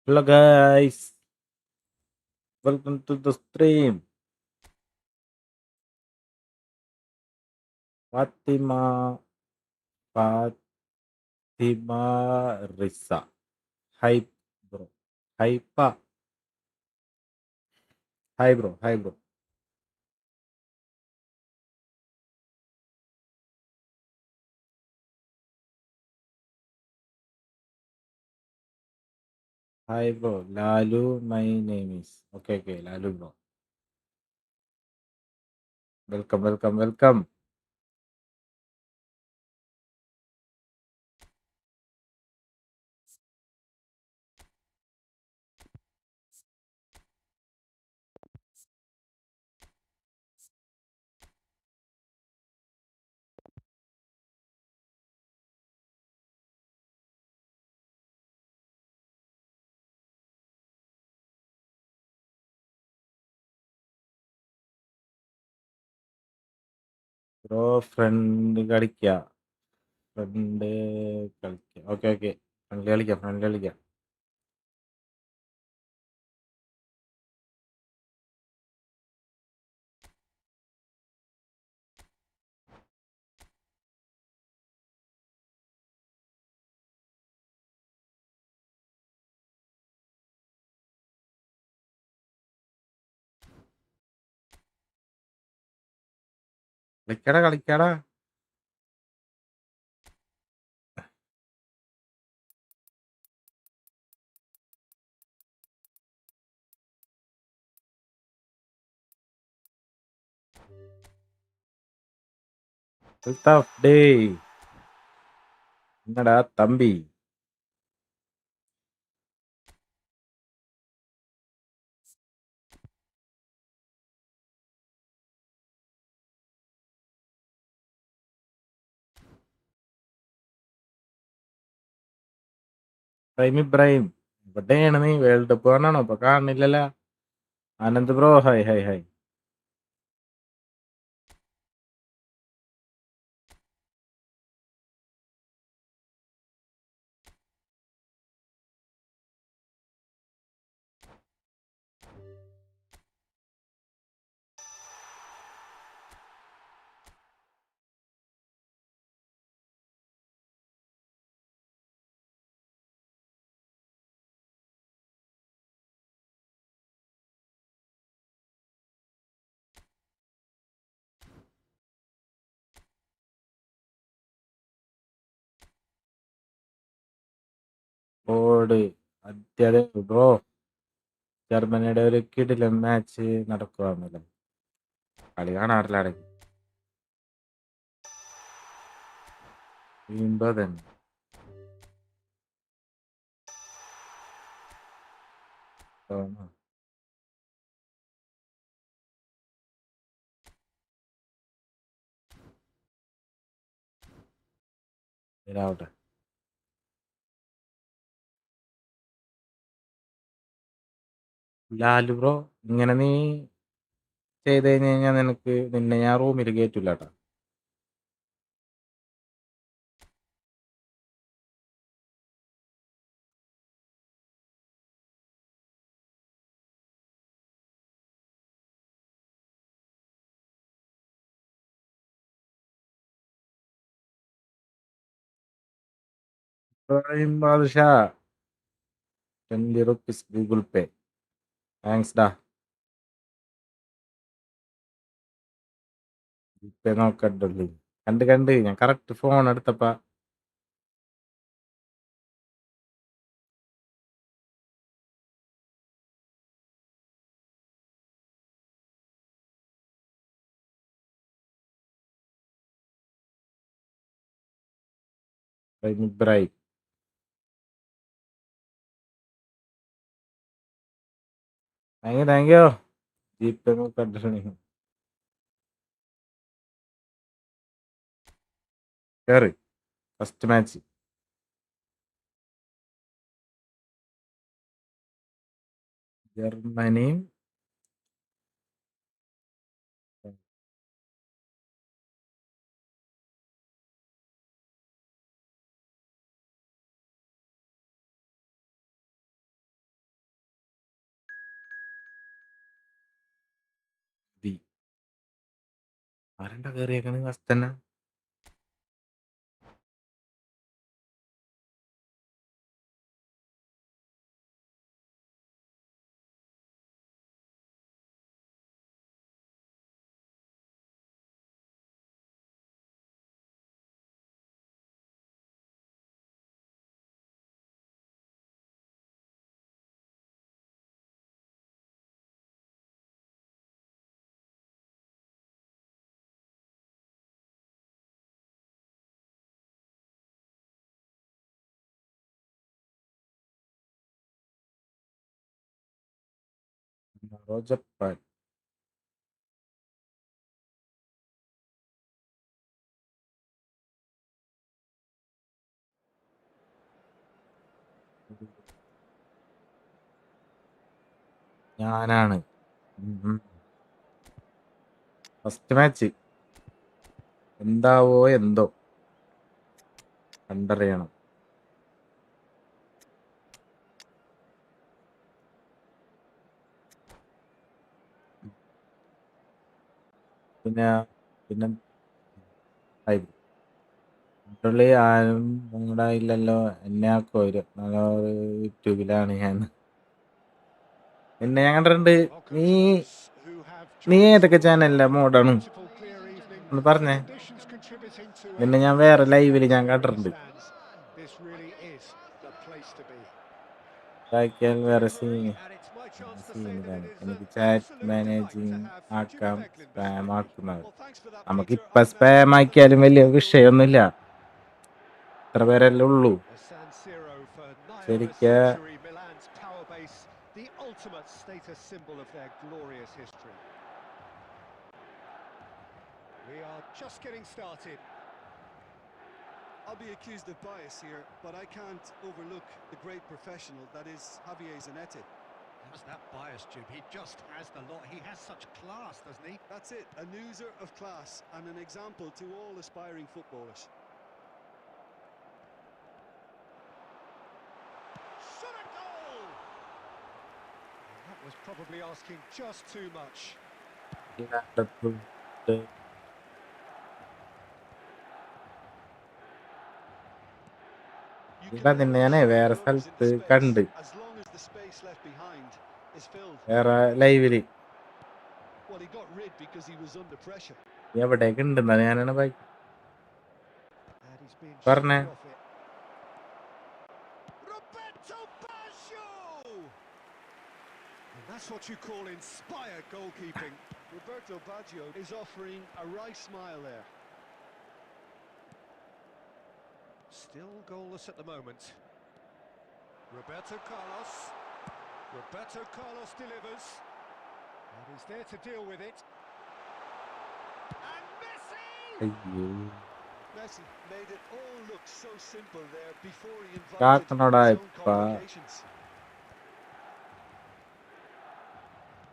Hello guys, welcome to the stream. Fatima, Fatima Risa. Hi bro. Hi pa. Hi bro. Hi bro. Hi bro. Lalu, my name is. Okay, okay, Lalu bro. Welcome, welcome, welcome. Bro, friend കളിക്ക. Friend കളിക്ക. Okay, okay. Friend കളിക്ക, friend കളിക്ക. കളിക്കടാ, കളിക്കടാ. Tough day. என்னடா தம்பி? ഇബ്രാഹിം എവിടെയാണ് നീ? World cup കാണാണോ? ഇപ്പൊ കാണുന്നില്ലല്ലോ. Anand bro, hi hi hi. ഓട് അത്യാതെ ബ്രോ, ജർമ്മനിയുടെ ഒരു കിടിലൻ മാച്ച് നടക്കുവാന്നല്ലോ. കളി കാണാറില്ല. വീമ്പോ തന്നെ ഇതാവട്ടെ. ലാലു ബ്രോ, ഇങ്ങനെ നീ ചെയ്ത് കഴിഞ്ഞ് കഴിഞ്ഞാൽ നിന്നെ ഞാൻ റൂമിൽ കയറ്റൂലട്ടാ. Ibrahim Badusha, 20 rupees Google Pay. Thanks ഡാ. ഇപ്പൊ നോക്കണ്ടല്ലേ. കണ്ട് ഞാൻ കറക്റ്റ് ഫോൺ എടുത്തപ്പ ഇബ്രാഹിം താങ്ക് യു. ജിപേ നോക്കണ്ടേ. കേറ് ഫസ്റ്റ് മാച്ച്. ജർമ്മനിയും ആരണ്ടാ കയറിയേക്കണ് ഫസ്റ്റ് തന്നെ? ജപ്പാൻ. ഞാനാണ്. ഫസ്റ്റ് മാച്ച് എന്താവോ എന്തോ കണ്ടറിയണം. പിന്നെ പിന്നെ പുള്ളി ആരും നിങ്ങളുടെ ഇല്ലല്ലോ, എന്നെ ആക്കോ 24 യൂട്യൂബിലാണ് ഞാൻ. എന്നെ ഞാൻ കണ്ടിട്ടുണ്ട്. നീ ഏതൊക്കെ ചാനലിലെ മോഡാണ് ഒന്ന് പറഞ്ഞേ. പിന്നെ ഞാൻ വേറെ ലൈവില് ഞാൻ കണ്ടിട്ടുണ്ട്. വേറെ സീനിലാണ്. എനിക്ക് ചാറ്റ് മാനേജിങ് ആക്കാം, സ്പാം ആക്കുന്നത്. നമുക്കിപ്പൊ സ്പാം ആക്കിയാലും വലിയ വിഷയമൊന്നുമില്ല, എത്ര പേരല്ലേ ഉള്ളൂ. ശരിക്ക് I'll be accused of bias here, but I can't overlook the great professional that is Javier Zanetti. How's that bias, Jim? He just has the lot. He has such class, doesn't he? That's it, a oozler of class and an example to all aspiring footballers. Shot a goal! That was probably asking just too much. നിന്നെ ഞാനേ വേറെ സ്ഥലത്ത് കണ്ട്, വേറെ ലൈവില്. എവിടേക്ക് ഉണ്ടെന്നാ ഞാനാണ് പറഞ്ഞേ. That's what you call inspired goalkeeping. Roberto Baggio is offering a right smile there. Still goalless at the moment. Roberto Carlos. Roberto Carlos delivers. And he's there to deal with it. And Messi! Messi made it all look so simple there before he invited his own complications.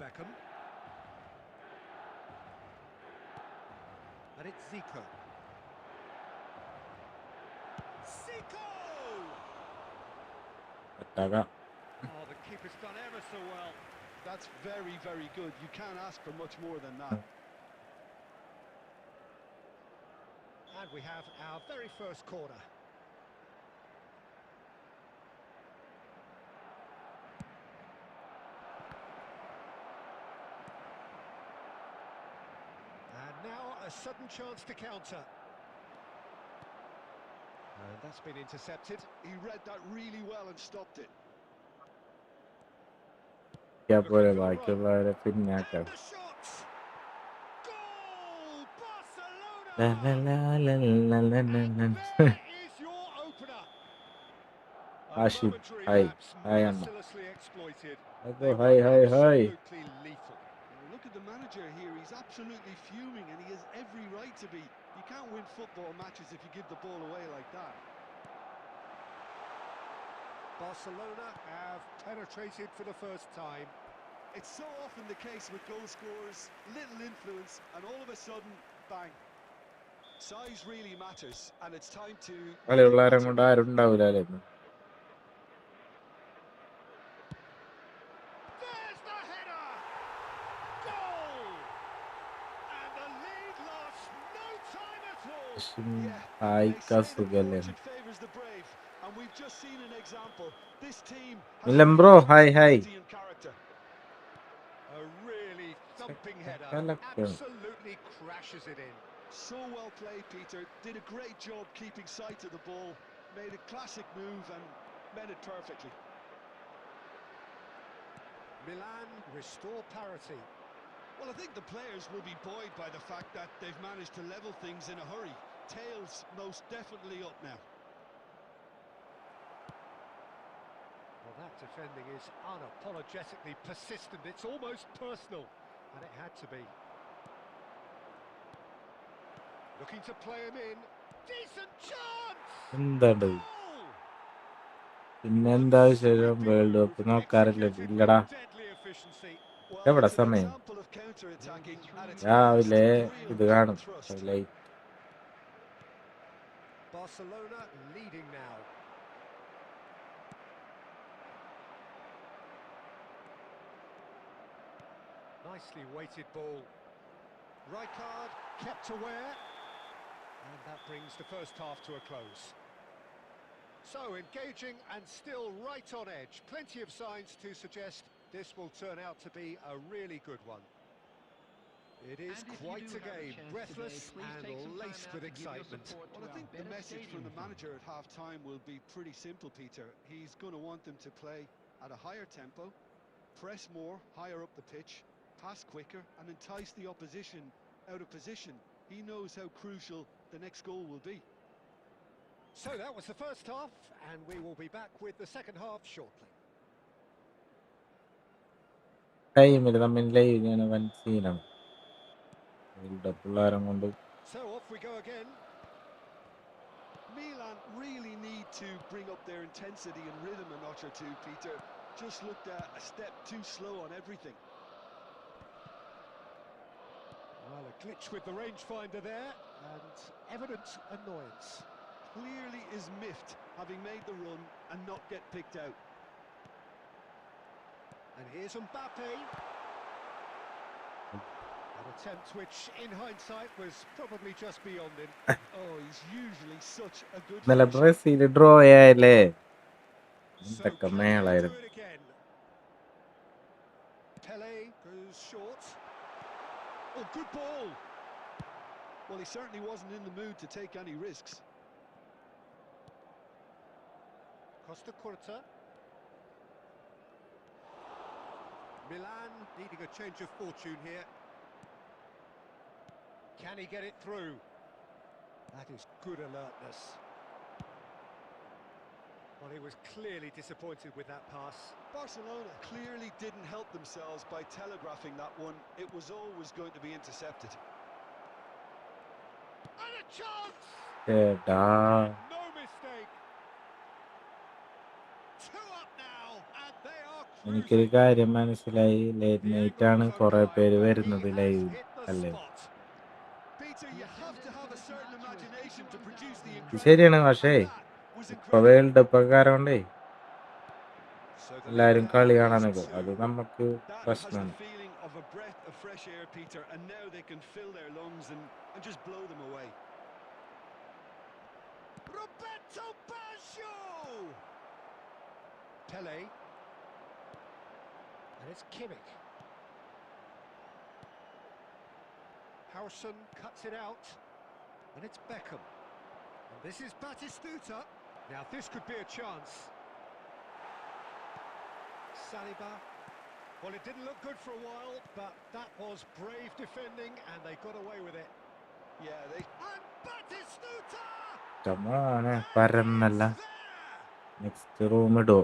Beckham. And it's Zico. Zico! Oh, the keeper's done ever so well. That's very, very good. You can't ask for much more than that. And we have our very first corner. And now a sudden chance to counter. And that's been intercepted. He read that really well and stopped it. Ashib, hi, hi Anna. Hi. Look at the manager here. He's absolutely fuming, and he has every right to be. You can't win football matches if you give the ball away like that. Barcelona have penetrated for the first time. It's so often the case with goal scorers, little influence, and all of a sudden, bang. Size really matters, and it's time to... There's the header! Goal! And the lead lasts They say that സുഖല്ലേ fortune favours the brave, and we've just seen an example. This team has Milan bro, real hi. personality and character. A really thumping header. Kalakka. Absolutely crashes it in. So well played, Peter. Did a great job keeping sight of the ball. Made a classic move and met it perfectly. Milan restore parity. Well, I think the players will be buoyed by the fact that they've managed to level things in a hurry. Tails most definitely up now. Well, that defending is unapologetically persistent. It's almost personal, and it had to be. Looking to play him in. Decent chance! എന്താണ് Goal! പിന്നെന്താ വിശേഷം? World cup നോക്കാറില്ല? Executed with ഇല്ലടാ. deadly efficiency. Well, എവിടെ it's an സമയം? example of counter-attacking at its finest. രാവിലെ Real ഇത് cut കാണും. and thrust. Light Barcelona leading now. Nicely weighted ball. Rijkaard kept aware. And that brings the first half to a close. So engaging and still right on edge. Plenty of signs to suggest this will turn out to be a really good one. It is quite a game, breathless and laced with excitement. Well, I think the message from the manager at half-time will be pretty simple, Peter. He's going to want them to play at a higher tempo, press more, higher up the pitch, pass quicker and entice the opposition out of position. He knows how crucial the next goal will be. So that was the first half, and we will be back with the second half shortly. ടൈമിൽ തമ്മിൽ live ഞാൻ വൻ സീനാണ്. World കപ്പുള്ളാരം കൊണ്ട് So off we go again. Milan really need to bring up their intensity and rhythm a notch or two, Peter. Just looked a step too slow on everything. Well, a glitch with the rangefinder there, and evident annoyance. Clearly is miffed, having made the run and not get picked out. And here's Mbappe. An attempt which, in hindsight, was probably just beyond him. Oh, he's usually such a good ഇന്നലെ finisher. Brazil draw ആയല്ലേ? So എന്തൊക്കെ can they do മേളായിരുന്നു. it again? Pele goes short. Oh, good ball. Well, he certainly wasn't in the mood to take any risks. Costa Curta. Milan needing a change of fortune here. Can he get it through? That is good alertness. Well, he was clearly disappointed with that pass. Barcelona clearly didn't help themselves by telegraphing that one. It was always going to be intercepted. And a chance! ചേട്ടാ No mistake. 2 up now, and they are എനിക്കൊരു cruising. കാര്യം മനസ്സിലായി. Late The night angle ആണ് was കുറെ unkind, പേര് but വരുന്നത് he live has hit the അല്ലേ? spot. Peter, you have to have a certain imagination to produce the ഇത് incredible. ശരിയാണ്. പക്ഷേ And that was ഇപ്പൊ incredible. വേൾഡ് കപ്പ് കാരണേ So the എല്ലാരും lead കളി now കാണാനൊക്കെ. is അത് 2. നമുക്ക് That has the പ്രശ്നമാണ്. feeling of a breath of fresh air, Peter, and now they can fill their lungs and just blow them away. Roberto Baggio! Pele. And it's Kimmich. Howson cuts it out. And it's Beckham. And this is Batistuta. Now this could be a chance. Saliba. Well, it didn't look good for a while, but that was brave defending and they got away with it. Yeah, they And Batistuta! ചമ്മാനെ പരന്നല്ല. There! Next room ഇടോ?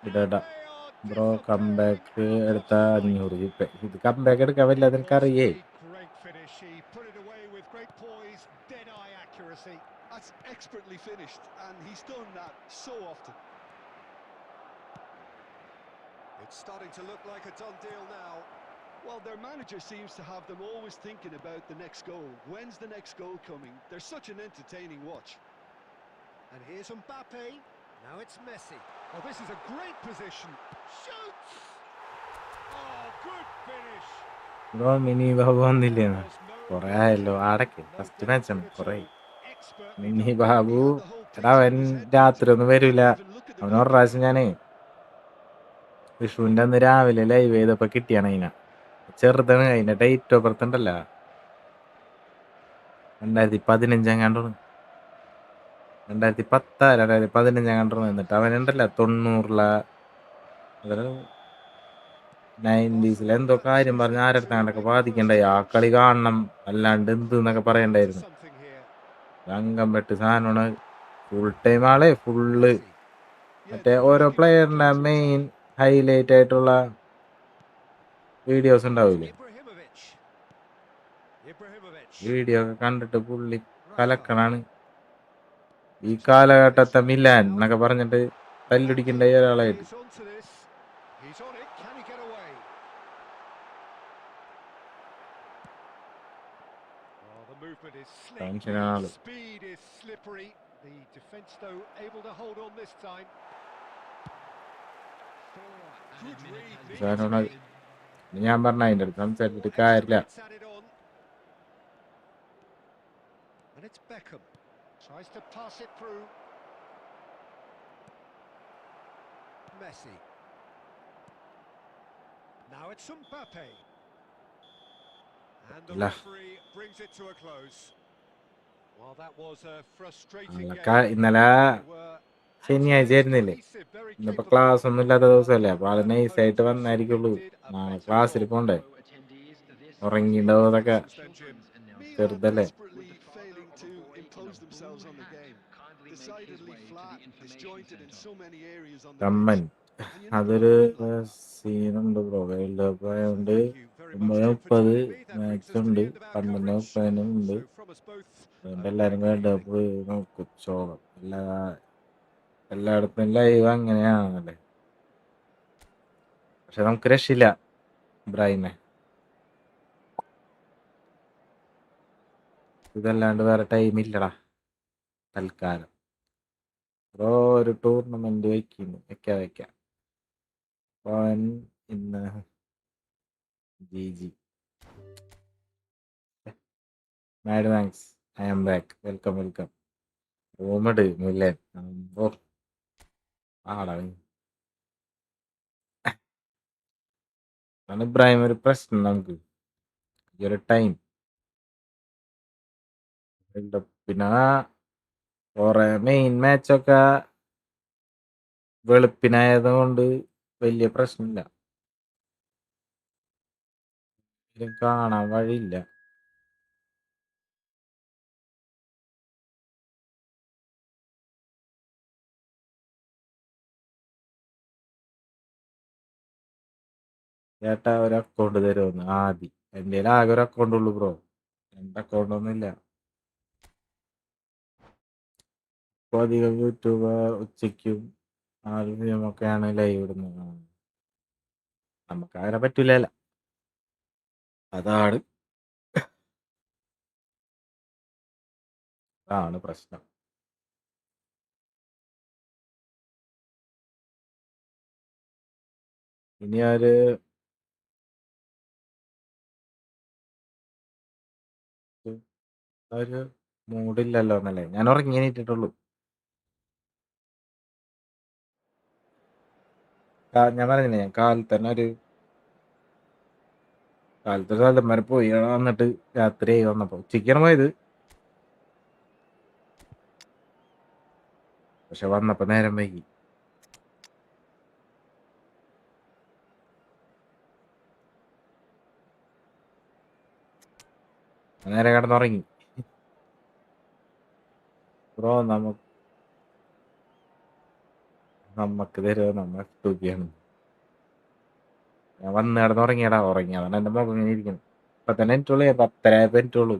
ഇടടാ They are bro. Comeback disappearing out എടുത്ത of sight. 500. ഇത് comeback എടുക്കാൻ പറ്റില്ല, അതെനിക്കറിയേ. Was a great finish. He put it away with great poise, dead-eye accuracy. that's expertly finished, and he's done that so often. It's starting to look like a done deal now. Well, their manager seems to have them always thinking about the next goal. When's the next goal coming? They're such an entertaining watch. And here's Mbappe. Now it's Messi. Oh, this is a great position. Shoots! Oh, good finish. Bro Mini Babu വന്നില്ലേന്ന്? There's no കൊറേ doubt. ആയല്ലോ. അടക്ക് No first doubt മാച്ചാണ്. in it കൊറേ all. expertly Mini done. Babu He had the whole എടാ pitch അവൻ in his head, രാത്രി Peter. ഒന്നും വരൂല. Didn't even look at the അവൻ ഒരു goalkeeper. പ്രാവശ്യം ഞാനേ വിഷുവിന്റെ അന്ന് രാവിലെ ലൈവ് ചെയ്തപ്പോ കിട്ടിയാണ് അതിനെ. ചെറുതാണ് അതിന്റെ ഡേറ്റ് ഓഫ് ബർത്ത് ഉണ്ടല്ലോ 2015 കണ്ടോണ്. 2015 കണ്ടോണ്. എന്നിട്ട് അവനുണ്ടല്ലോ 90 90s എന്തോ കാര്യം പറഞ്ഞ ആരടുത്ത് കണ്ടൊക്കെ ബാധിക്കണ്ടായി. ആ കളി കാണണം അല്ലാണ്ട് എന്ത് എന്നൊക്കെ പറയണ്ടായിരുന്നു. അംഗം വെട്ട് സാധനമാണ്. ഫുൾ ടൈം ആളെ ഫുള്ള് മറ്റേ ഓരോ പ്ലെയറിന്റെ മെയിൻ ഹൈലൈറ്റ് ആയിട്ടുള്ള വീഡിയോസ് ഉണ്ടാവൂലേ, വീഡിയോ ഒക്കെ കണ്ടിട്ട് പുള്ളി കലക്കണാണ്. ഈ കാലഘട്ടത്തെ മിലാൻ എന്നൊക്കെ പറഞ്ഞിട്ട് തല്ലുടിക്കണ്ട ഒരാളായിട്ട് ടെൻഷനാണ് ആള്. സാധനമാണ്. ഞാൻ പറഞ്ഞ അതിൻ്റെ അടുത്ത് സംസാരിച്ചിട്ട് കാര്യമില്ല. And it's Beckham. Tries to pass it through. Messi. Now it's Mbappe. And the referee brings it to a close. Well, that was a frustrating game. ഇന്നലെ ശനിയാഴ്ച ആയിരുന്നില്ലേ, ഇന്നിപ്പോ ക്ലാസ് ഒന്നും ഇല്ലാത്ത ദിവസമല്ലേ, അപ്പൊ ആള് നൈസായിട്ട് വന്നായിരിക്കുള്ളൂ. നാളെ ക്ലാസ്സിൽ പോണ്ടേ, ഉറങ്ങിണ്ടാവും. അതൊക്കെ ചെറുതല്ലേ. കമ്മൻ അതൊരു സീനുണ്ട് ബ്രോ. വേൾഡ് കപ്പ് ആയതുകൊണ്ട് 9:30 മാച്ച് ഉണ്ട്, 12:30 ഉണ്ട്. അതുകൊണ്ട് എല്ലാരും വേൾഡ് കപ്പ് നോക്കും. ചോളം എല്ലായിടത്തും ലൈവ് അങ്ങനെയാണല്ലേ. പക്ഷെ നമുക്ക് രക്ഷയില്ല ബ്രൈനെ, ഇതല്ലാണ്ട് വേറെ ടൈം ഇല്ലടാ തൽക്കാലം. ബ്രോ ഒരു ടൂർണമെന്റ് വെക്കാം. അവൻ ഇന്ന് ജി മാഡ് thanks. I am back. Welcome. റൂമഡ് മുല്ലൻ. ഓ ആടാ ഇബ്രാഹിം, ഒരു പ്രശ്നം നമുക്ക് ഈ ഒരു ടൈം പിന്നെ കുറെ മെയിൻ മാച്ചൊക്കെ വെളുപ്പിനായത് കൊണ്ട് വലിയ പ്രശ്നമില്ല, കാണാൻ വഴിയില്ല. ചേട്ടാ ഒരു അക്കൗണ്ട് തരുമെന്ന് ആദ്യം. എൻ്റെ ആകെ ഒരു അക്കൗണ്ട് ഉള്ളു ബ്രോ, 2 അക്കൗണ്ട് ഒന്നും ഇല്ല. ഇപ്പോൾ അധികം യൂട്യൂബർ ഉച്ചയ്ക്കും 4 PM ലൈവ് ഇടുന്നത്. നമുക്ക് അങ്ങനെ പറ്റൂല, അതാണ് പ്രശ്നം. ഇനി ഒരു മൂഡില്ലല്ലോ എന്നല്ലേ, ഞാൻ ഉറങ്ങി എണീറ്റിട്ടുള്ളൂ. ഞാൻ പറഞ്ഞില്ലേ, ഞാൻ കാലത്തെ സ്ഥലം വരെ പോയി വന്നിട്ട് രാത്രിയായി വന്നപ്പോ. ഉച്ചയ്ക്കാണ് പോയത്, പക്ഷെ വന്നപ്പോ നേരം വൈകി. നേരെ കിടന്നുറങ്ങി. ബ്രോ നമുക്ക് തരുമോ? നമ്മ തൂക്കിയാണ്. ഞാൻ വന്ന് ഉറങ്ങിയതാണ് എന്റെ മുഖം ഇങ്ങനെ ഇരിക്കുന്നു. ഇപ്പൊ തന്നെ എനിക്കുള്ളൂ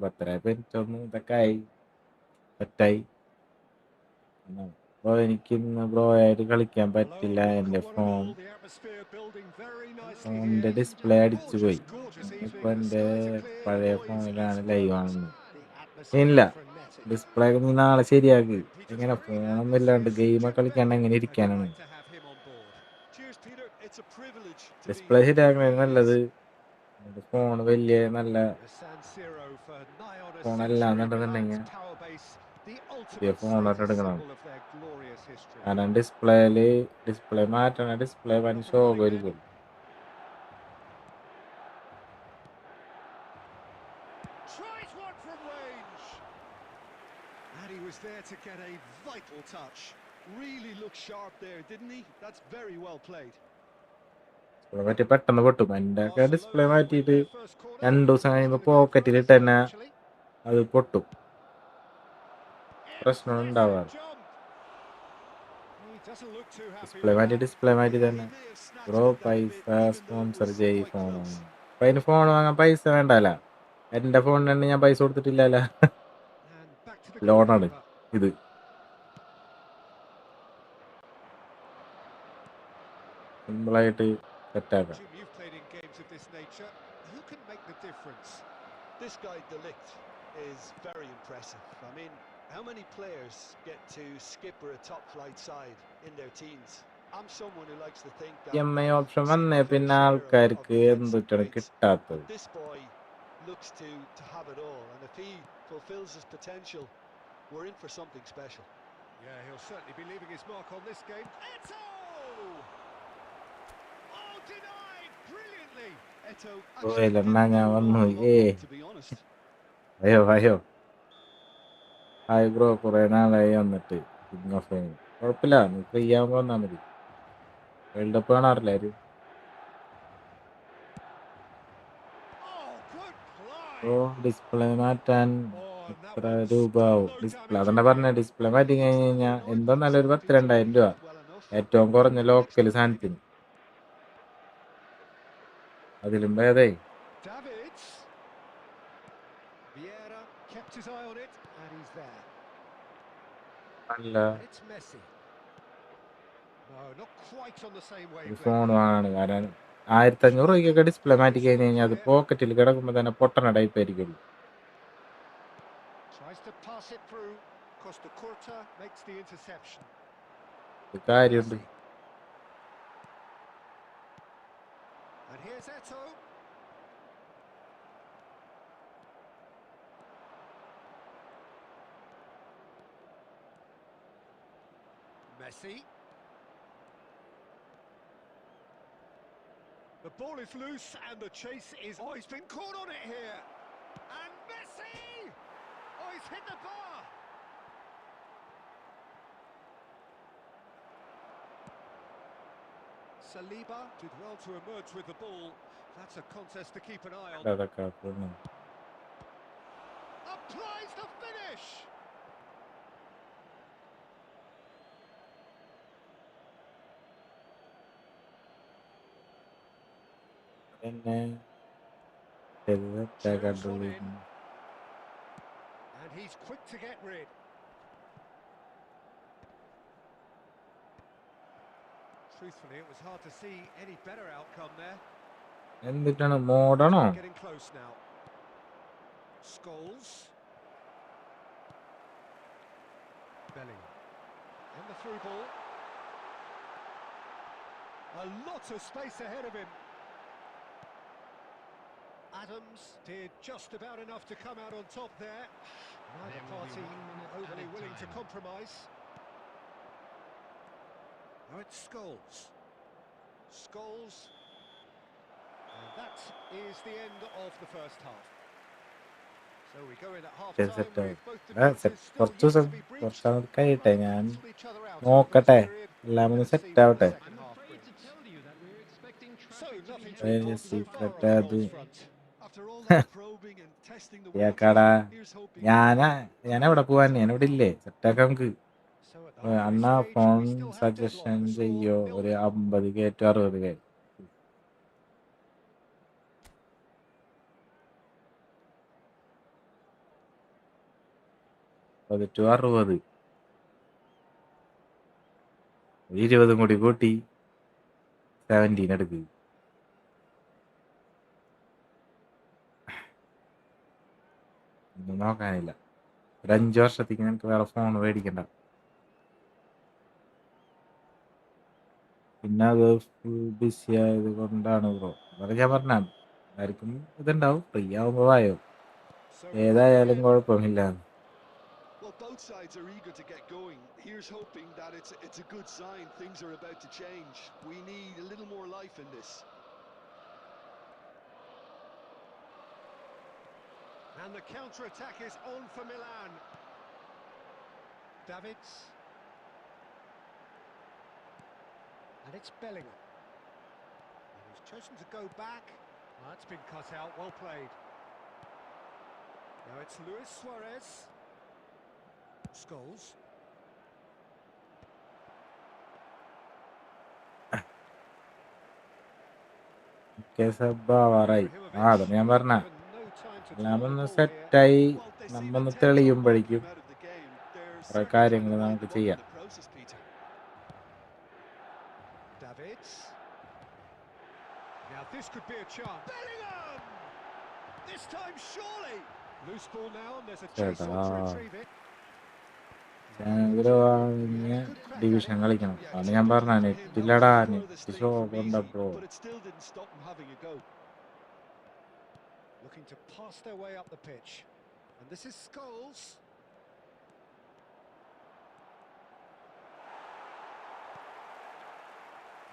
10:30 എനിക്കൊന്ന് ഇതൊക്കെ ആയി സെറ്റായി. ബ്രോ എനിക്കിന്ന് ബ്രോ ആയിട്ട് കളിക്കാൻ പറ്റില്ല, എൻ്റെ ഫോണിന്റെ ഡിസ്പ്ലേ അടിച്ചു പോയി. ഇപ്പൊ എൻ്റെ പഴയ ഫോണിലാണ് ലൈവ് ആണെന്ന്. ഇല്ല, ഡിസ്പ്ലേ നീ നാളെ ശരിയാക്ക്. എങ്ങനെ ഫോണൊന്നും ഇല്ലാണ്ട് ഗെയിമൊക്കെ കളിക്കാണ്ട് എങ്ങനെ ഇരിക്കാനാണ്? ഡിസ്പ്ലേ ശരിയാക്കണേ നല്ലത്. ഫോൺ വലിയ നല്ല ഫോണല്ല എന്നുണ്ടെന്നുണ്ടെങ്കിൽ The പുതിയ ultimate ഫോണൊക്കെ status എടുക്കണം. symbol of their glorious history. കാരണം ഡിസ്പ്ലേ മാറ്റണം. ഡിസ്പ്ലേ വൻ Up and shock running then. ആയിരിക്കും. Tries one from range. And he was there to get a vital touch. Really looked sharp there, didn't he? That's very well played. Display മാറ്റി പെട്ടെന്ന് പൊട്ടും. എൻ്റെ ഒക്കെ display Barcelona with മാറ്റിയിട്ട് their first corner. 2 ദിവസം Just കഴിയുമ്പോൾ gonna go for പോക്കറ്റിലിട്ട് it, തന്നെ actually. അത് പൊട്ടും. പ്രശ്നം Impressive ഉണ്ടാവാറ്. jump. He doesn't look too happy display with മാറ്റി that. ഡിസ്പ്ലേ മാറ്റി Yeah, തന്നെ. he may have snatched bro at that a പൈസ bit, even though it sponsor was ചെയ്യ് quite phone close. വാങ്ങാൻ. അപ്പം അതിന് ഫോൺ വാങ്ങാൻ പൈസ വേണ്ടല്ല. എൻ്റെ ഫോണിന് തന്നെ ഞാൻ പൈസ കൊടുത്തിട്ടില്ലല്ലോ. And back to the ലോണാണ് goalkeeper. ഇത്. സിമ്പിളായിട്ട് സെറ്റാക്കാം. Jim, you've played in games of this nature. Who can make the difference? This guy, De Ligt, is very impressive. I mean, how many players get to skip or a top-flight side in their teens? I'm someone who likes to think that EMI I've option seen വന്നേ a fair പിന്നെ share of ആൾക്കാർക്ക് defensive എന്തിട്ടാണ് greats, കിട്ടാത്തത്. but this boy looks to have it all, and if he fulfills his potential, we're in for something special. Yeah, he'll certainly be leaving his mark on this game. Eto! Oh, denied brilliantly. Eto ഓ actually ഇല്ലെന്നാ didn't ഞാൻ do an വന്നു. awful lot wrong, to be honest. അയ്യോ hi bro, കുറെ നാളായി വന്നിട്ട്. King of fame കുഴപ്പമില്ല, നീ ഫ്രീ ആകുമ്പോൾ വന്നാൽ മതി. വേൾഡ് കപ്പ് കാണാറില്ല ആരും. Oh, good ഓ play. ഡിസ്പ്ലേ മാറ്റാൻ Oh, and that എത്ര one രൂപ still ആവും? no ഡിസ്പ്ലേ damage അതന്നെ in പറഞ്ഞ here. ഡിസ്പ്ലേ മാറ്റി Looks കഴിഞ്ഞ് like the കഴിഞ്ഞാൽ annoyed എന്തോന്നാലും ഒരു Peter 12,000 രൂപ, defended well enough. ഏറ്റവും കുറഞ്ഞ Next ലോക്കൽ time, maybe. സാധനത്തിന്. അതിലും ഭേദേ Davids. Vieira kept his eye on it, and he's there. നല്ല And it's Messi. No, not quite on the same ഒരു wavelength. ഫോൺ വാങ്ങാണ്. കാരണം 1,500 രൂപയ്ക്കൊക്കെ ഡിസ്പ്ലേ മാറ്റി കഴിഞ്ഞ് കഴിഞ്ഞാൽ അത് പോക്കറ്റിൽ കിടക്കുമ്പോൾ തന്നെ പൊട്ടണ type ആയിരിക്കുള്ളൂ. Tries to pass it through. Costa Curta makes the interception. ഒരു കാര്യമുണ്ട്. Messi. And here's Eto. Messi. The ball is loose and the chase is... Oh, he's been caught on it here. And Messi! Oh, he's hit the bar. Saliba did well to emerge with the ball. That's a contest to keep an eye on. അതൊക്കെ അതൊന്നും. Applies the finish. പിന്നെ Turns one in. And he's quick to get rid. Truthfully, it was hard to see any better outcome there. എന്തിട്ടാണ് മോഡാണോ? Getting close now. Scholes. Bellingham. And the through ball. A lot of space ahead of him. Adams did just about enough to come out on top there. Neither party overly willing to compromise. Now it's Scholes. Scholes. And that is the end of the first half. So we go in at half time with both defenses still കുറച്ച് yet ദിവസം to be breached. കുറച്ചാണ് കഴിയട്ടെ, ഞാൻ Cancel each other out over നോക്കട്ടെ, this period. എല്ലാം ഒന്ന് Let's see set what ആവട്ടെ. the second half brings. So nothing to Very report so far on secret the അത്. goals front. After all that probing and testing the waters, ഏക്കാടാ, here's hoping. ഞാനെവിടെ പോവാൻ? ഞാനിവിടെ ഇല്ലേ? സെറ്റാക്കാം നമുക്ക്. So at the halfway Anna stage, phone we still have suggestion deadlocks or ചെയ്യോ? ഒരു nil-nil. 50K to 60K. അത് to 60, 20 കൂടി കൂട്ടി 17 എടുക്ക്. ഒന്നും നോക്കാനില്ല. ഒരു 5 വർഷത്തേക്ക് നിനക്ക് വേറെ ഫോൺ മേടിക്കണ്ട. പിന്നെ അത് ഫുൾ ബിസി ആയത് കൊണ്ടാണ് ബ്രോ. അതൊക്കെ ഞാൻ പറഞ്ഞ എല്ലാവർക്കും ഇതുണ്ടാവും. ഫ്രീ ആവുമ്പോൾ വായോ, So we go ഏതായാലും again. കുഴപ്പമില്ല. Well, Both sides are eager to get going. Here's hoping that it's a good sign. Things are about to change. We need a little more life in this. And the counter-attack is on for Milan. Davids. And it's Bellingham. And he's chosen to go back. That's been cut out, well played. Now it's Luis Suarez. Scholes. സ്വഭാവറായി അതാണ് ഞാൻ പറഞ്ഞ എല്ലാം ഒന്ന് സെറ്റായി Well, they seem നമ്മൊന്ന് intent on knocking തെളിയുമ്പോഴേക്കും him out of the game. They're കുറെ certainly trying കാര്യങ്ങൾ to wind നമുക്ക് him up in ചെയ്യാം. the process, Peter. Davids. Now this could be a chance. Bellingham! This time surely. Loose ball now and there's a chase on to retrieve it. Division കളിക്കണം Yeah, അതാണ് took ഞാൻ the പറഞ്ഞ lead from him. Net That ഇല്ലടാ wasn't the furthest net thing show from easy, bro. but it still didn't stop him having a go. Looking to pass their way up the pitch. And this is Scholes.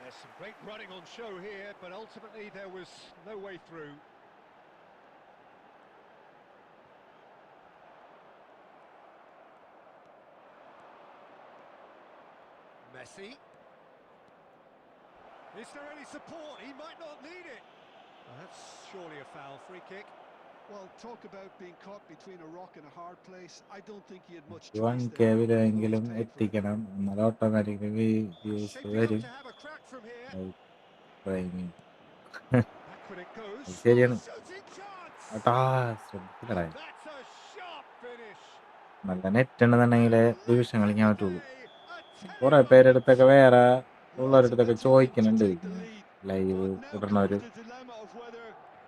There's some great running on show here, but ultimately there was no way through. Messi. Is there any support? He might not need it. That's surely a foul. Free kick. Well, talk about being caught between a rock and a hard place. I don't think he had much 1K choice there. Although he's വിലെങ്കിലും paid for it. എത്തിക്കണം എന്നാൽ automatically views Shaping up വരും. to have a crack from here. Backward it goes. അത് ശരിയാണ് Shooting chance. അട്ടാ ശ്രദ്ധിക്കടാ. That's a sharp finish. നല്ല net ഉണ്ടെന്നുണ്ടെങ്കിൽ division കളിക്കാൻ പറ്റുള്ളൂ. A കുറെ tactical പേരെടുത്തൊക്കെ വേറെ Lots of ഉള്ളവരടുത്തൊക്കെ attention to ചോദിക്കുന്നുണ്ട് take the lead. Live But now ഇടുന്നവര്. comes the dilemma of whether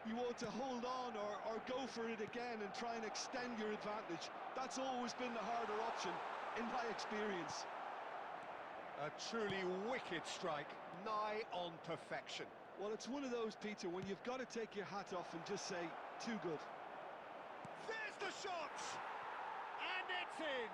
you want to hold on or go for it again and try and extend your advantage. That's always been the harder option, in my experience. A truly wicked strike, nigh on perfection. Well, it's one of those, Peter, when you've got to take your hat off and just say, too good. There's the shot! And it's in!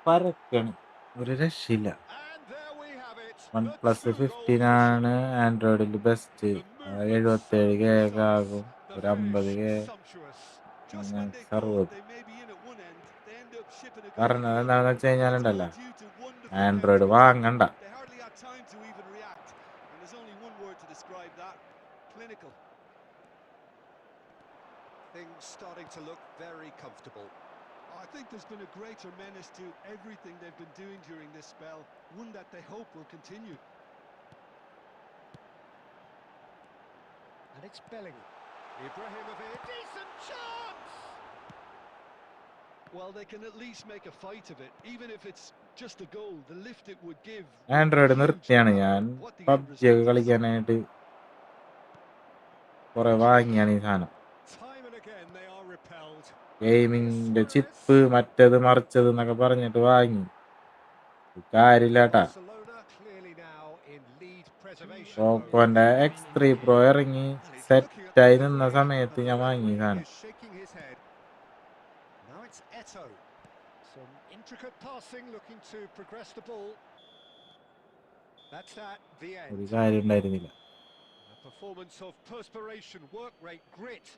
പരക്കാണ് ഒരു രക്ഷയില്ല. And there we have it. One The plus 2 goal 15 ആണ് ആൻഡ്രോയിഡിൽ best. The movement 77 so കെ precise. ആകും, The ഒരു 50 finish കെ sumptuous. Just when they 60. thought they may be in at one end, they end up shipping a goal. പറഞ്ഞത് എന്താണെന്ന് വെച്ച് കഴിഞ്ഞാലുണ്ടല്ലോ, It's all due to wonderful Android counterattack. വാങ്ങണ്ട. They hardly had time to even react, and there's only one word to describe that: clinical. Things starting to look very comfortable. I think there's been a greater menace to everything they've been doing during this spell, one that they hope will continue. And it's Bellingham. Ibrahimovic. Decent chance! Well, they can at least make a fight of it, even if it's just a goal. The lift it would give. Android നിർത്തിയാണ് ഞാൻ What the end PUBG ഒക്കെ result is. കളിക്കാനായിട്ട് കുറെ വാങ്ങിയാണ് ഈ സാധനം. Time and again they are repelled. ഗെയിമിങ്ങിന്റെ chip മറ്റത് മറിച്ചത് എന്നൊക്കെ പറഞ്ഞിട്ട് വാങ്ങി. കാര്യമില്ലാട്ടാ. Barcelona clearly now in lead preservation. പോക്കോന്റെ X3 Pro ഇറങ്ങി സെറ്റായി നിന്ന സമയത്ത് ഞാൻ വാങ്ങി ഈ സാധനം. Shaking his head. Now it's Eto. Some intricate passing, looking to progress the ball. That's at the ഒരു end. കാര്യം ഉണ്ടായിരുന്നില്ല. A performance of perspiration, work rate, grit,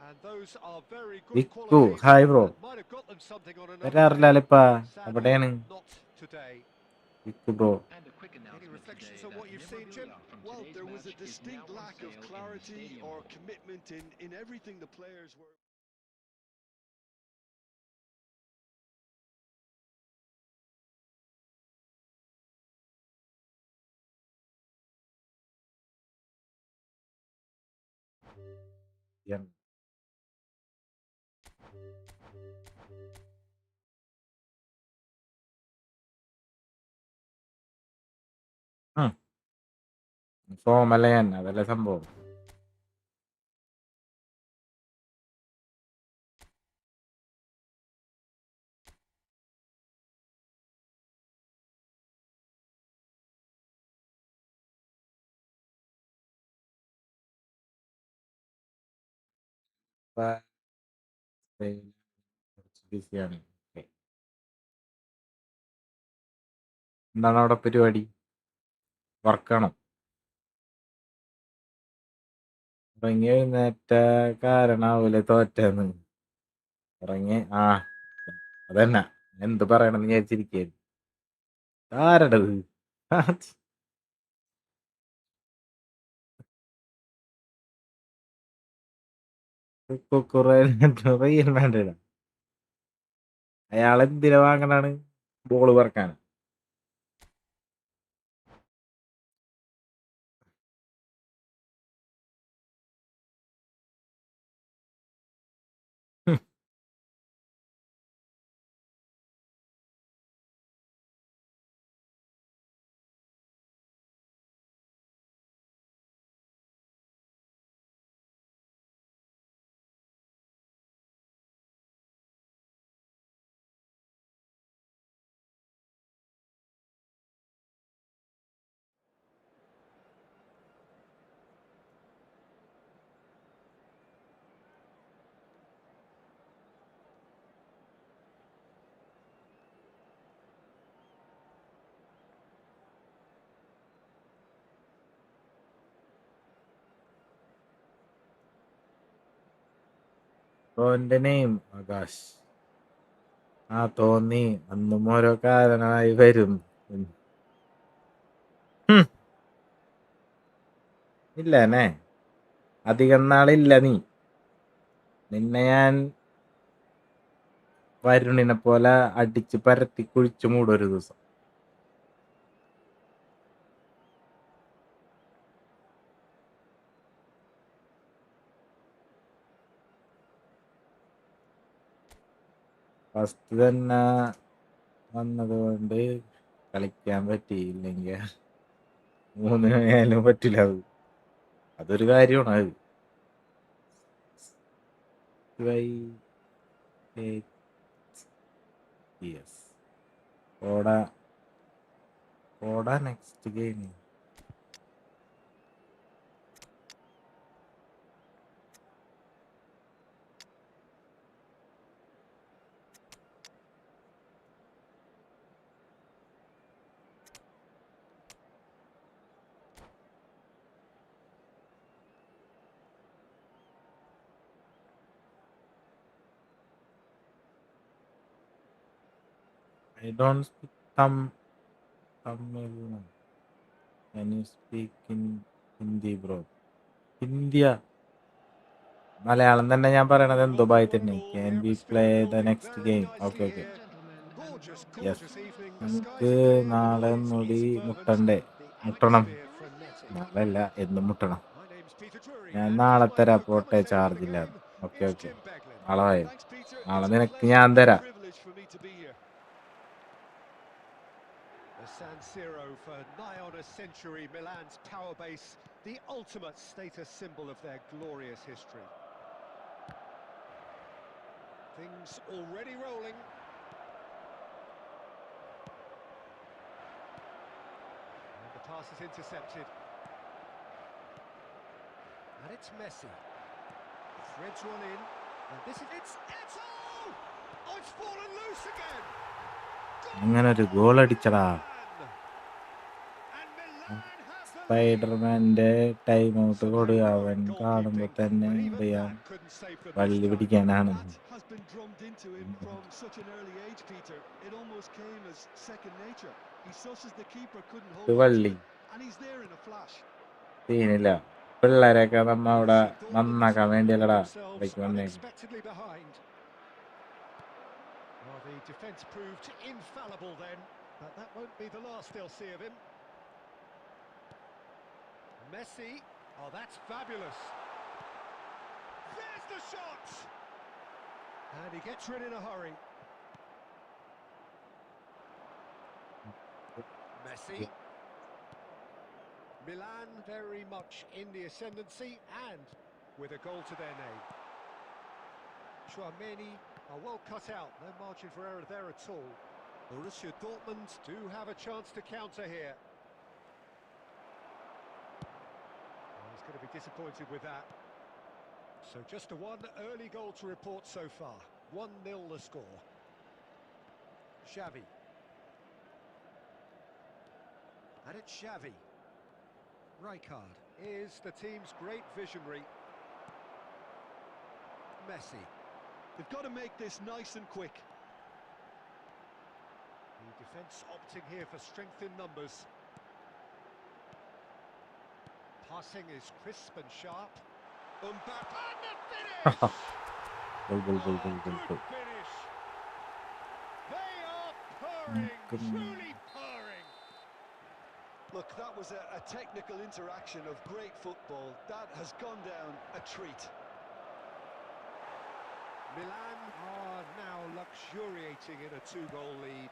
and those are very good Viku, qualities. hi bro. that might have got them something on another വരാറില്ലപ്പാ. day. എവിടെയാണ് Sadly, not today. വിക്ക് bro? Any reflections on what you've seen, Jim? Well, there was a distinct lack of clarity or commitment in everything the players were. ഫോമലയൻ അതല്ലേ സംഭവം. ബിസിയാണ്. എന്താണ് അവിടെ പരിപാടി? വർക്കാണോ? ഉറങ്ങി എഴുന്നേറ്റ കാരണാവൂലെ തോറ്റെന്ന്. ഉറങ്ങി അതന്നെ എന്ത് പറയണമെന്ന് വിചാരിച്ചിരിക്കായിരുന്നു. ആരടത്? Real Madrid. അയാൾ എന്തിനാ വാങ്ങണാണ്? ബോള് പറക്കാൻ. ഓന്റെ നെയിം ആകാശ്. തോന്നി അന്നും ഓരോ കാരണമായി വരും. ഇല്ലനെ അധികം നാളില്ല. നിന്നെ ഞാൻ വരുണിനെ പോലെ അടിച്ച് പരത്തി കുഴിച്ചു മൂടും ഒരു ദിവസം. ഫസ്റ്റ് തന്നെ വന്നതുകൊണ്ട് കളിക്കാൻ പറ്റിയില്ലെങ്കിൽ 3 ആയാലും പറ്റില്ല. അതൊരു കാര്യമാണ്. ഓടാ next game. I don't speak Tamil. Can you speak in Hindi, bro? India. Malayalam തന്നെ ഞാൻ പറയണത് ദുബായ് തന്നെ. Can we play the next game? Okay. Yes. നമുക്ക് നാളെ ഒന്നുകൂടി മുട്ടണം. നാളെ അല്ല, എന്നും മുട്ടണം. ഞാൻ നാളെ തരാം, പോട്ടെ, ചാർജില്ല. ഓക്കെ. നാളെ നിനക്ക് ഞാൻ തരാം. The San Siro for nigh on a century, Milan's power base, the ultimate status symbol of their glorious history. Things already rolling. And the pass is intercepted. And it's Messi. Threads one in. And this is it's Eto! Oh, it's fallen loose again. അങ്ങനെ ഒരു goal അടിച്ചടാ. സ്പൈഡർമാന്റെ time out കൊടു. അവൻ കാണുമ്പോ തന്നെ അറിയാം വള്ളി പിടിക്കാനാണ്. വള്ളി സീനില്ല. പിള്ളേരെയൊക്കെ നമ്മ അവിടെ നന്നാക്കാൻ വേണ്ടിയല്ലടാ ഇടയ്ക്ക് വന്നേക്കും. Well, the defence proved infallible then, but that won't be the last they'll see of him. Messi, oh, that's fabulous. There's the shot! And he gets rid in a hurry. Messi. Milan very much in the ascendancy and with a goal to their name. Tchouameni are well cut out, no margin for error there at all. Borussia Dortmund do have a chance to counter here. Well, he's going to be disappointed with that. So just a one early goal to report so far. 1-0 the score. Xavi. And it's Xavi. Rijkaard is the team's great visionary. Messi. They've got to make this nice and quick. The defence opting here for strength in numbers. Passing is crisp and sharp. Mbappe, and the finish! Goal, goal, goal, Oh, goal, goal, good goal. finish. They are purring, truly purring. Look, that was a technical interaction of great football. That has gone down a treat. Milan are now luxuriating in a 2-goal lead.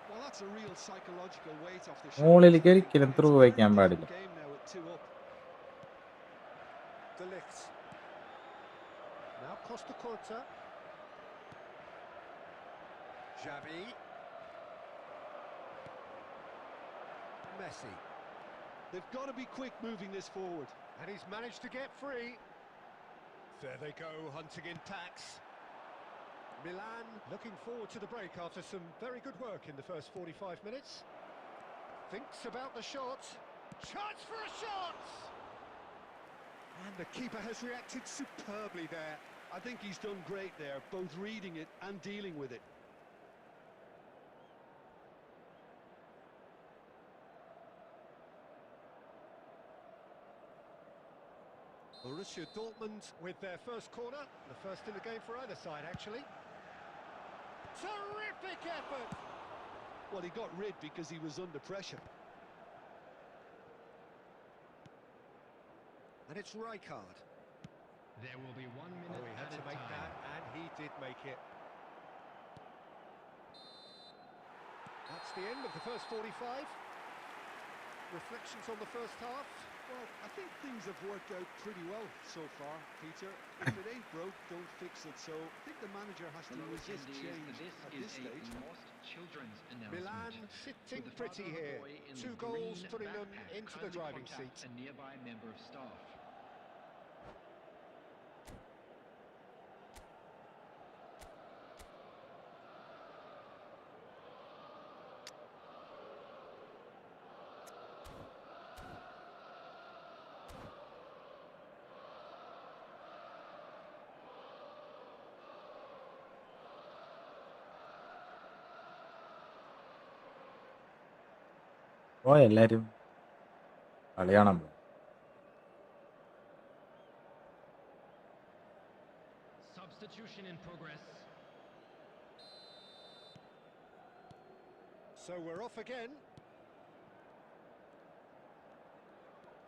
Well, that's a real psychological weight off the മോളിലേക്ക് shoulders. ഒരിക്കലും It's a through very വയ്ക്കാൻ പാടില്ല. different game now at 2 up. De Ligt. Now Costa Curta. Xavi. Messi. They've got to be quick moving this forward. And he's managed to get free. There they go, hunting in packs. Milan looking forward to the break after some very good work in the first 45 minutes. Thinks about the shot. Chance for a shot! And the keeper has reacted superbly there. I think he's done great there, both reading it and dealing with it. Borussia Dortmund with their first corner, the first in the game for either side actually. Terrific effort! Well, he got rid because he was under pressure. And it's Rijkaard. There will be 1 minute Oh, he had at to a make time. that, and he did make it. That's the end of the first 45. Reflections on the first half. Well, I think things have worked out pretty well so far, Peter. If it ain't broke, don't fix it. So I think the manager has to Hello, resist attendees. change This at is this a stage. lost children's Milan announcement. sitting With the pretty father of the here. boy in 2 the goals green putting them backpack into the kindly driving contact seat. a nearby member of staff. ഓ എല്ലാരും കളി കാണാൻ പോകും. Substitution in progress. So we're off again.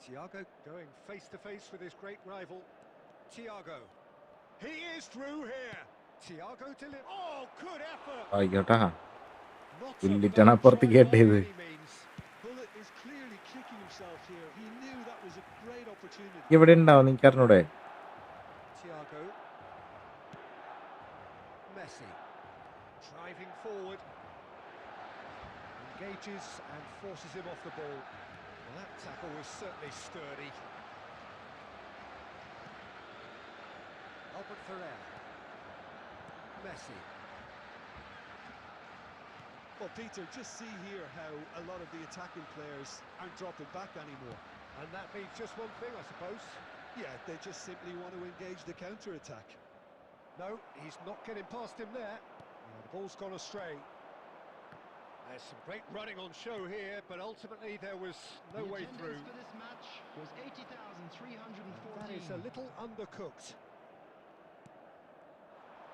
Thiago going face to face with his great rival. Thiago. He is through here. Thiago delivered. Oh, good effort. ആയിക്കോട്ടാ. Not പുല്ലിട്ടാണ് a അപ്പുറത്തേക്ക് bad try കേട്ടത്. by any means. Bullet is clearly kicking himself here. He knew that was a great opportunity. ഇവിടെ ഉണ്ടാവും നിനക്ക് അറിഞ്ഞൂടെ? Thiago. Messi. Driving forward. Engages and forces him off the ball. Well, that tackle was certainly sturdy. Albert Ferrer. Messi. Well, Peter, just see here how a lot of the attacking players aren't dropping back anymore. And that means just one thing, I suppose. Yeah, they just simply want to engage the counter-attack. No, he's not getting past him there. No, the ball's gone astray. There's some great running on show here, but ultimately there was no The way attendance through. for this match was 80,314. That is a little undercooked.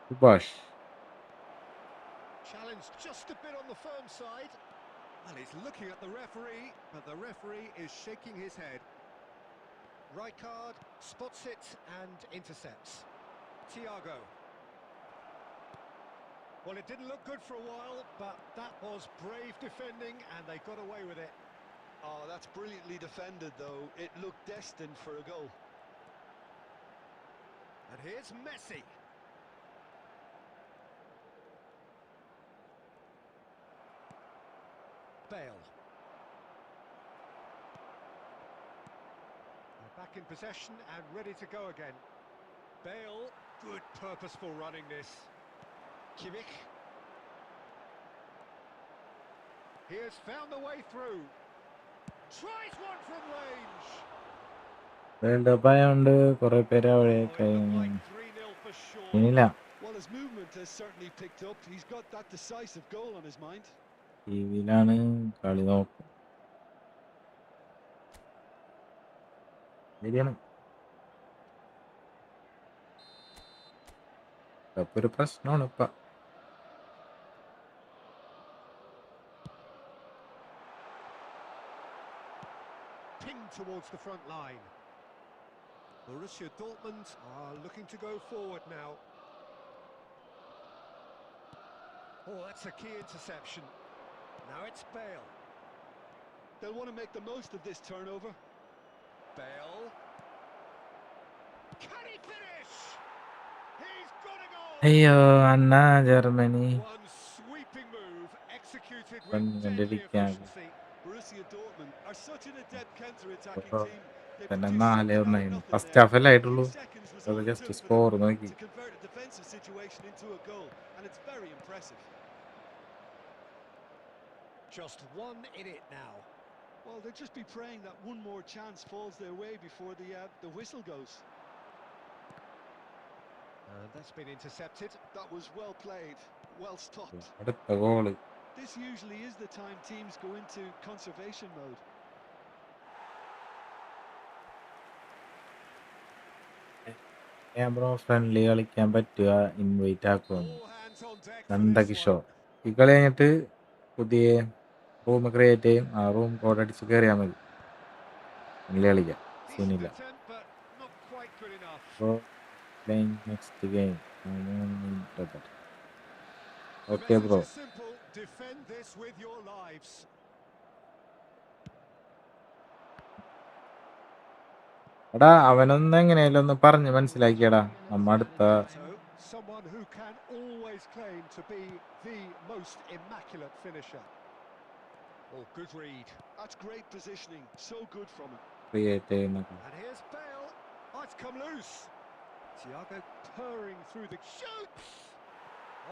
Subhash Challenge just a bit on the firm side. And he's looking at the referee, but the referee is shaking his head. Rijkaard spots it and intercepts. Thiago. Well, it didn't look good for a while, but that was brave defending, and they got away with it. Oh, that's brilliantly defended, though. It looked destined for a goal. And here's Messi. Bale. They're back in possession and ready to go again. Bale, good purposeful running this. Kimmich. He has found the way through. Tries one from range. World cup ആയതുകൊണ്ട് കുറെ പേര് അവിടെ Oh, it looked like 3-0 for sure. ഇനിയില്ല Well, his movement has certainly picked up. He's got that decisive goal on his mind. ടിവിയിലാണ് കളി നോക്കും. ശരിയാണ്, cup ഒരു പ്രശ്നമാണ് ഇപ്പൊ. Pinged towards the front line. Borussia Dortmund are looking to go forward now. Oh, that's a key interception. Now it's Bale. They'll want to make the most of this turnover. Bale. Can he finish? He's got a goal! അയ്യോ അണ്ണാ Germany One sweeping move executed with കണ്ടു deadly കണ്ടിരിക്കാൻ. efficiency. Borussia Dortmund are such an adept counter-attacking Oh, team. They പിന്നെ produced 4 something out of ഒന്നായിരുന്നു. nothing first there. Half അല്ലേ A ആയിട്ടുള്ളൂ. few seconds was അത് all it just took for score them നോക്കി. to convert a defensive situation into a goal, and it's very impressive. Just one in it now. Well, they'll just be praying that one more chance falls their way before the whistle goes. That's been intercepted. That was well played, well stopped. അടുത്ത goal. This usually is the time teams go into conservation mode. ഞാൻ bro friendly കളിക്കാൻ പറ്റുക invite ആക്കുമെന്ന്. All hands on deck for this Nandakishore. one. ഈ കളി കഴിഞ്ഞിട്ട് പുതിയ room create ചെയ്യും. ആ റൂം കോഡ് അടിച്ച് കയറിയാൽ മതി. ഫ്രണ്ട്ലി കളിക്കാം, Decent സീനില്ല. attempt, but not quite good enough. Bro playing next game. The okay message bro. is simple: defend this with your lives. എടാ അവനൊന്ന് എങ്ങനെയാലും ഒന്ന് പറഞ്ഞ് മനസ്സിലാക്കിയടാ. നമ്മ അടുത്ത So, someone who can always claim to be the most immaculate finisher. Oh, good read. That's great positioning, so good from him. Create ചെയ്യുന്ന And here's Bale. Oh, it's come loose. Thiago purring through the shoots.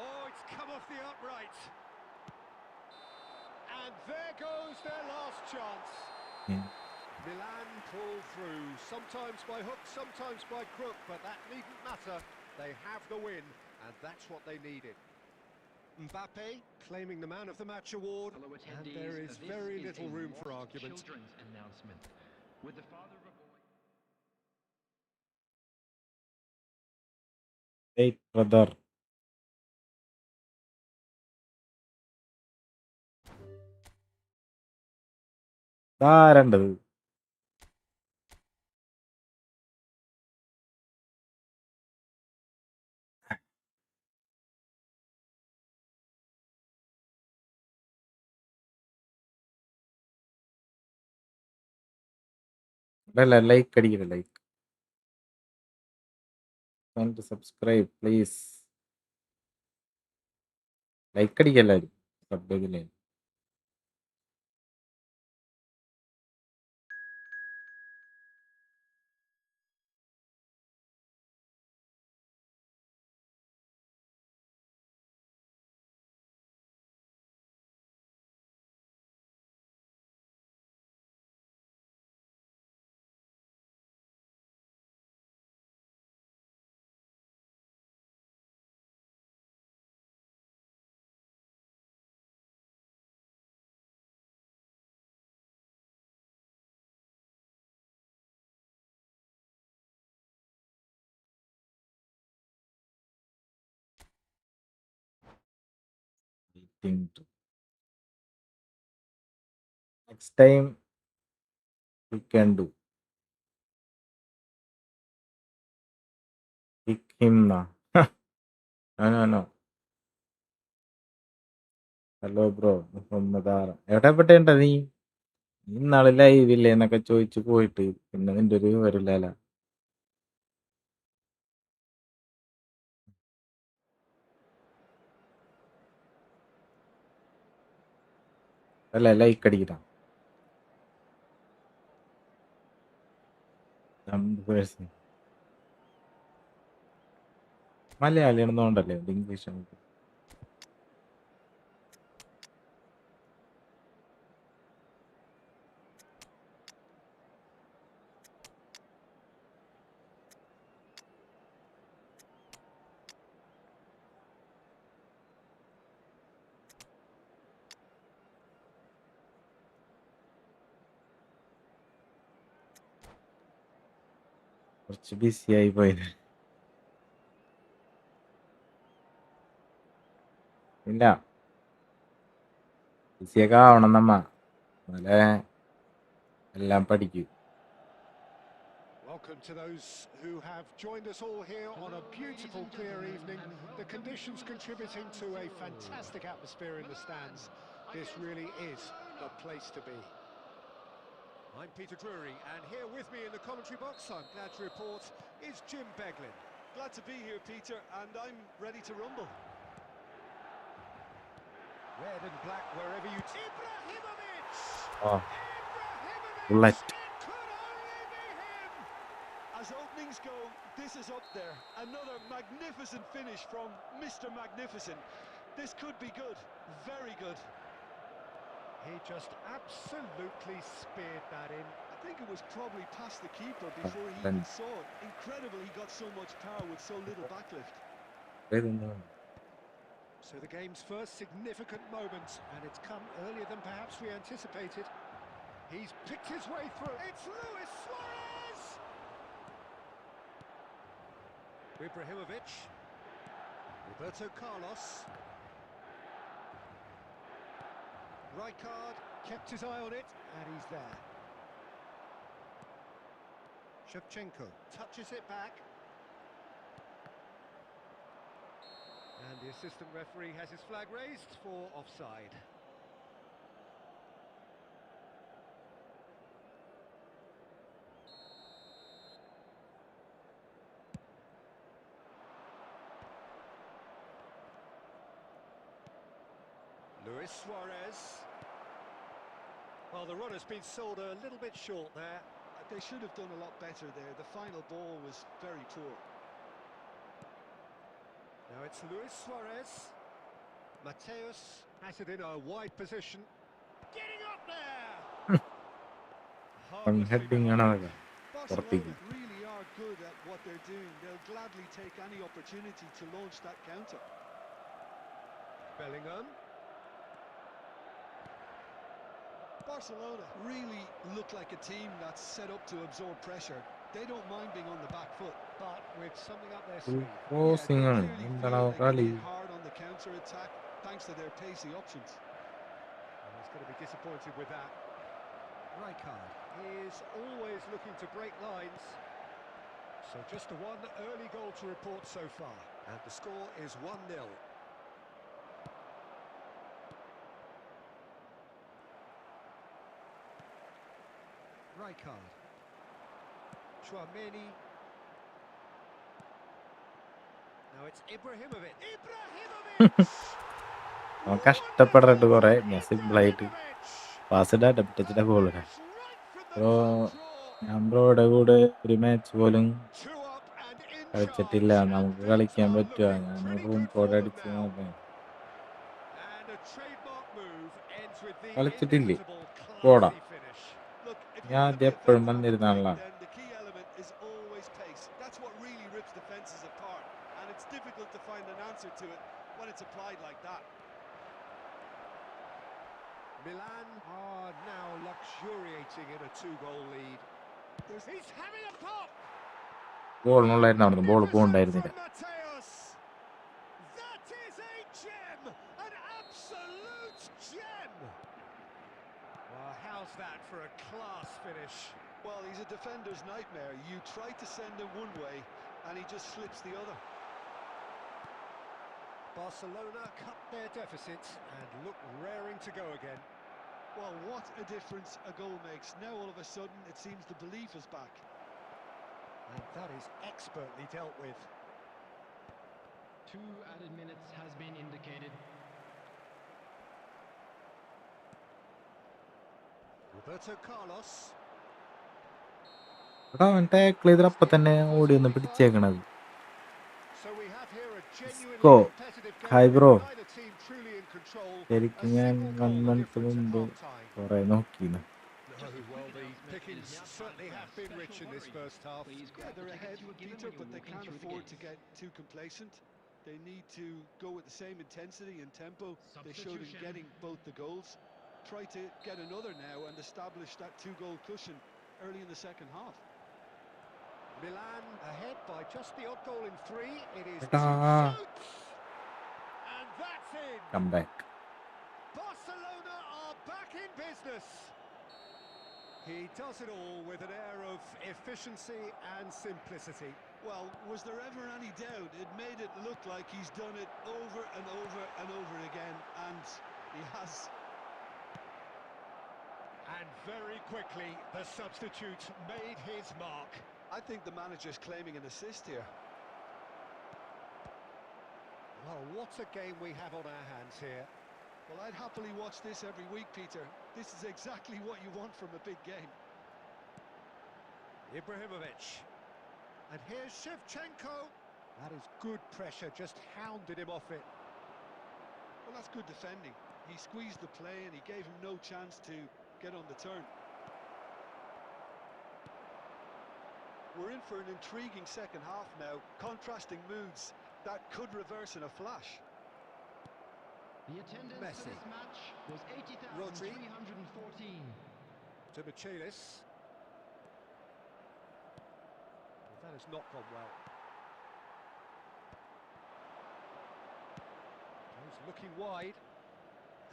Oh, it's come off the upright. And there goes their last chance. Milan pull through, sometimes by hook, sometimes by crook, but that needn't matter. They have the win, and that's what they needed. Mbappe claiming the Man of the Match award, Fellow and attendees, there is this very is little a room for lost argument. children's announcement. With the father of a boy. Hey brother. ആരണ്ടത്? അല്ല like അടിക്കട്ടെ, like and subscribe please. Like അടിക്കുക എല്ലാവരും. Sub ചെയ്തില്ലേ? Next time we can do. Pick him na. No. Hello bro മുഹമ്മദാറ. എവിടെ പെട്ടേണ്ട നീ? ഇന്നാള് ലൈവില്ലേ എന്നൊക്കെ ചോദിച്ചു പോയിട്ട് പിന്നെ നിന്റെ ഒരു വിവരമില്ല. അല്ല ലൈക്ക് അടിക്കണം. മലയാളി ആണെന്നോണ്ടല്ലേ ഇംഗ്ലീഷ്. കുറച്ച് ബിസി ആയി പോയത്. ഇല്ല, ബിസിയൊക്കെ ആവണം നമ്മ, എന്നാലേ എല്ലാം പഠിക്കും. Welcome to those who have joined us all here on a beautiful, clear evening. The conditions contributing to a fantastic atmosphere in the stands. This really is the place to be. I'm Peter Drury, and here with me in the commentary box, I'm glad to report, is Jim Beglin. Glad to be here, Peter, and I'm ready to rumble. Red and black wherever you... Ibrahimovic! Oh, Ibrahimovic! bullet. It could only be him! As openings go, this is up there. Another magnificent finish from Mr. Magnificent. This could be good, very good. He just absolutely speared that in. I think it was probably past the keeper before he Then- even saw it. Incredible he got so much power with so little backlift. So the game's first significant moment, and it's come earlier than perhaps we anticipated. He's picked his way through. It's Luis Suarez! Ibrahimovic. Roberto Carlos. Rijkaard kept his eye on it, and he's there. Shevchenko touches it back. And the assistant referee has his flag raised for offside. Luis Suarez. Well, the run has been sold a little bit short there. They should have done a lot better there. The final ball was very poor. Now it's Luis Suarez. Mateus has it in a wide position. Getting up there! Harmlessly heading behind. another. Barcelona really are good at what they're doing. They'll gladly take any opportunity to launch that counter. Bellingham. Barcelona really look like a team that's set up to absorb pressure. They don't mind being on the back foot. But with something up their Full sleeve. crossing they ആണ്. clearly feel എന്താണ് they can കളി? hit hard on the counter attack thanks to their pacey options. And he's going to be disappointed with that. Rijkaard is always looking to break lines. So just the one early goal to report so far. And the score is 1-0. Rijkaard. Chouameni. Now it's Ibrahimovic. Ibrahimovic! അവൻ കഷ്ടപ്പെട്ടിട്ട് കുറെ സിമ്പിളായിട്ട് pass ഇടാ ടച്ചിട്ട goal ഇടാ. Bro, ഞാൻ ബ്രോയുടെ കൂടെ ഒരു match പോലും കളിച്ചിട്ടില്ല. നമുക്ക് കളിക്കാൻ പറ്റുക? ഞാൻ റൂം കോഡ് അടിച്ച് നോക്കാം. കളിച്ചിട്ടില്ലേ? പോടാ. Look, if you ഞാൻ want to അത് be എപ്പോഴും effective on the വന്നിരുന്നാണല്ലോ. break, then the key element is always pace. That's what really rips defenses apart, and it's difficult to find an answer to it when it's applied like that. Milan are now luxuriating in a 2-goal lead. He's having a pop. ബോളിനുള്ളായിരുന്നു അവിടുന്ന്, ball പോകണ്ടായിരുന്നില്ല. Mateus. That is a gem, an absolute gem. Well, how's that for a class finish? Well, he's a defender's nightmare. You try to send him one way, and he just slips the other. Barcelona cut their deficit and look raring to go again. Well, what a difference a goal makes. Now all of a sudden it seems the belief is back. And that is expertly dealt with. 2 added minutes has been indicated. Roberto Carlos. എടാ, അവൻ tackle ചെയ്തപ്പോ തന്നെ ഓടി ഒന്ന് പിടിച്ചേക്കണത്. So we have here a genuinely Go. competitive Hi, game bro. with neither team truly in control. ശരിക്കും ഞാൻ 1 month മുമ്പ് കുറെ നോക്കിയിരുന്നു. No, well, the pickings certainly have been rich in this first half. Yeah, they're ahead, Peter, but they can't afford to get too complacent. They need to go with the same intensity and tempo they showed in getting both the goals. Try to get another now and establish that 2-goal cushion early in the second half. Milan ahead by just the odd goal in 3. It is എടാ, shoots! And that's in! come back. Barcelona are back in business. He does it all with an air of efficiency and simplicity. Well, was there ever any doubt? It made it look like he's done it over and over and over again, and he has. And very quickly, the substitute made his mark. I think the manager's claiming an assist here. Well, what a game we have on our hands here. Well, I'd happily watch this every week, Peter. This is exactly what you want from a big game. Ibrahimovic. And here's Shevchenko. That is good pressure, just hounded him off it. Well, that's good defending. He squeezed the play and he gave him no chance to get on the turn. We're in for an intriguing second half now. Contrasting moods that could reverse in a flash. The attendance Messi. for this match was Rodri. 80,314. To Michelis. That has not gone well. He's looking wide.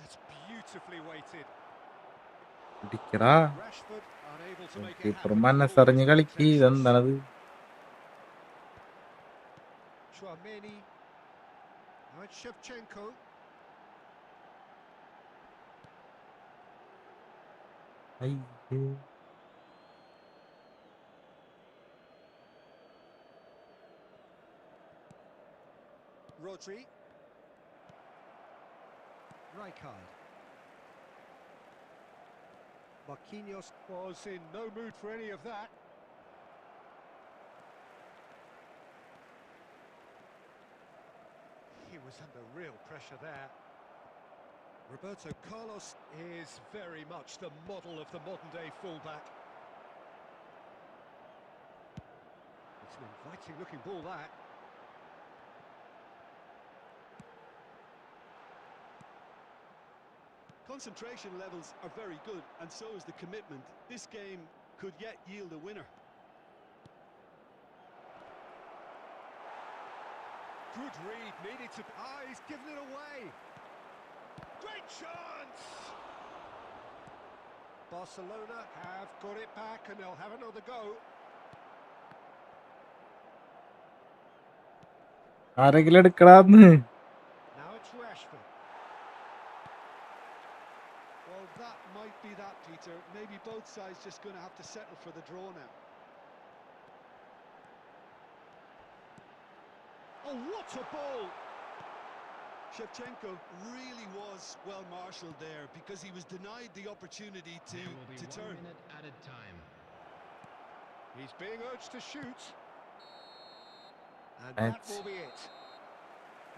That's beautifully weighted. ഇടിക്കടാ, Rashford unable to make it keeper happen. മനസ്സറിഞ്ഞ് കളിക്ക്. ഇതെന്താണത്? Chouameni. Now it's Shevchenko. അയ്യേ. Rodri. Rijkaard. Marquinhos was in no mood for any of that. He was under real pressure there. Roberto Carlos is very much the model of the modern-day fullback. It's an inviting-looking ball, that. Concentration levels are very good, and so is the commitment. This game could yet yield a winner. Good read, needed to... he's given it away! Great chance! Barcelona have got it back and they'll have another go. ആരെങ്കിലും എടുക്കടാന്ന്. Now it's Rashford. Well, that might be that, Peter. Maybe both sides just going to have to settle for the draw now. Oh, what a ball! Shevchenko really was well marshalled there because he was denied the opportunity There will be to 1 turn. minute at a time. He's being urged to shoot. And That's- that will be it.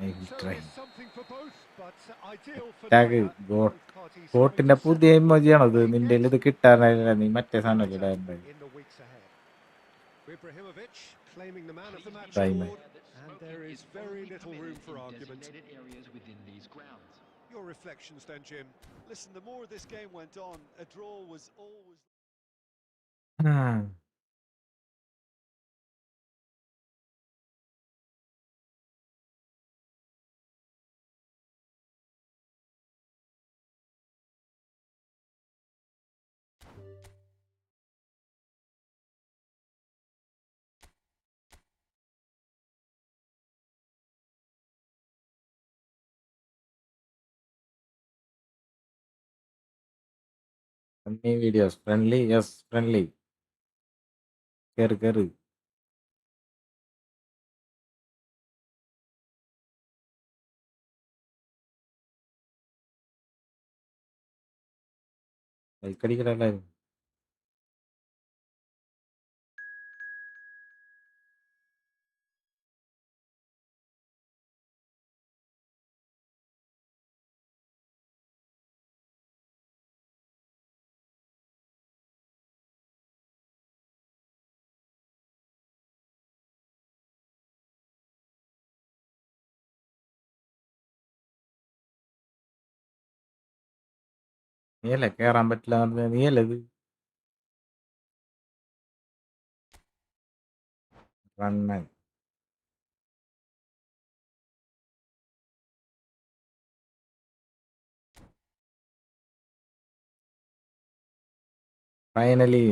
I will So try. there's something for both, but ideal for Tag neither. goat. Both parties കോട്ടിന്റെ having to പുതിയ settle ഇമോജിയാണത്. for നിന്റെ what ഇത് they കിട്ടാനല്ല, നീ മറ്റേ get സാധനം better ഇടാറുണ്ട്. in the weeks ahead. Ibrahimovic claiming the man of the match Time. award, and there is very little room for argument. Areas within these grounds. Your reflections then, Jim? Listen, the more this game went on, a draw was always... Funny videos. Friendly? Yes, friendly. കേറ്. ലൈക്കടിക്കലെല്ലാരും. നീയല്ലേ കേറാൻ പറ്റില്ല, നീയല്ലേ ഇത്? Kannan. Finally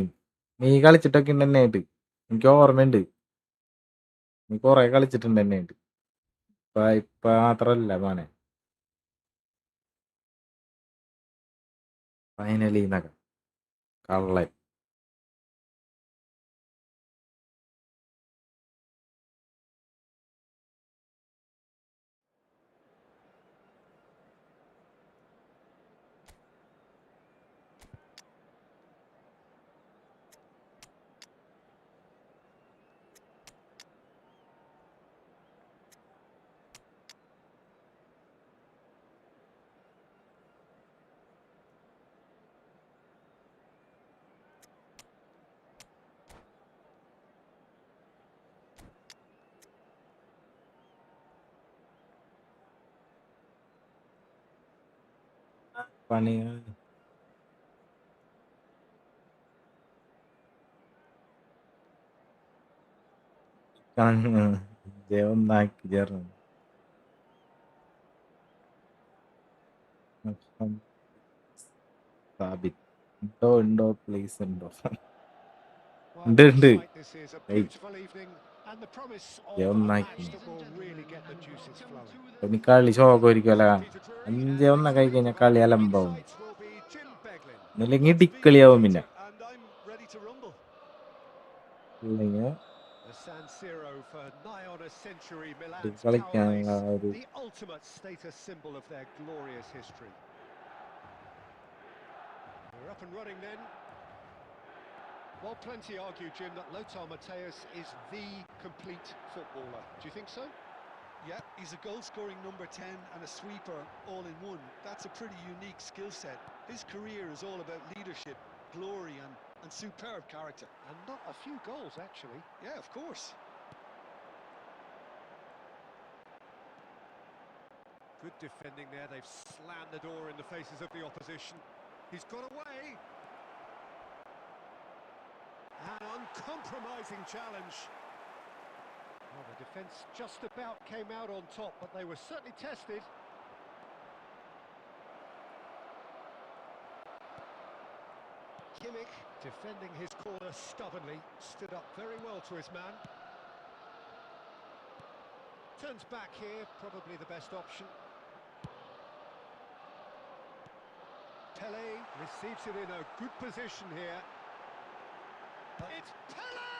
നീ കളിച്ചിട്ടൊക്കെ ഉണ്ട് എന്നെ ആയിട്ട്. എനിക്ക് ഓർമ്മയുണ്ട്, നീ കൊറേ കളിച്ചിട്ടുണ്ട് എന്നെ ആയിട്ട്. ഇപ്പൊ മാത്രല്ല മോനെ, ഫൈനലി എന്നൊക്കെ കള്ളൻ. പണി കണ്ണ് ഒന്നാക്കി ചേർന്നു. സ്ഥാപിത് ഉണ്ടോ പ്ലേസ് ഉണ്ടോ? Well, ഉണ്ട് looks ഉണ്ട്. like this is a ഏയ് beautiful evening and the promise of a ഒന്നാക്കി. match that will really get the juices flowing. ഇനി കളി ശോകമായിരിക്കുമല്ല. Peter Drury, 5-1 next to കഴിഞ്ഞാൽ me കളി providing അലമ്പാവും. insights will be Jim Beglin. അല്ലെങ്കിൽ Good speaking, ഡിക്കളിയാവും. പിന്നെ Peter, and I'm ready to rumble. അല്ലെങ്കിൽ The San Siro for nigh on a century, Milan's power കളിക്കാനുള്ള base, ഒരു the ultimate status symbol of their glorious history. We're up and running then. Well, plenty argue, Jim, that Lothar Matthäus is the complete footballer. Do you think so? Yeah, he's a goal-scoring number 10 and a sweeper all in one. That's a pretty unique skill set. His career is all about leadership, glory and superb character. And not a few goals, actually. Yeah, of course. Good defending there. They've slammed the door in the faces of the opposition. He's got away. An uncompromising challenge. Well, the defence just about came out on top, but they were certainly tested. Kimmich defending his corner stubbornly, stood up very well to his man. Turns back here, probably the best option. Pele receives it in a good position here. It's Pele!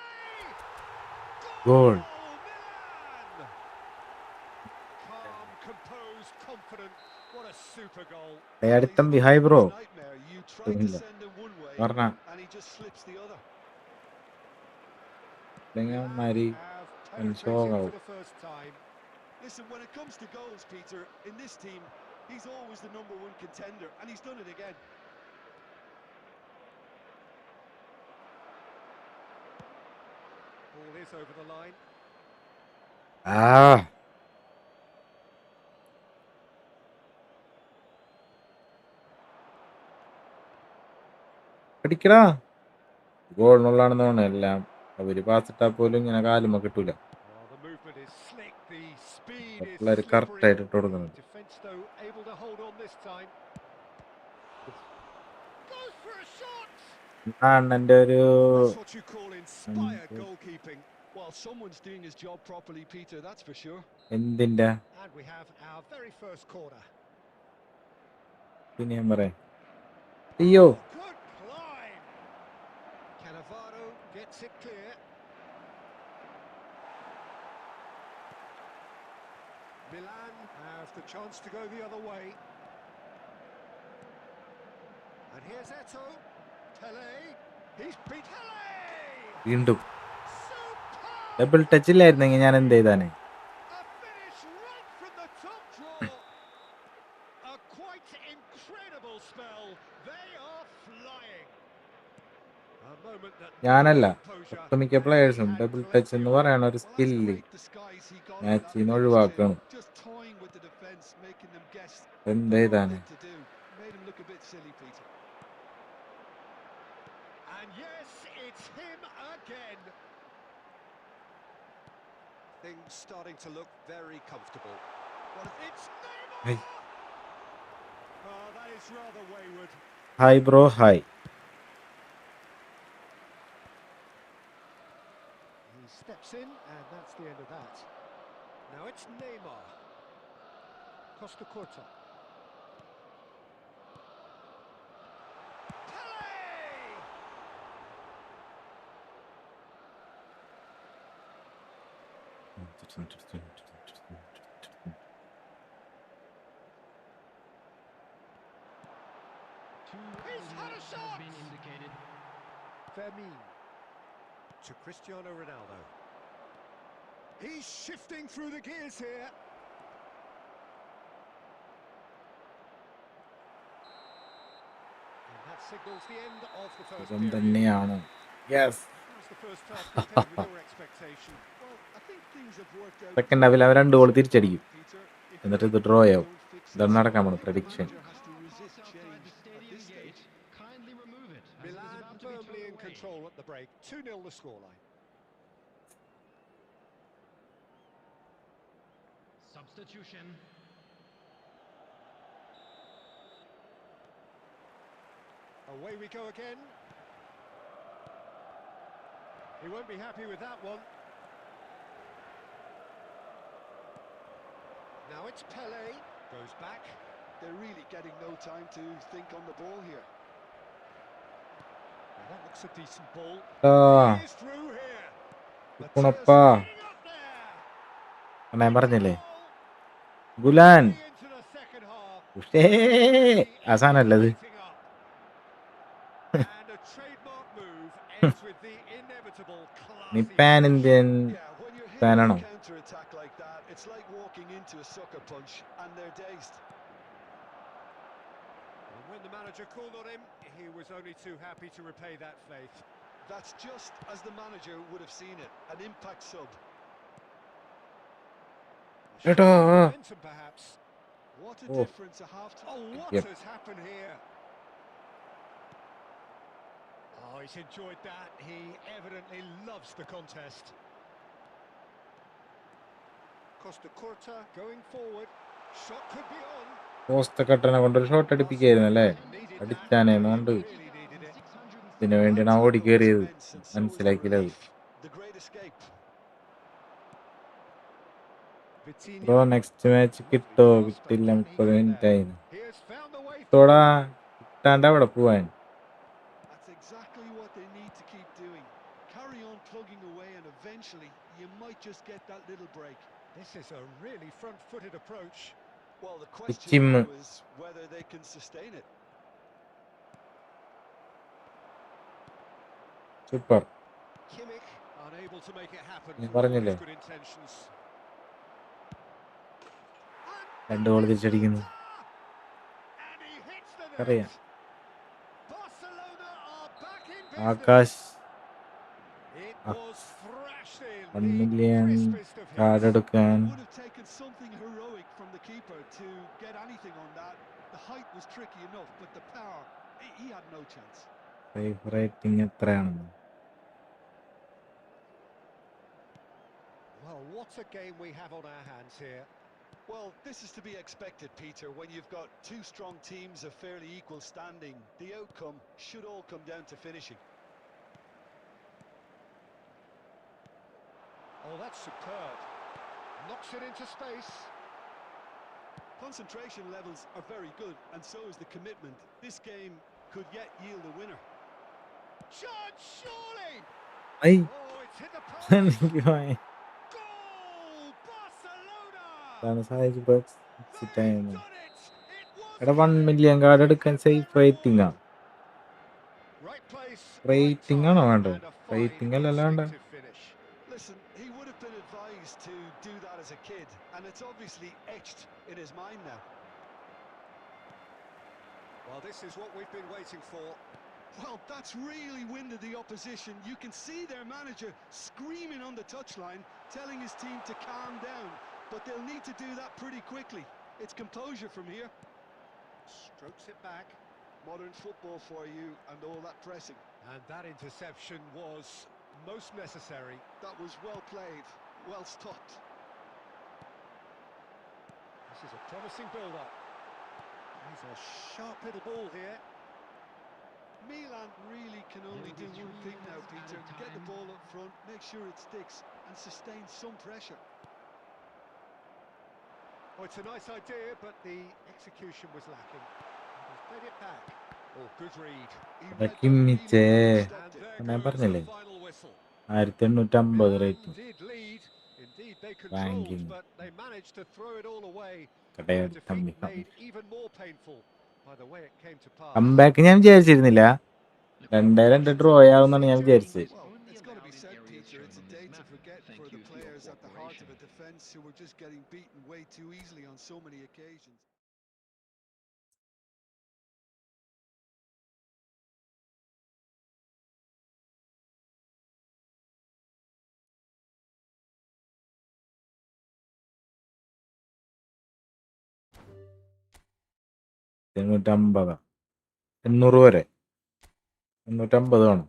Goal. Milan! Calm, composed, confident. What a super goal. അടുത്തമ്പി hi bro. Nightmare. You try to send him one way പറഞ്ഞ and he just slips the other. മാരി Have penetrated ശോകാവും. for the first time. Listen, when it comes to goals, Peter, in this team, he's always the number one contender, and he's done it again. Ball is over the line. അടിക്കടാ. ഗോളിനുള്ളതാണെന്ന് തോന്നുന്നു എല്ലാം. അവര് pass ഇട്ടാൽ പോലും ഇങ്ങനെ കാലുമ്മ കിട്ടൂല. Well, the movement is slick, the speed is പിള്ളേര് correct slippery. ആയിട്ട് ഇട്ട് കൊടുക്കുന്നുണ്ട്. Defence, though, able to hold on this time. Goes for a shot! അണ്ണന്റെ ഒരു That's what you call inspired goalkeeping. Well, someone's doing his job properly, Peter, that's for sure. എന്തിന്റെ And we have our very first corner. പിന്നെ ഞാൻ പറയാം. അയ്യോ Good climb! Cannavaro gets it clear. Milan have the chance to go the other way. And here's Eto'o. Pele. He's beat Pele! വീണ്ടും Superb! Double touch ഇല്ലായിരുന്നെങ്കിൽ ഞാൻ എന്ത് ചെയ്താനെ? A finish right from the top draw. A quite incredible spell. They are flying. A moment that ഞാനല്ല, composure ഒട്ടുമിക്ക പ്ലേയേഴ്സും double touch എന്ന് പറയുന്ന ഒരു Well, that's skill great disguise he got on മാച്ചിൽ that നിന്ന് finish ഒഴിവാക്കണം. there. Just toying with the defence, making them guess എന്ത് the wrong ചെയ്താനെ? thing to do. Made him look a bit silly, Peter. And yes, it's him again. Things starting to look very comfortable. Well, it's Hey. Neymar! Oh, that is rather wayward. Hi bro, hi. He steps in, and that's the end of that. Now it's Neymar. Costa Curta. Pele! He's had a shot! Been indicated. Fermin to Cristiano Ronaldo. He's shifting through the gears here. And that signals the end of the first സുഖം period. തന്നെയാണോ? Yes. How's the first half compared with your expectation? Well, I think things have worked out. Second ഹാഫിൽ അവൻ 2 goal തിരിച്ചടിക്കും. Peter, if എന്നിട്ട് ഇത് they draw ആവും. don't fix it ഇതാണ് soon, നടക്കാൻ I പോണ think the prediction. manager has to resist Outside change the at stadium this stage. gate. Kindly remove it. As it is Milan about to be firmly turned in away. control at the break. 2-0 the scoreline. Substitution. Away we go again. He won't be happy with that one. Now it's Pele. Goes back. They're really getting no time to think on the ball here. Now that looks a decent ball. ആ He is through here. ഉപ്പുണപ്പാ. Speeding up there. ഞാൻ പറഞ്ഞില്ലേ Goal. Gulab Way into the second half. ഉഷേ അവസാനല്ലത്. Accelerating up. And a trademark move ends with the inevitable നീ classy pan finish. Indian Yeah, when you're hitting ഫാനാണോ? a counter-attack like that, it's like walking into a sucker punch and they're dazed. And when the manager called on him, he was only too happy to repay that faith. That's just as the manager would have seen it, an impact sub. എട്ടോ Momentum, perhaps. What a Oh. difference a half time. Oh, what Yep. has happened here? Oh, he's enjoyed that. He evidently loves the contest. Costa Curta going forward. Shot could be on. Post കട്ടനെ കൊണ്ടൊരു shot അടിപ്പിക്കായിരുന്നു അല്ലേ? Needed that. അടിച്ചാനേന്നുകൊണ്ട് Really needed it. ഇതിനു വേണ്ടിയാണ് ആ ഓടി കയറിയത്. മനസ്സിലാക്കിയത്. The great escape. Vitinha. Bro next match കിട്ടോ? കിട്ടില്ല, 30 മിനിറ്റ് ആയി. He has found the way തോടാ through. കിട്ടാണ്ട് അവിടെ പോവാൻ. That's exactly what they need to keep doing. Carry on plugging away and eventually you might just get that little break. This is a really front-footed approach. Well, the question Chim. now is whether they can sustain it. Super. Kimmich unable to make it happen. ഞാൻ for all പറഞ്ഞില്ലേ? his good intentions. 2 goal തിരിച്ചടിക്കുന്നു. And he hits the net. അറിയാം. Barcelona are back in business. Akash It was thrashed in. 1 The million crispest of hits. Card എടുക്കാൻ. Would have taken something heroic from the keeper to get anything on that. The height was tricky enough, but the power, he had no chance. Safe rating എത്രയാണെന്ന്? Well, what a game we have on our hands here. Well, this is to be expected, Peter. When you've got two strong teams of fairly equal standing, the outcome should all come down to finishing. Oh, that's superb. Knocks it into space. Concentration levels are very good, and so is the commitment. This game could yet yield a winner. Shot, surely! I Oh, it's hit the post. എനിക്ക് Goal, Barcelona! അതാണ് സാഹചര്യ box They've ആയിരുന്നു. done it! It was എടാ 1 million card എടുക്കാൻ safe rating ആ. right place, rating right ആണോ time, വേണ്ടത്? and a fine rating അല്ലല്ല വേണ്ട. instinctive finish. Listen, he would have been advised to do that as a kid, and it's obviously etched in his mind now. Well, this is what we've been waiting for. Well, that's really winded the opposition. You can see their manager screaming on the touchline, telling his team to calm down, but they'll need to do that pretty quickly. It's composure from here. Strokes it back, Modern football for you and all that pressing. and that interception was most necessary. That was well played. Well stopped. This is a promising build-up. He's a sharp little ball here. Milan really can only do one thing now, Peter. Get the ball up front, make sure it sticks, and sustain some pressure. Oh, it's a nice idea, but the execution was lacking. He's played it back. Oh, good read. He എടാ read that കിമ്മിച്ചേ really well and stopped it. And ഞാൻ there goes the പറഞ്ഞില്ലേ final whistle. 1850 Milan rating did lead. Indeed, they controlled, ranking but they managed to throw it all away. Their കടയിൽ defeat made even more painful by the way it came to pass. Comeback ഞാൻ വിചാരിച്ചിരുന്നില്ല 2-2 draw ആവുമെന്നാണ് ഞാൻ വിചാരിച്ചത്. Well, it's got to be said, Peter, it's a day to forget for the players at the heart of a defence who were just getting beaten way too easily on so many occasions. എണ്ണൂറ്റമ്പത് 800 വരെ 850 വേണം.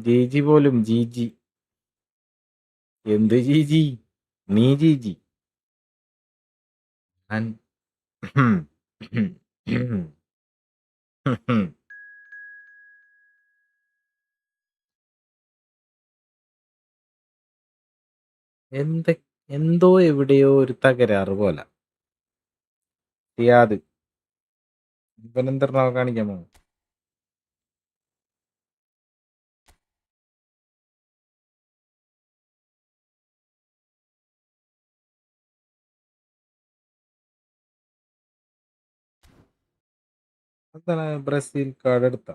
ജിജി പോലും ജിജി എന്ത് ജിജി നീ ജിജി ഞാൻ എന്ത് എന്തോ എവിടെയോ ഒരു തകരാറ് പോലെ ചെയ്യാത് ഇവനെന്താ കാണിക്കാൻ പോകും. അതാണ് ബ്രസീൽ കാർഡ് എടുത്ത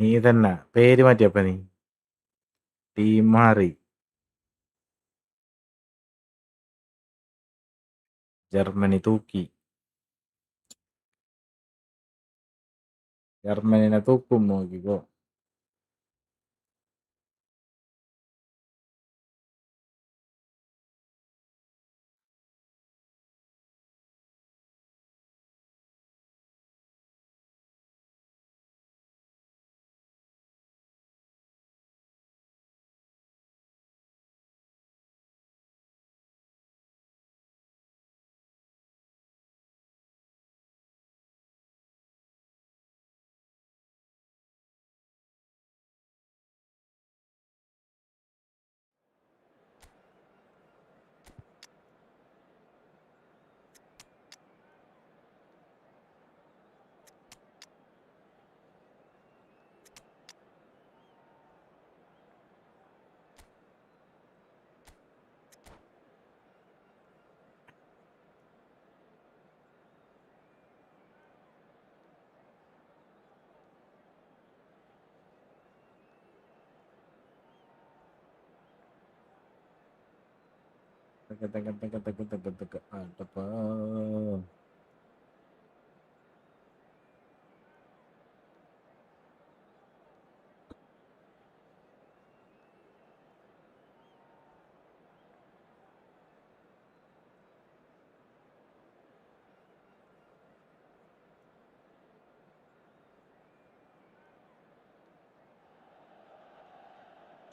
നീ തന്നെ പേര് മാറ്റിയപ്പ നീ ടീം മാറി. ജർമ്മനി തൂക്കി. ജർമ്മനിനെ തൂക്കും നോക്കിക്കോ. ആട്ടപ്പാ.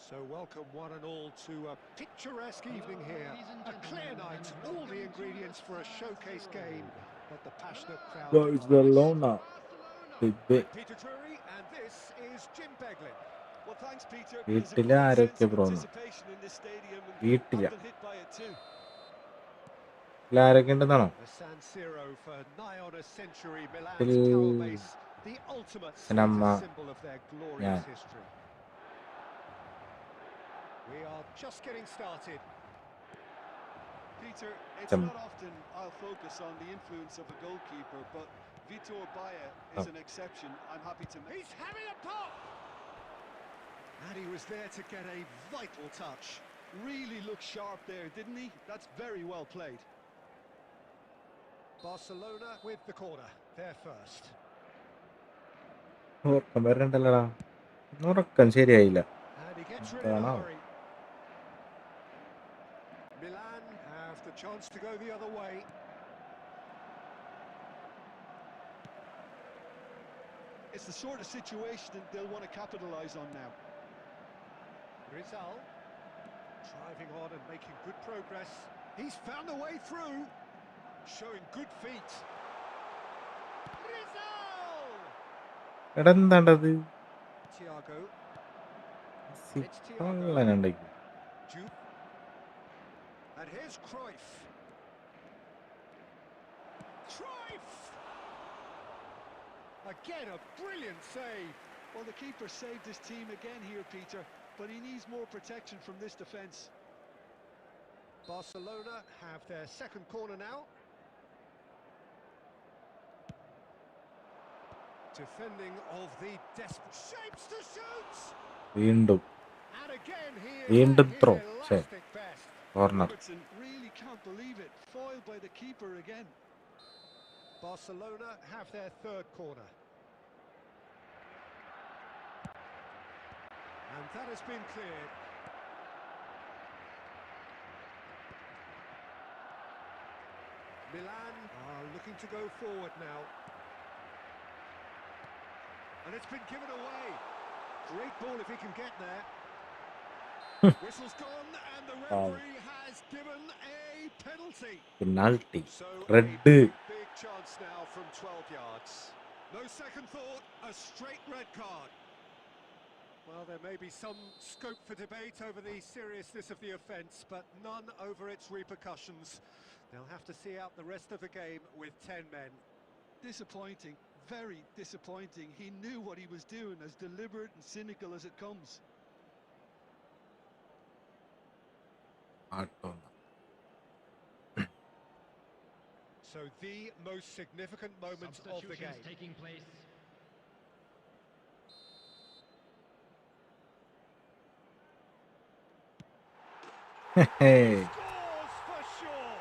So welcome one and all to a picturesque evening here. A clear night, all the ingredients for a showcase game that the passionate crowd Barcelona. I'm Peter Drury, and this is Jim Beglin. Well, thanks, Peter. There's a വീട്ടിൽ great sense ആരൊക്കെ of ബ്രോന്ന് anticipation in this stadium, and Veettila I've been hit by it too. ആരൊക്കെ ഉണ്ടെന്നാണോ? The San Siro for nigh on a century, വീട്ടിൽ Milan's power base, the ultimate അച്ഛനമ്മ status symbol of their ഞാൻ. glorious history. We are just getting started. Peter, it's Some- not often I'll focus on the influence of a goalkeeper, but Vitor Baia is Oh. an exception. I'm happy to make. He's having a pop! And he was there to get a vital touch. Really looked sharp there, didn't he? That's very well played. Barcelona with the corner. They're first. ഉറക്കം വരണ്ടല്ലടാ. ഉറക്കം ശരിയായില്ല. And he gets rid in a എന്താണോ? hurry. Milan have the chance to go the other way. It's the sort of situation that they'll want to capitalise on now. Rizal driving on and making good progress. He's found a way through, showing good feet. Rizal! എടാ എന്താണ്ടത്? Thiago. കള്ളനുണ്ടെങ്കിൽ Juve. And here's Cruyff. Cruyff! Again, a brilliant save. Well, the keeper saved his team again here, Peter, but he needs more protection from this defence. Barcelona have their second corner now. Defending of the desperate shapes to shoot. വീണ്ടും And again he is വീണ്ടും at throw. his elastic best. Corner. Robertson really can't believe it, foiled by the keeper again. Barcelona have their third corner. And that has been cleared. Milan are looking to go forward now. And it's been given away. Great ball if he can get there. Whistle's gone and the referee has given a penalty. Penalty. So Red. a big chance now from 12 yards. No second thought, a straight red card. Well, there may be some scope for debate over the seriousness of the offence, but none over its repercussions. They'll have to see out the rest of the game with 10 men. Disappointing, very disappointing. He knew what he was doing, as deliberate and cynical as it comes. ആട്ടം. So the most significant moment of the game. Taking place. Scores for sure.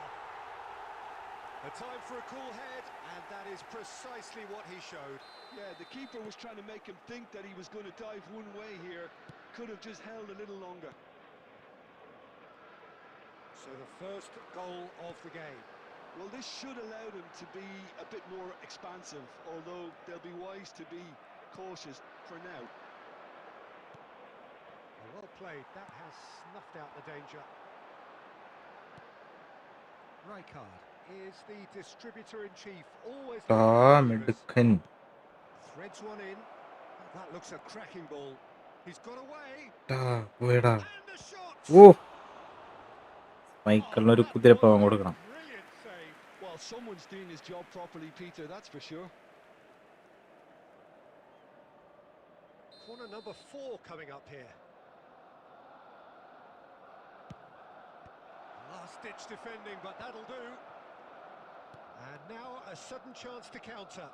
A time for a cool head, and that is precisely what he showed. Yeah, the keeper was trying to make him think that he was going to dive one way here. Could have just held a little longer. So the first goal of the game. Well, this should allow them to be a bit more expansive, although they'll be wise to be cautious for now. Well played, that has snuffed out the danger. Rijkaard is the distributor-in-chief, always മിടുക്കൻ. threads one in. That looks a cracking ball. He's got away. പോയടാ. And a shot. ഓ മൈക്കിളിനൊരു കുതിരപ്പാവം കൊടുക്കണം. Brilliant save. Well, someone's doing his job properly, Peter, that's for sure. Corner number 4 coming up here. Last-ditch defending, but that'll do. And now a sudden chance to counter.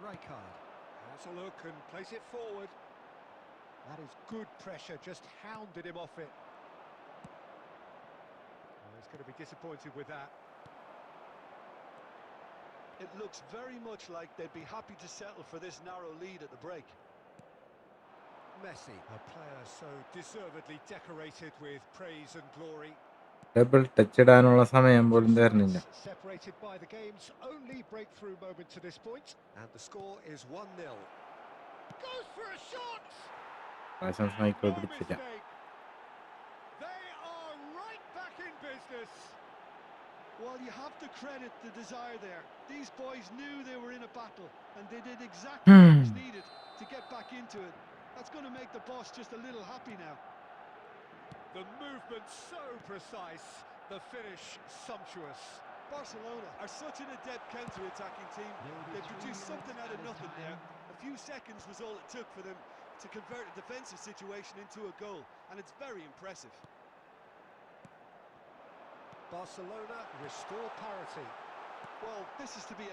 Rijkaard has a look and plays it forward. That is good pressure, just hounded him off it. Well, he's going to be disappointed with that. It looks very much like they'd be happy to settle for this narrow lead at the break. Messi, a player so deservedly decorated with praise and glory. Double touch ഇടാനുള്ള സമയം പോലും തരുന്നില്ല. Separated by the game's only breakthrough moment to this point, and the score is 1-0. Goes for a shot. ആശംസ Michael No പിടിച്ചില്ല. mistake. They are right back in business. Well, you have to credit the desire there. These boys knew they were in a battle, and they did exactly what was needed to get back into it. That's going to make the boss just a little happy now. The movement so precise, the finish sumptuous. Barcelona are such an adept counter-attacking team. They produced something out of nothing there. A few seconds was all it took for them to convert a defensive situation into a goal, and it's very impressive. Barcelona restore parity. Well, this is to be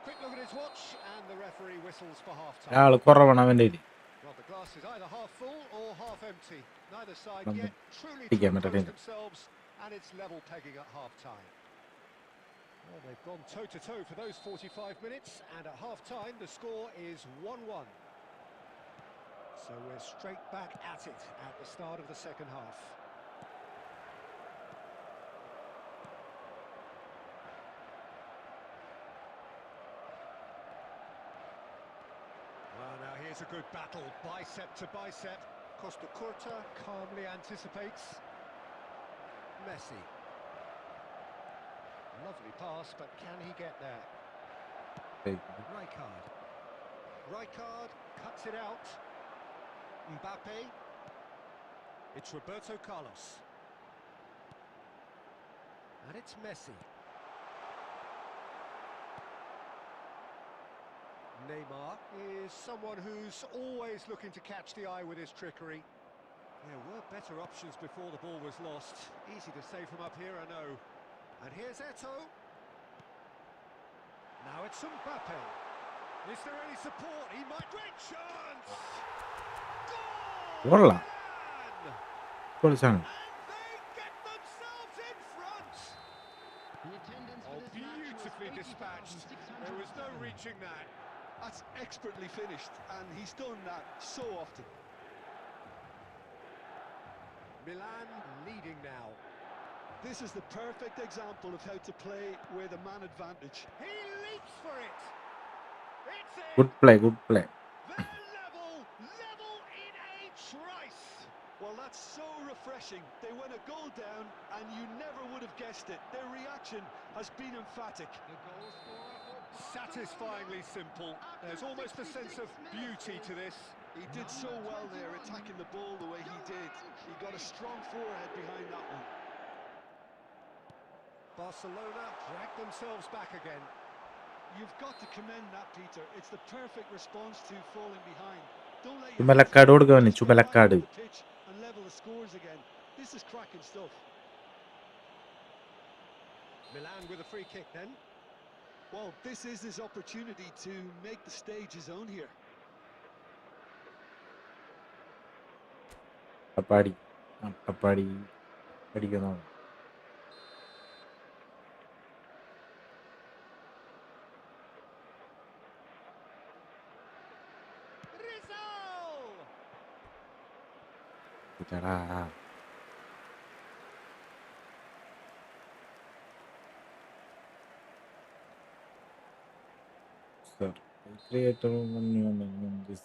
Quick look at his watch, and the referee whistles for half-time. ആള് കുറവാണ് അവൻ്റെ കയ്യില്. Well, the glass is either half full or half empty. Neither side Number- yet truly Tiga to meter impose ini. themselves, and it's level pegging at half-time. Well, they've gone toe-to-toe for those 45 minutes, and at half-time the score is 1-1. So we're straight back at it at the start of the second half. Well, now here's a good battle, bicep to bicep. Costa Curta calmly anticipates. Messi. Lovely pass, but can he get there? Hey, Rijkaard cuts it out. Mbappe. It's Roberto Carlos. And it's Messi. Neymar is someone who's always looking to catch the eye with his trickery. There were better options before the ball was lost. Easy to say from up here, I know. And here's Eto'o. Now it's Mbappe. Is there any support? He might... Great chance! Goal! Voila. Man! Tulisan. And they get themselves in front! The attendance for Oh, this match was beautifully dispatched. There was no 80,607. reaching that. That's expertly finished, and he's done that so often. Milan leading now. This is the perfect example of how to play with a man advantage. He leaps for it. It's in. Good play, good play. They're level in a trice. Well, that's so refreshing. They went a goal down, and you never would have guessed it. Their reaction has been emphatic. The goal scorer for Satisfyingly simple. There's almost a sense of beauty to this. He did so well there, attacking the ball the way he did. He got a strong forehead behind that one. Barcelona drag themselves back again. You've got to commend that, Peter. It's the perfect response to falling behind. Don't let your ചുമലക്കാട് കൊടുക്കുക just get back ചുമലക്കാട്. on the pitch and level the scores again. This is cracking stuff. Milan with a free kick then. Well, this is his opportunity to make the stage his own here. അപ്പാടി അപ്പാടി അടിക്കുന്നു. Rizal! ഇതാടാ. Sir, create a new menu in this.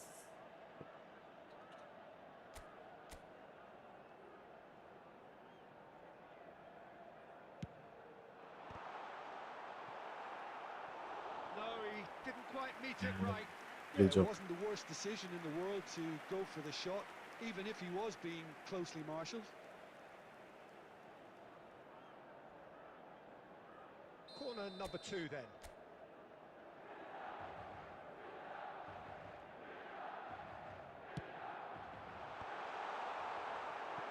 No, he didn't quite meet it right. Good It job. wasn't the worst decision in the world to go for the shot, even if he was being closely marshalled. Corner number 2 then.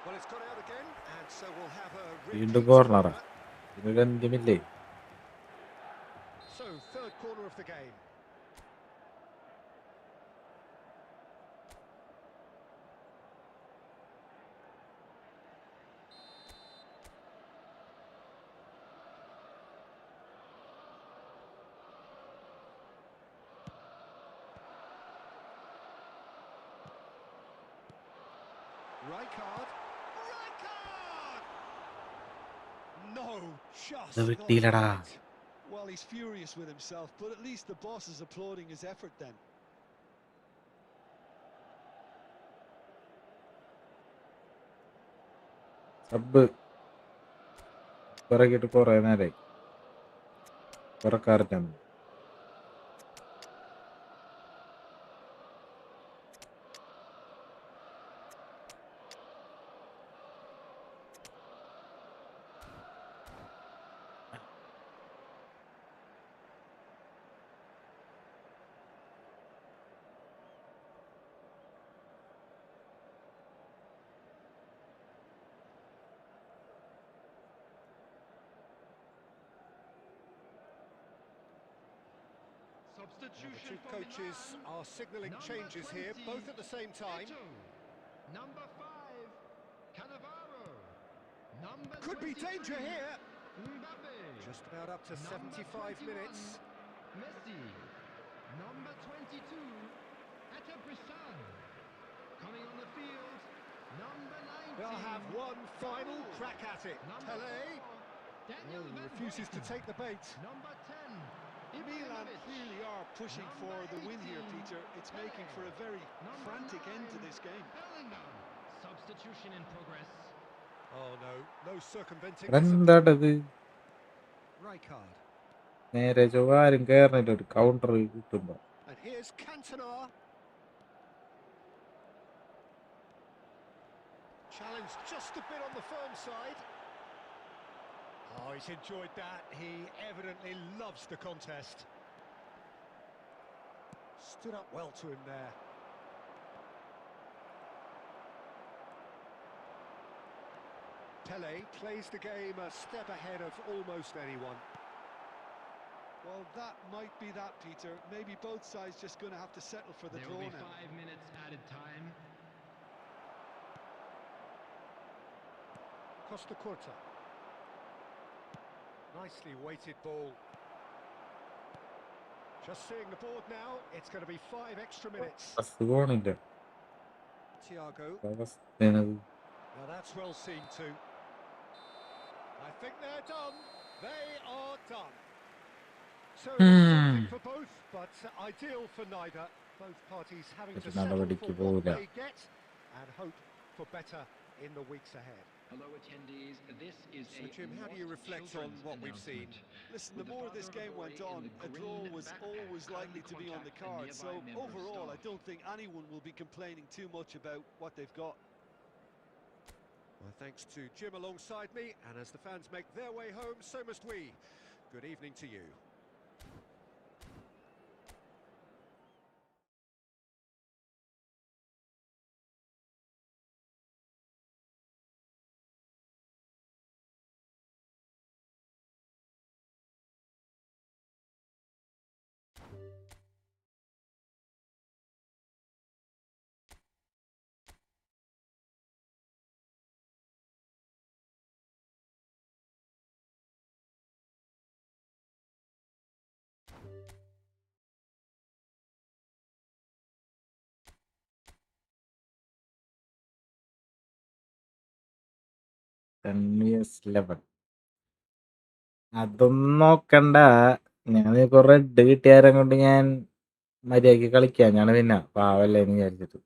Well, it's got out again, and so we'll have a വീണ്ടും repeat കോർണറാ. corner. ഇതിനൊരു അന്ത്യമില്ലേ? So, third corner of the game. Rijkaard. No, just അത് not വിട്ടില്ലടാ. right. Well, he's furious with himself, but at least the boss is applauding his effort then. Sub പിറകിട്ട് കുറെ നേരായി പിറക്കാരറ്റാണ്. The Substitution two for coaches Milan. are signalling Number changes here, 20, both at the same time. Ito. Number 5, Cannavaro. Number Could be 23, danger here. Mbappe. Just about up to Number 75 21, minutes. Messi. Number 22, Atabrisan. Coming on the field, number 19. They'll have one final crack at it. Number Pele. 4, Daniel Oh, he Van refuses to Buyten. take the bait. Number 10, Milan Ibrahimovic. clearly are pushing for the win here, 18, Peter. It's making for a very Number frantic end to 9, this game. Bellingham. Substitution in progress. Oh no, no circumventing ഇവിടെ this. എന്താട്ടത് Rijkaard. നേരെ ചൊവ്വാരും കയറിട്ട് ഒരു counter കിട്ടുമ്പോ And here's Cantona. Challenge just a bit on the firm side. Oh, he's enjoyed that. He evidently loves the contest. Stood up well to him there. Pele plays the game a step ahead of almost anyone. Well, that might be that, Peter. Maybe both sides just going to have to settle for the There draw will be now. 5 minutes added time. Costa Curta. Nicely weighted ball. Just seeing the board now, it's going to be 5 extra minutes. അസുഖമാണില്ല Thiago. അവസ്ഥയാണത്. Now that's well seen too. I think they're done. They are done. So something for both, but ideal for neither. Both parties having to It's settle another for Dicky what Boda. they get and hope for better in the weeks ahead. Hello attendees, this is So Jim, how do you reflect on what we've seen? Listen, the more this game went on, a draw was always likely to be on the card. So overall, I don't think anyone will be complaining too much about what they've got. Well, thanks to Jim alongside me, and as the fans make their way home, so must we. Good evening to you. അതൊന്നും നോക്കണ്ട. ഞാൻ കൊറേ red കിട്ടിയാരം കൊണ്ട് ഞാൻ മര്യാദക്ക് കളിക്കാം. ഞാൻ പിന്നെ പാവല്ലേ എന്ന് വിചാരിച്ചിട്ട്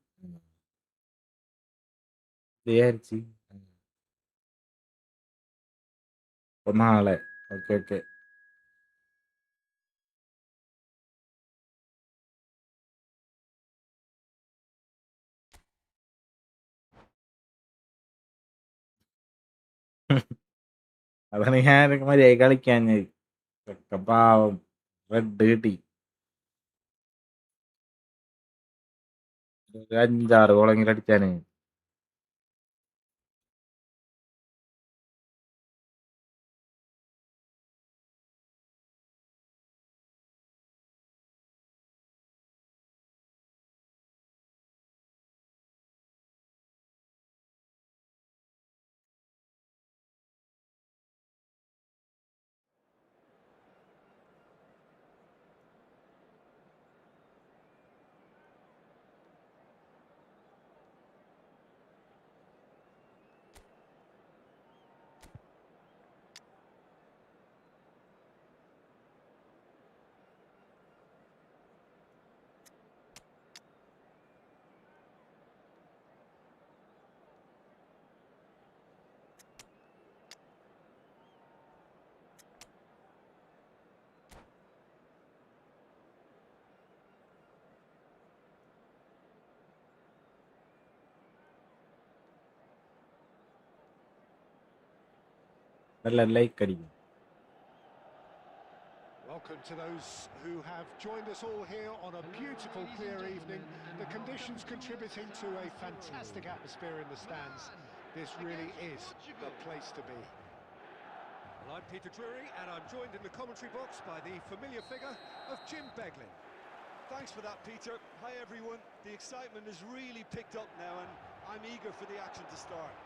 വിചാരിച്ച് അപ്പൊ നാളെ ഓക്കെ ഓക്കെ. അതാണ് ഞാൻ മര്യാദക്ക് കളിക്കാൻ പാവം റെഡ് കിട്ടി. ഒരു 5-6 ഗോളെങ്കിലും അടിച്ചാന്. നല്ല ലൈക്ക് അടിക്കും. Welcome to those who have joined us all here on a beautiful clear evening. The conditions contributing to a fantastic atmosphere in the stands. This really is the place to be. Well, I'm Peter Drury, and I'm joined in the commentary box by the familiar figure of Jim Beglin. Thanks for that, Peter. Hi, everyone. The excitement has really picked up now, and I'm eager for the action to start.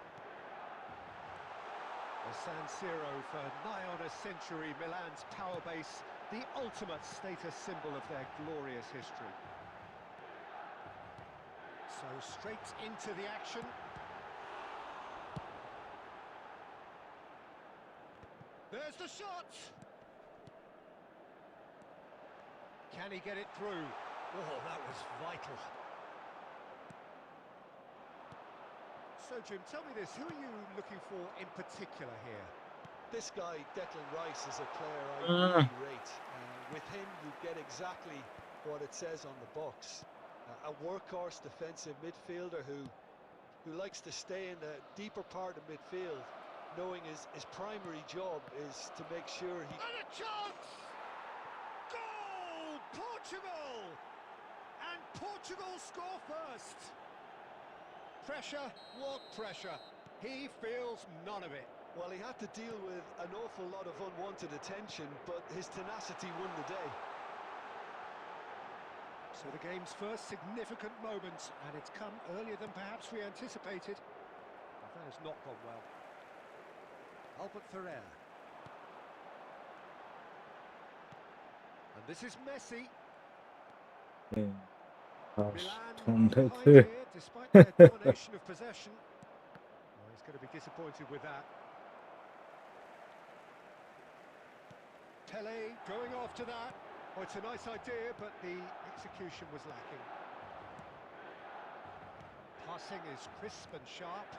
The San Siro for nigh on a century, Milan's power base, the ultimate status symbol of their glorious history. So straight into the action. There's the shot! Can he get it through? Oh, that was vital. So, Jim, tell me this, who are you looking for in particular here? This guy, Declan Rice, is a player I really rate. With him, you get exactly what it says on the box. A workhorse defensive midfielder who likes to stay in the deeper part of midfield, knowing his primary job is to make sure he... And a chance! Goal! Portugal! And Portugal score first. Pressure, what pressure? He feels none of it. Well, he had to deal with an awful lot of unwanted attention, but his tenacity won the day. So the game's first significant moment, and it's come earlier than perhaps we anticipated. But that has not gone well. Albert Ferrer. And this is Messi. Milan behind here, despite their domination of possession. Well, he's going to be disappointed with that. Pele going after that. Oh, it's a nice idea, but the execution was lacking. Passing is crisp and sharp.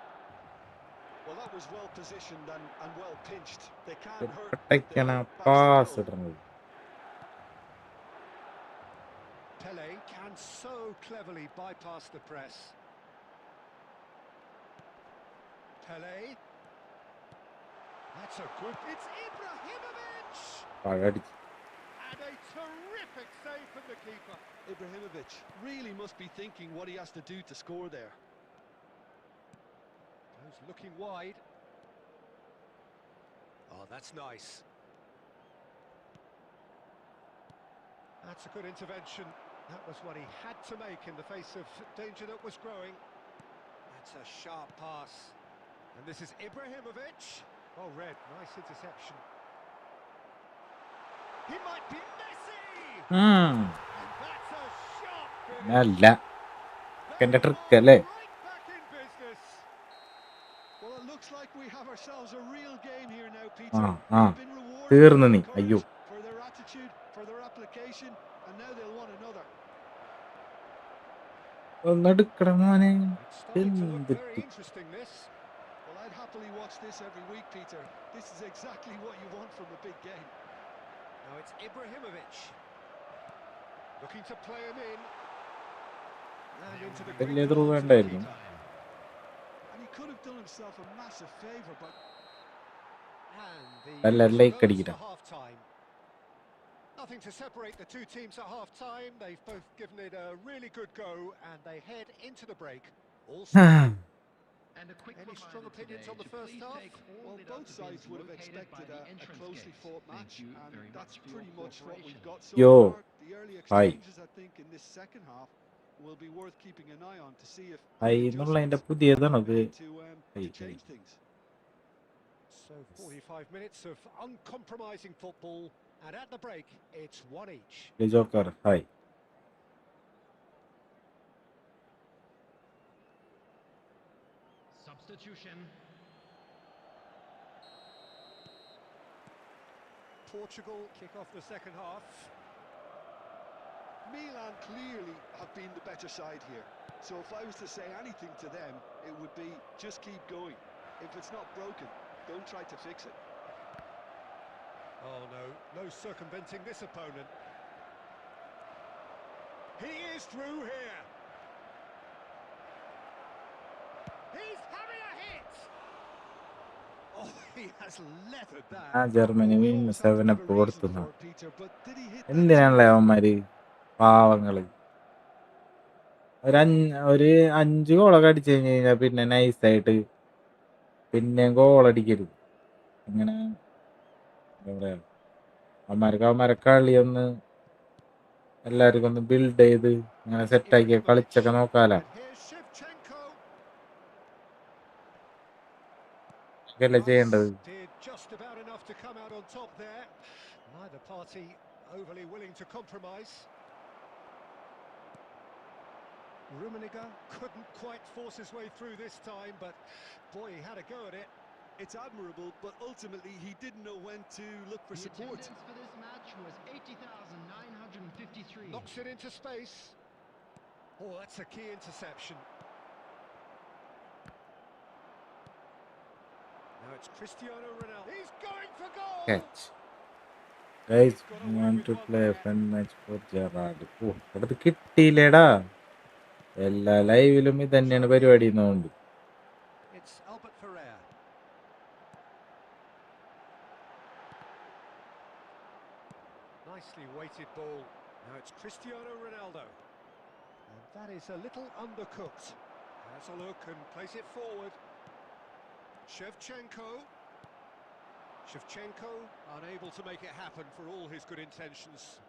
Well, that was well positioned and well pinched. They can't hurt. Pele can so cleverly bypass the press. Pele. That's a good... It's Ibrahimovic! And a terrific save from the keeper. Ibrahimovic really must be thinking what he has to do to score there. Goes looking wide. Oh, that's nice. That's a good intervention. That was what he had to make in the face of danger that was growing. That's a sharp pass. And this is Ibrahimovic. Oh, red, nice interception. He might be Messi! And that's a sharp finish. Right back in business. Well, it looks like we have ourselves a real game here now, Peter. Ah, They've been rewarded for their courage, for their attitude, for their application, and now they'll want another. It's starting to look very interesting, this. Well, I'd happily watch this every week, Peter. This is exactly what you want from a big game. Now it's Ibrahimovic. Looking to play him in. And into the green വേണ്ടായിരുന്നു. And he could have done himself a massive favour, but... And the like goes for half-time. Nothing to separate the two teams at half-time. They've both given it a really good go, and they head into the break. Any strong opinions on the first half? Well, both sides would have expected a closely fought match, and that's pretty much what we've got so far. The early exchanges, I think, in this second half will be worth keeping an eye on to see if to change things. So 45 minutes of uncompromising football, and at the break, it's one each. Substitution. Portugal kick off the second half. Milan clearly have been the better side here. So if I was to say anything to them, it would be just keep going. If it's not broken, don't try to fix it. Oh no circumventing this opponent. He is through here. He's having a hit. Oh, he has leathered that. Germany win 7-up കൊടുത്തുന്ന എന്തിനാണല്ലേ അവന്മാര് പാവങ്ങള് ഒരു 5 ഗോളൊക്കെ അടിച്ചു കഴിഞ്ഞാൽ പിന്നെ നൈസായിട്ട് പിന്നെ ഗോളടിക്കരുത്. ഇങ്ങനെ എന്താ പറയാ, അവന്മാരെ കളി ഒന്ന് എല്ലാവർക്കും ഒന്ന് ബിൽഡ് ചെയ്ത് അങ്ങനെ It's സെറ്റാക്കി കളിച്ചൊക്കെ നോക്കാലോ. and here's Shevchenko. അതൊക്കെയല്ലേ ചെയ്യേണ്ടത്. Did just about enough to come out on top there. Neither party overly willing to compromise. Rummenigge couldn't quite force his way through this time, but boy, he had a go at it. It's admirable, but ultimately he didn't know when to look for The support. attendance for this match was 80,953. Knocks it into space. Oh, that's a key interception. Now it's Cristiano Ronaldo. He's going for goal. Catch. Guys, I want to play a friend match for Gerrard. ഓ അടുത്ത് കിട്ടിയില്ലേടാ. എല്ലാ ലൈവിലും ഇത് തന്നെയാണ് പരിപാടി എന്നുകൊണ്ട്. It's Albert Ferrer. Nicely weighted ball. Now it's Cristiano Ronaldo. And that is a little undercooked. Has a look and plays it forward. Shevchenko. Shevchenko unable to make it happen for all his good intentions.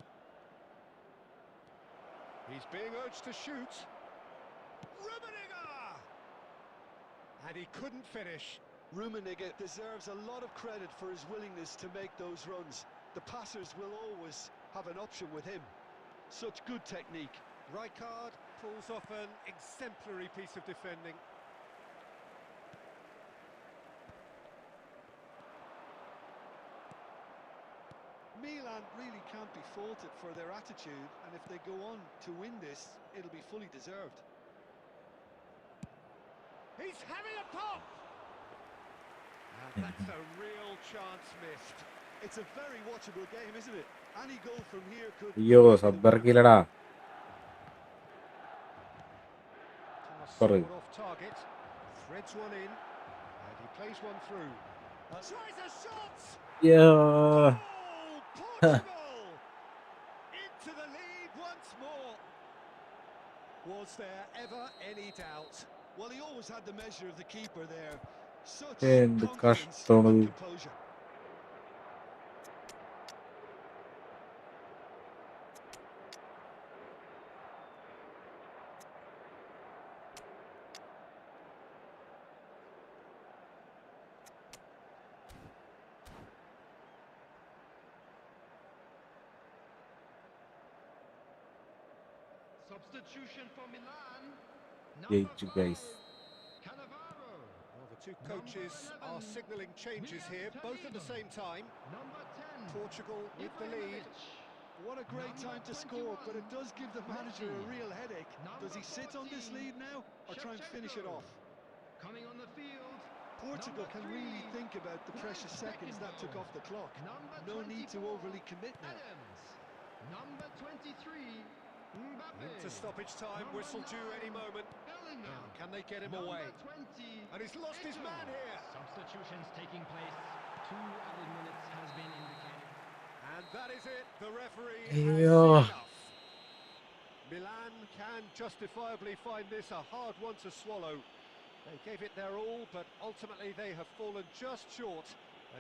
He's being urged to shoot. Rummenigge! And he couldn't finish. Rummenigge deserves a lot of credit for his willingness to make those runs. The passers will always have an option with him. Such good technique. Rijkaard pulls off an exemplary piece of defending. Milan really can't be faulted for their attitude, and if they go on to win this, it'll be fully deserved. He's having a pop! And that's a real chance missed. It's a very watchable game, isn't it? Any goal from here could... അയ്യോ സബ്ബർക്കില്ലടാ. Pass off target. Threads one in. And he plays one through. Tries a shot! Yeah. Portugal! Into the lead once more. Was there ever any doubt? Well, he always had the measure of the keeper there. Such എന്ത് confidence കഷ്ടമാണ്. and composure. Substitution for Milan. ജയിച്ചു guys. Cannavaro. Well, the two coaches are signalling changes here, both at the same time. Number 10. Portugal with the lead. What a great time to score, but it does give the manager a real headache. Does he sit on this lead now or try and finish it off? Coming on the field. Portugal can really think about the precious seconds that took off the clock. No need to overly commit now. Adams. Number 23. Mbappe. Into stoppage time, whistle due any moment. Bellingham. Can they get him away? Number 20. And he's lost his man here. Substitutions taking place. 2 added minutes has been indicated. And that is it. The referee has Ayo. seen enough. Milan can justifiably find this a hard one to swallow. They gave it their all, but ultimately they have fallen just short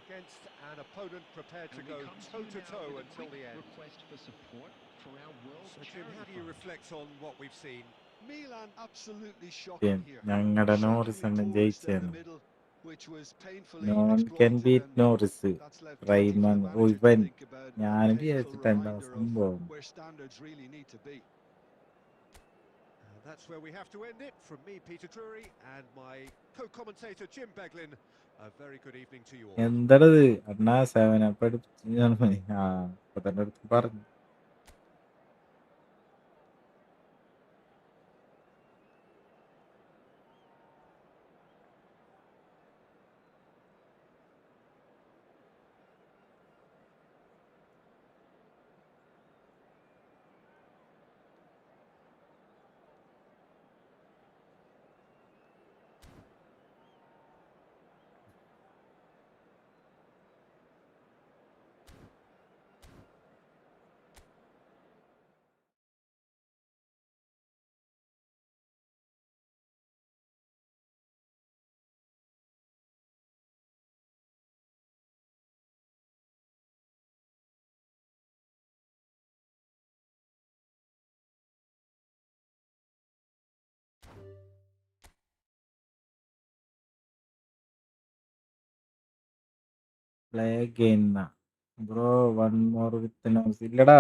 against an opponent prepared to go toe-to-toe until the end. Request for support for our world So Jim, how do you reflect on what we've seen? Milan absolutely shocking here. ഞങ്ങളുടെ Norris Shockingly ആണ് porous down ജയിച്ചത്. the middle, which was painfully No one can exploited, beat and Norris. that's left plenty for the Rayman. manager to ഇവൻ think about. ഞാൻ A painful വിചാരിച്ചിട്ട് എന്താ reminder of സംഭവം. where standards really need to be. That's where we have to end it. From me, Peter Drury, and my co-commentator, Jim Beglin. A very good evening to you all. എന്താണത് അണ്ണാ 7 up എടുത്ത് ഞാൻ ഇപ്പൊ തന്നെ എടുത്ത് പറഞ്ഞു. Play again bro, one more with nose. ഇല്ലടാ,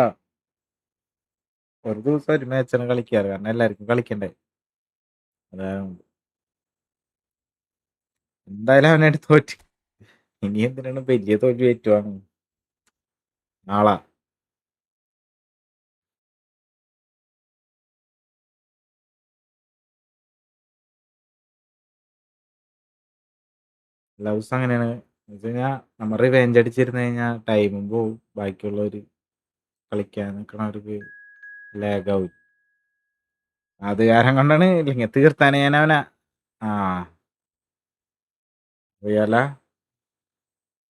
ഒരു ദിവസം ഒരു മാച്ചാണ് കളിക്കാറ്, കാരണം എല്ലാവർക്കും കളിക്കണ്ടേ. അതാണ് എന്തായാലും അവനായിട്ട് തോറ്റ്. ഇനി എന്തിനാണ് വലിയ തോൽവി ഏറ്റുവാണ് നാളെ. എല്ലാ ദിവസം അങ്ങനെയാണ്. എന്ന് വെച്ച് കഴിഞ്ഞാൽ നമ്മൾ റിവെഞ്ച് അടിച്ചിരുന്ന് കഴിഞ്ഞാൽ ടൈമും പോവും, ബാക്കിയുള്ളവർ കളിക്കാൻ നിൽക്കണവർക്ക് ലാഗാവും. അത് കാരണം കൊണ്ടാണ്, ഇല്ലെങ്കിൽ തീർത്താനെ ഞാൻ അവനെ അറിയാല.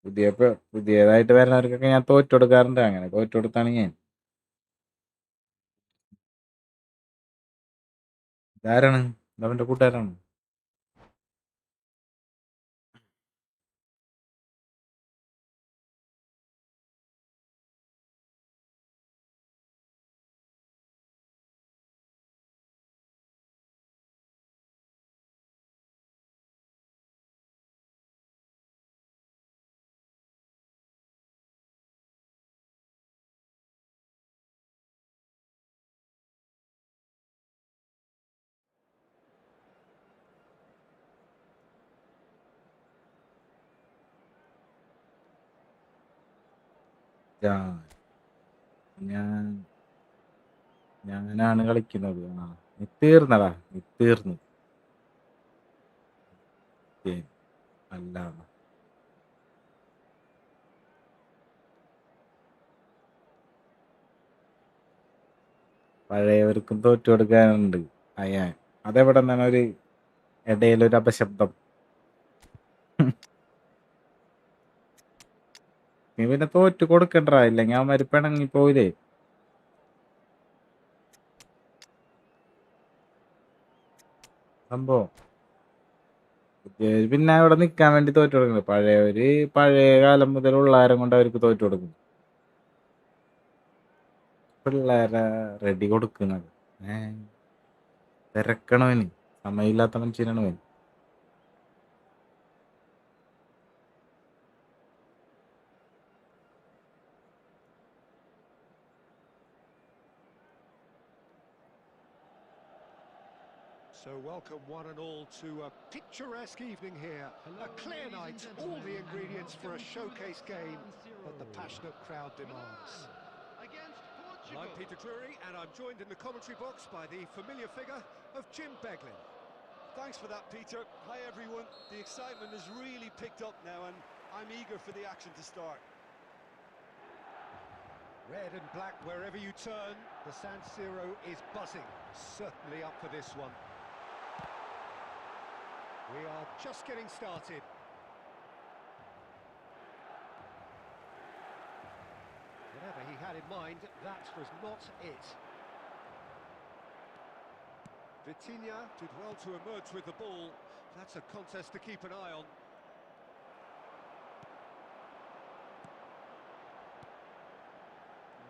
പുതിയതായിട്ട് വരുന്നവർക്കൊക്കെ ഞാൻ തോറ്റു കൊടുക്കാറുണ്ട്. അങ്ങനെ തോറ്റു കൊടുത്താണ് ഞാൻ. ഇതാരാണ്? ഇതവന്റെ കൂട്ടുകാരാണ്. ഞാൻ ഞാനാണ് കളിക്കുന്നത്. നീ തീർന്നടാ, നീ തീർന്നു. അല്ല, പഴയവർക്കും തോറ്റു കൊടുക്കാനുണ്ട്. അയ്യാ, അതെവിടെ നിന്നാണ് ഒരു ഇടയിലൊരു അപശബ്ദം? നീ പിന്നെ തോറ്റു കൊടുക്കണ്ടാ, ഇല്ലെങ്കിൽ അവന്മാര് പിണങ്ങി പോയില്ലേ സംഭവം. പിന്നെ അവിടെ നിക്കാൻ വേണ്ടി തോറ്റു കൊടുക്കുന്നത്. പഴയവര് പഴയ കാലം മുതലുള്ള ആരം കൊണ്ട് അവർക്ക് തോറ്റു കൊടുക്കുന്നു. പിള്ളേരെ റെഡി കൊടുക്കുന്നത് തിരക്കണവന്, സമയമില്ലാത്ത മനുഷ്യനാണ്. So welcome one and all to a picturesque evening here. A clear night, all the ingredients for a showcase game that the passionate crowd demands. I'm Peter Drury, and I'm joined in the commentary box by the familiar figure of Jim Beglin. Thanks for that, Peter. Hi, everyone. The excitement has really picked up now, and I'm eager for the action to start. Red and black wherever you turn, the San Siro is buzzing. Certainly up for this one. We are just getting started. Whatever he had in mind, that was not it. Vitinha did well to emerge with the ball. That's a contest to keep an eye on.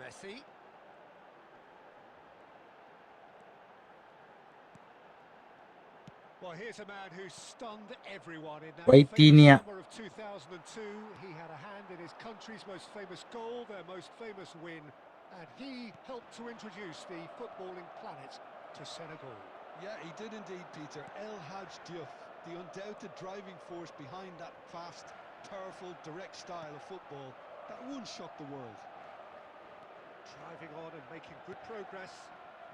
Messi. Well, here's a man who stunned everyone in that famous summer of 2002. He had a hand in his country's most famous goal, their most famous win, and he helped to introduce the footballing planet to Senegal. Yeah, he did indeed, Peter. El Hadj Diouf, the undoubted driving force behind that fast, powerful, direct style of football that once shocked the world. Driving on and making good progress,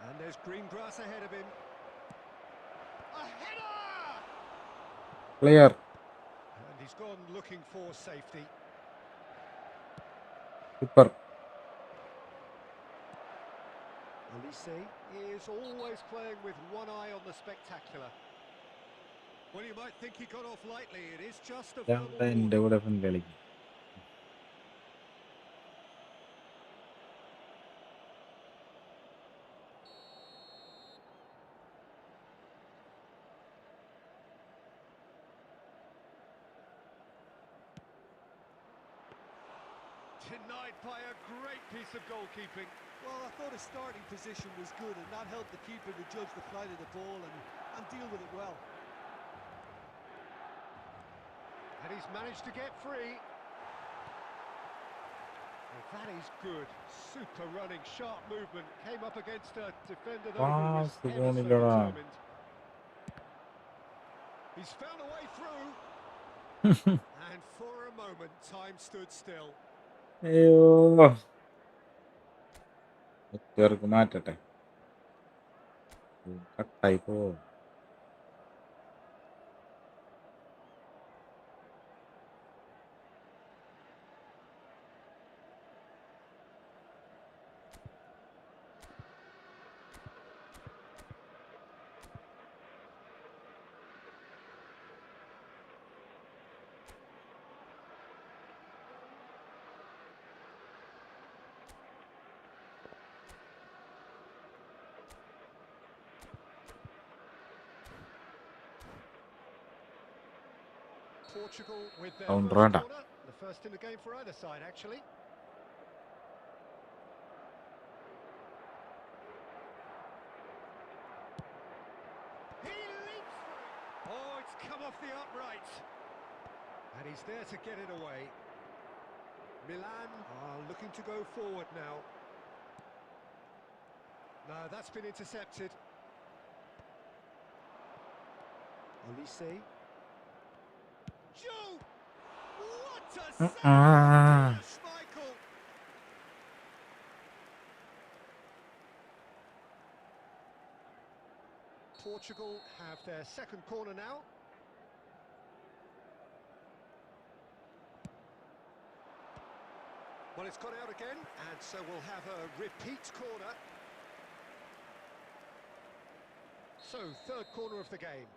and there's green grass ahead of him. A header! Clear. And he's gone looking for safety. Super. Elise is always playing with one eye on the spectacular. Well, you might think he got off lightly. It is just a verbal warning. Denied by a great piece of goalkeeping. Well, I thought his starting position was good, and that helped the keeper to judge the flight of the ball and deal with it well. And he's managed to get free. That is good. Super running, sharp movement. Came up against a defender though who was Pass ever so പോണില്ലടാ. determined. He's found a way through. And for a moment, time stood still. അയ്യോ. ചെറുക്ക് മാറ്റട്ടെ. കട്ടായി പോ. Portugal with their Don't first run. corner. The first in the game for either side, actually. He leaps through. Oh, it's come off the upright. And he's there to get it away. Milan are looking to go forward now. No, that's been intercepted. Olise. Joe! What a save by Schmeichel! Portugal have their second corner now. Well, it's gone out again, and so we'll have a repeat corner. So, third corner of the game.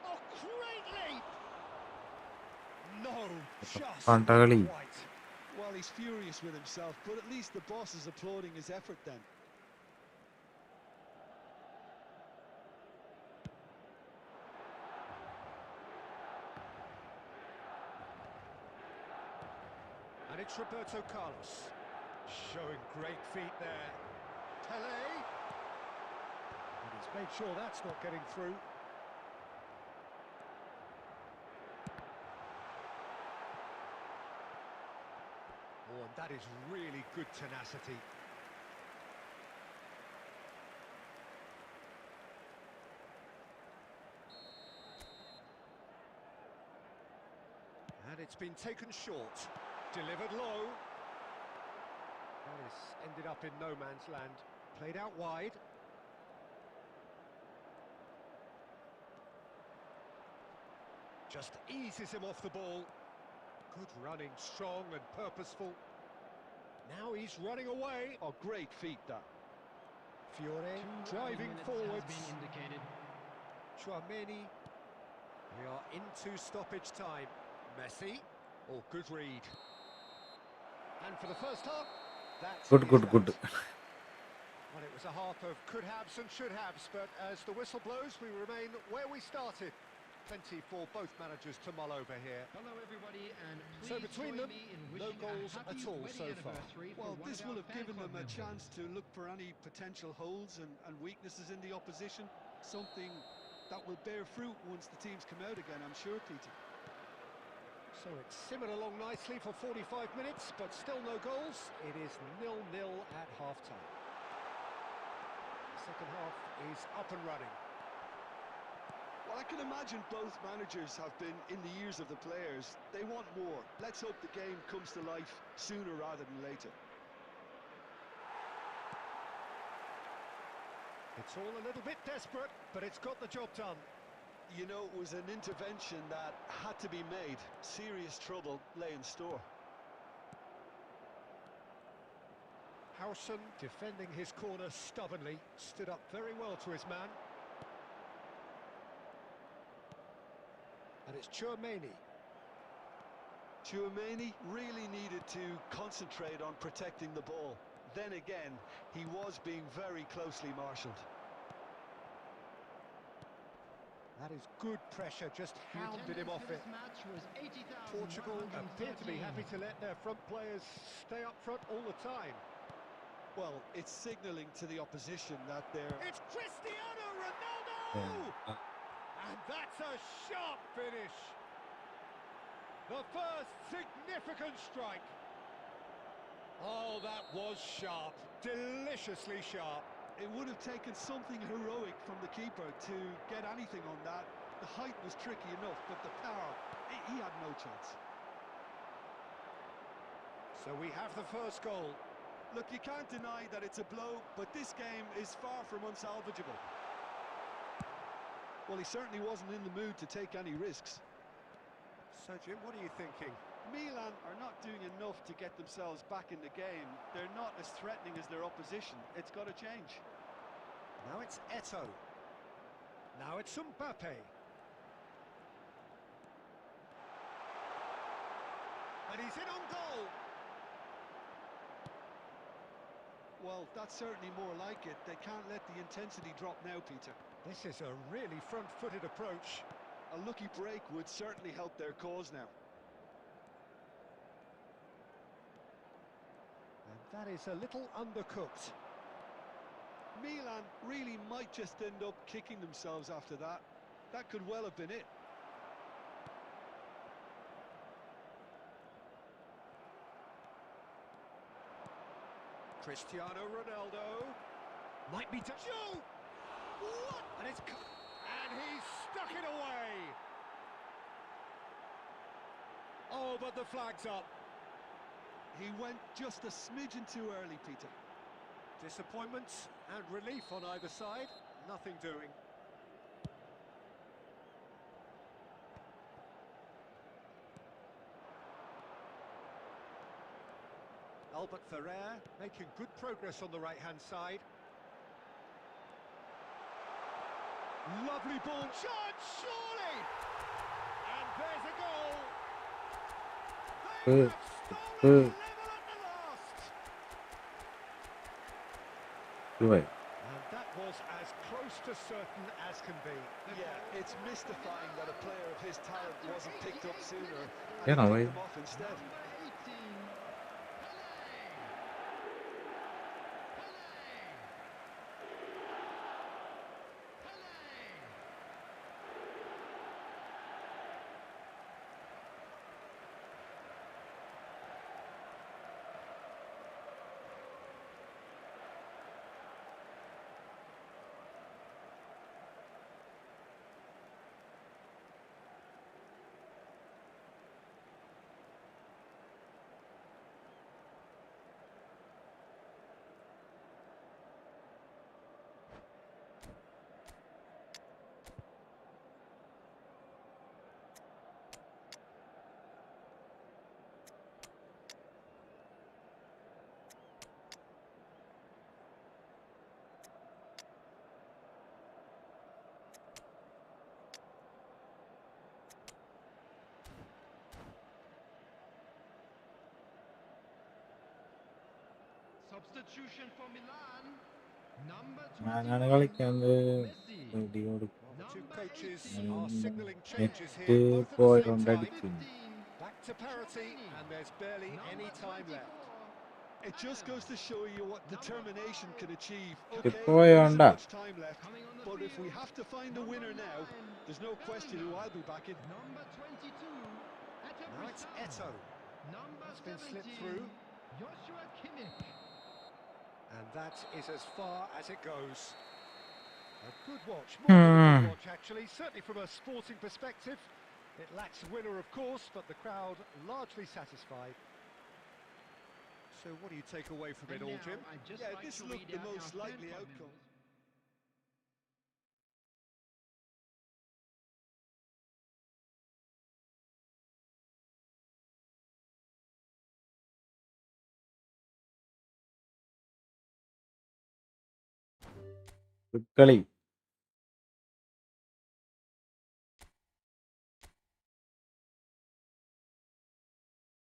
Oh, great leap! No, just not Pantagali. quite. Well, he's furious with himself, but at least the boss is applauding his effort then. And it's Roberto Carlos, showing great feet there. Pele! And he's made sure that's not getting through. Oh, and that is really good tenacity. And it's been taken short. Delivered low. And it's ended up in no man's land. Played out wide. Just eases him off the ball. Good running, strong and purposeful. Now he's running away. Oh, great feat that. Fiore 2 driving minutes forwards. has been indicated. Chouameni. We are into stoppage time. Messi. Oh, good read. And for the first half, that's Good. Well, it was a half of could-haves and should-haves, but as the whistle blows, we remain where we started. Plenty for both managers to mull over here. Hello, everybody, and So please between join them, me in no wishing goals a happy at all wedding so far. anniversary for Well, one this of will our have fan given club them a members. chance to look for any potential holes and weaknesses in the opposition. Something that will bear fruit once the teams come out again, I'm sure, Peter. So it's simmered along nicely for 45 minutes, but still no goals. It is 0-0 at half-time. The second half is up and running. Well, I can imagine both managers have been in the ears of the players. They want more. Let's hope the game comes to life sooner rather than later. It's all a little bit desperate, but it's got the job done. You know, it was an intervention that had to be made. Serious trouble lay in store. Howson defending his corner stubbornly, stood up very well to his man. And it's Chouameni. Chouameni really needed to concentrate on protecting the ball. Then again, he was being very closely marshalled. That is good pressure, just The hounded him off attendance it. for this match was 80,113. Portugal appear to be happy to let their front players stay up front all the time. Well, it's signalling to the opposition that they're... It's Cristiano Ronaldo! And that's a sharp finish. The first significant strike. Oh, that was sharp. Deliciously sharp. It would have taken something heroic from the keeper to get anything on that. The height was tricky enough, but the power, he had no chance. So we have the first goal. Look, you can't deny that it's a blow, but this game is far from unsalvageable. Well, he certainly wasn't in the mood to take any risks. So, Jim, what are you thinking? Milan are not doing enough to get themselves back in the game. They're not as threatening as their opposition. It's got to change. Now it's Eto. Now it's Mbappe. And he's in on goal. Well, that's certainly more like it. They can't let the intensity drop now, Peter. This is a really front-footed approach. A lucky break would certainly help their cause now. And that is a little undercooked. Milan really might just end up kicking themselves after that. That could well have been it. Cristiano Ronaldo. Might be to shoot! What? And it's... And he's stuck it away! Oh, but the flag's up. He went just a smidgen too early, Peter. Disappointment and relief on either side. Nothing doing. Albert Ferrer making good progress on the right-hand side. Lovely ball. Shot, surely! And there's a goal. They have stolen level at the last. Right. And that was as close to certain as can be. Yeah, it's mystifying that a player of his talent wasn't picked up sooner and Yeah, no he way. picked them off instead. Substitution for Milan. Number ഞാനാണ് 21, കളിക്കുന്നത് Messi. Ready കൊടുക്കും Well, the two coaches 18. are signalling changes net here, both at the പോയി same time. കൊണ്ടടിക്കും. Back to parity, and there's barely any time left. It just goes to show you what determination can achieve. It Okay, boy there on isn't that. much time left, Coming on the but if we field, have to find a winner now, there's no question who I'll be backing. Number 22, Now it's Eto. Number That's been slipped 17, through. Joshua Kimmich. And that is as far as it goes. A good watch, more than a good watch actually, certainly from a sporting perspective. It lacks a winner, of course, but the crowd largely satisfied. So what do you take away from it And all, now Jim? I'd just Yeah, like this to looked read the out most our likely third outcome. members. കളി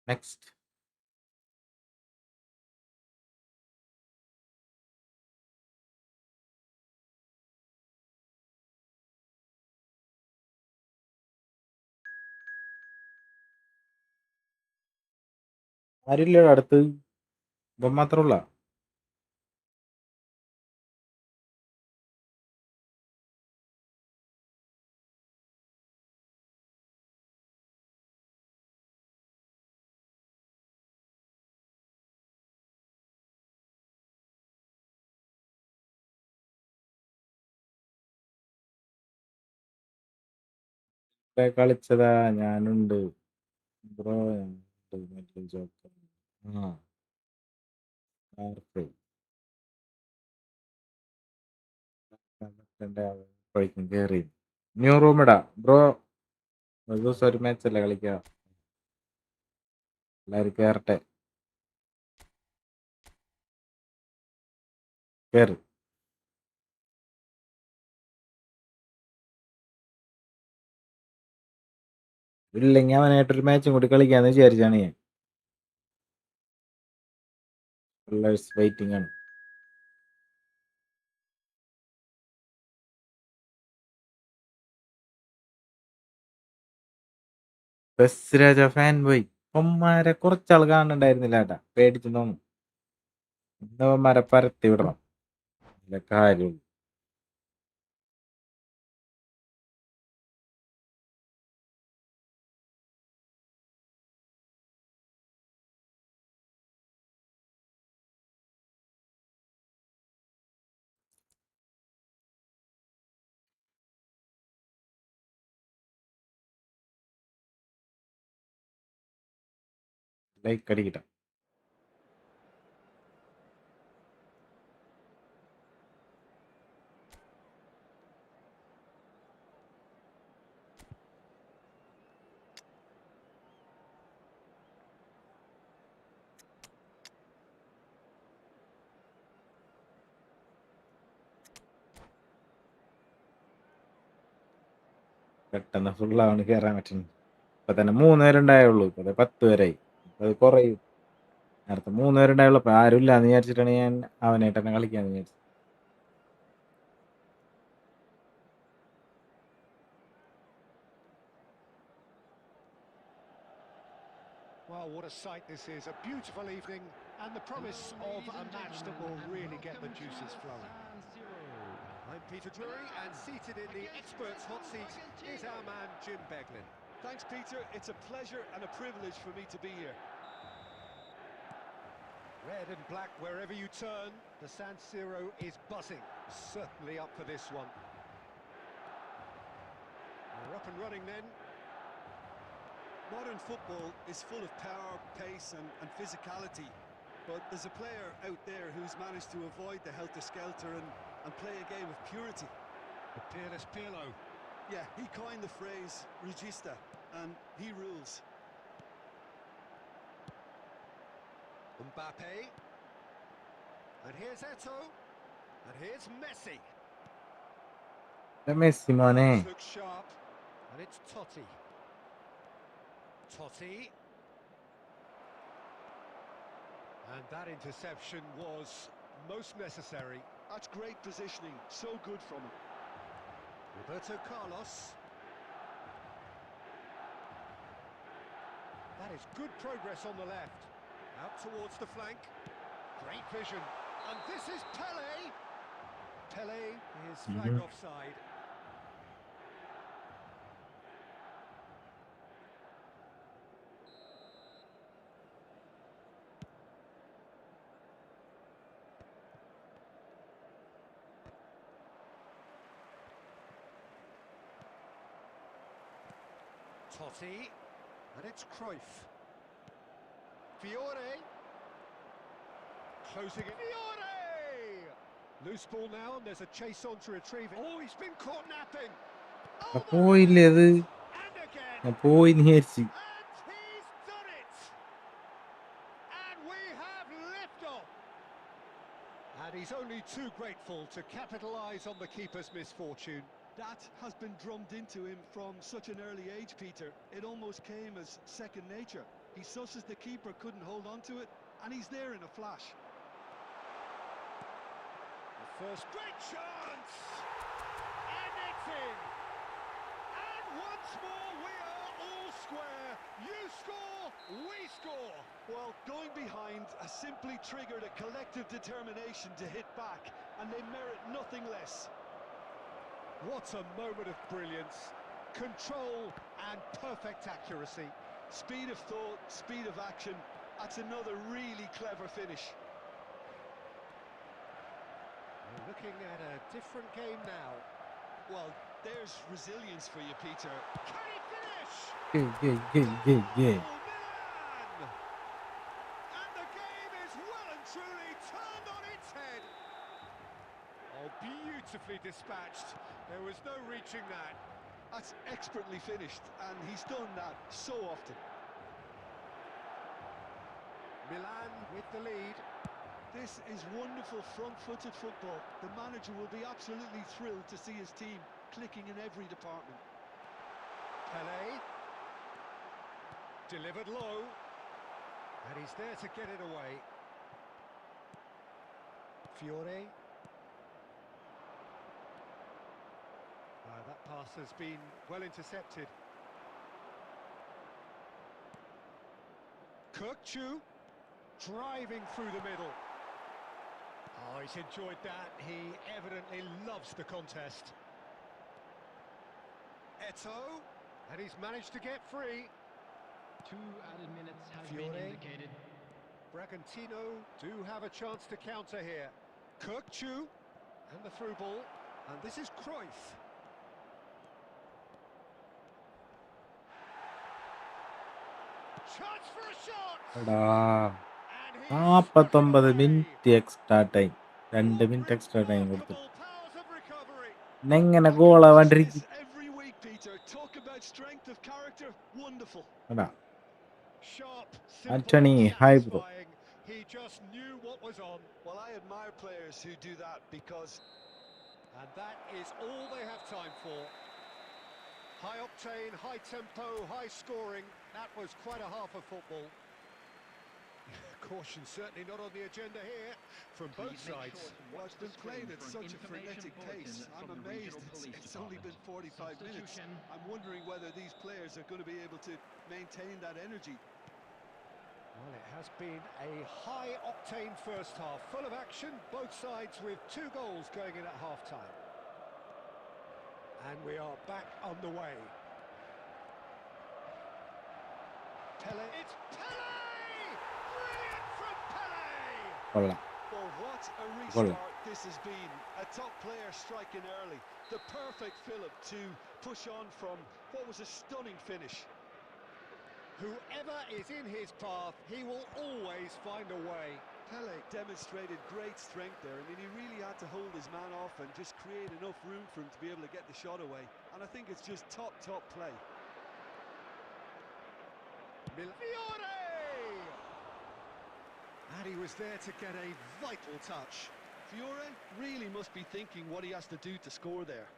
next ആരില്ലടാ അടുത്ത് ഇപ്പം മാത്രമുള്ള കളിച്ചതാ ഞാനുണ്ട് bro. Joker ആ ആർക്ക് കളിക്കും കേറി new room ഇടാ bro. ഒരു ദിവസം ഒരു മാച്ചല്ലേ കളിക്കുക, എല്ലാവരും കേറട്ടെ. കേറ്. ഇല്ലെങ്കിൽ അവനായിട്ടൊരു മാച്ചും കൂടി കളിക്കാന്ന് വിചാരിച്ചാണ് ഞാൻ. വെയിറ്റിംഗ് ആണ്. ബസ് രാജ ഫാൻ ബോയ് ഒമ്മാരെ കുറച്ചാൾ കാണുന്നുണ്ടായിരുന്നില്ല ഏട്ടാ, പേടിച്ചു തോന്നും. ഇന്നവന്മാരെ പരത്തി വിടണം, ഇല്ല കാര്യം. ലൈക്ക് അടിക്കട്ടെ. പെട്ടെന്ന് ഫുള്ളാണ് കയറാൻ പറ്റുന്നത്. ഇപ്പൊ തന്നെ 3 പേരുണ്ടായുള്ളൂ, ഇപ്പൊ 10 പേരായി. അത് കുറയും. നേരത്തെ 3 പേരുണ്ടായുള്ളൂ, അപ്പൊ ആരും ഇല്ലാന്ന് വിചാരിച്ചിട്ടാണ് ഞാൻ അവനായിട്ട് തന്നെ കളിക്കാന്ന് വിചാരിച്ചത്. Well, what a sight this is. A beautiful evening and the promise of a match that will really get the juices flowing. I'm Peter Drury, and seated in the experts' hot seat is our man Jim Beglin. Thanks, Peter. It's a pleasure and a privilege for me to be here. Red and black wherever you turn, the San Siro is buzzing. Certainly up for this one. We're up and running then. Modern football is full of power, pace and physicality. But there's a player out there who's managed to avoid the helter-skelter and play a game of purity. The peerless Pirlo. Yeah, he coined the phrase regista, and he rules. Mbappe. And here's Eto'o. And here's Messi. Messi മോനെ. This looks sharp. And it's Totti. Totti. And that interception was most necessary. That's great positioning, so good from him. Roberto Carlos. That is good progress on the left. Out towards the flank. Great vision. And this is Pele. Pele is flagged offside. Totti, and it's Cruyff. Fiore. Closing it. Fiore! Loose ball now, and there's a chase on to retrieve it. Oh, he's been caught napping. Oh, പോയില്ലേ അത്? and again. ഞാൻ പോയി വിചാരിച്ചു. And he's done it. And we have liftoff. And he's only too grateful to capitalise on the keeper's misfortune. That has been drummed into him from such an early age, Peter. It almost came as second nature. He susses the keeper couldn't hold on to it, and he's there in a flash. The first great chance, and it's in. And once more we are all square. You score, we score. Well, going behind has simply triggered a collective determination to hit back, and they merit nothing less. What a moment of brilliance, control and perfect accuracy. Speed of thought, speed of action. That's another really clever finish. We're looking at a different game now. Well, There's resilience for you, Peter. Can he finish? Yeah. Goal, Milan! And the game is well and truly turned on its head. Oh, beautifully dispatched. There was no reaching that. That's expertly finished, and he's done that so often. Milan with the lead. This is wonderful front-footed football. The manager will be absolutely thrilled to see his team clicking in every department. Pele. Delivered low. And he's there to get it away. Fiore. That pass has been well intercepted. Kirkchu driving through the middle. Oh, he's enjoyed that. He evidently loves the contest. Eto, and he's managed to get free. 2 added minutes has Fiore. been indicated. Bragantino do have a chance to counter here. Kirkchu, and the through ball. And this is Cruyff. Chance for a shot! എടാ And he's 49 away. Minute extra time 2 What minute extra time കൊടുത്തു remarkable powers of recovery. എങ്ങനെ I can watch ഗോളാവാണ്ടിരിക്കും this every week, Peter. Talk about strength of character. Wonderful. എടാ Sharp, simple, Anthony, hi bro. satisfying. He just knew what was on. Well, I admire players who do that because And that is all they have time for. High octane, high tempo, high scoring. That was quite a half of football. Caution certainly not on the agenda here from both sides. well, it's been played at such a frenetic pace. I'm amazed it's only been 45 minutes. I'm wondering whether these players are going to be able to maintain that energy. Well, it has been a high-octane first half, full of action, both sides with 2 goals going in at half-time. And we are back on the way. Pele. It's Pele! Brilliant from Pele! കൊള്ളാം Well, what a Goal. restart this has been. A top player striking early. The perfect fillip to push on from what was a stunning finish. Whoever is in his path, he will always find a way. Pele demonstrated great strength there. I mean, he really had to hold his man off and just create enough room for him to be able to get the shot away. And I think it's just top play. Fiore! And he was there to get a vital touch. Fiore really must be thinking what he has to do to score there.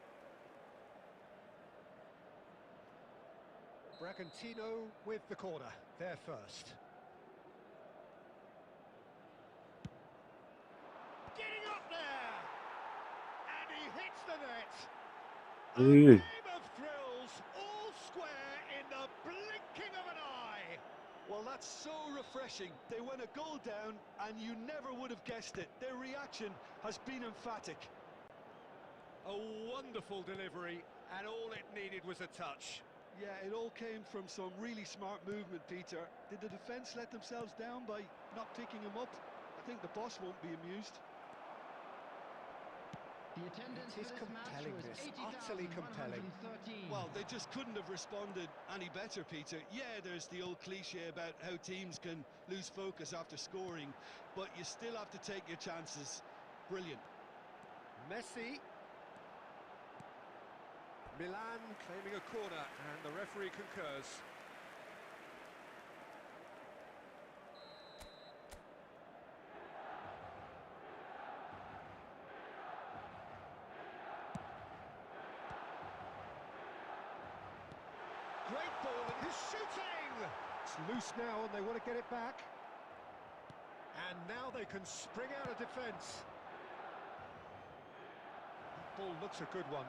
Bragantino with the corner, there first. Getting up there! And he hits the net! A Ooh. game of thrills, all square in the blinking of an eye! Well, that's so refreshing. They went a goal down and you never would have guessed it. Their reaction has been emphatic. A wonderful delivery, and all it needed was a touch. Yeah, it all came from some really smart movement, Peter. Did the defence let themselves down by not picking him up? I think the boss won't be amused. The attendance It is for this match compelling, was this, utterly compelling. 80,113. Well, they just couldn't have responded any better, Peter. Yeah, there's the old cliche about how teams can lose focus after scoring, but you still have to take your chances. Brilliant. Messi. Milan claiming a corner, and the referee concurs. Great ball, and he's shooting! It's loose now, and they want to get it back. And now they can spring out of defence. That ball looks a good one.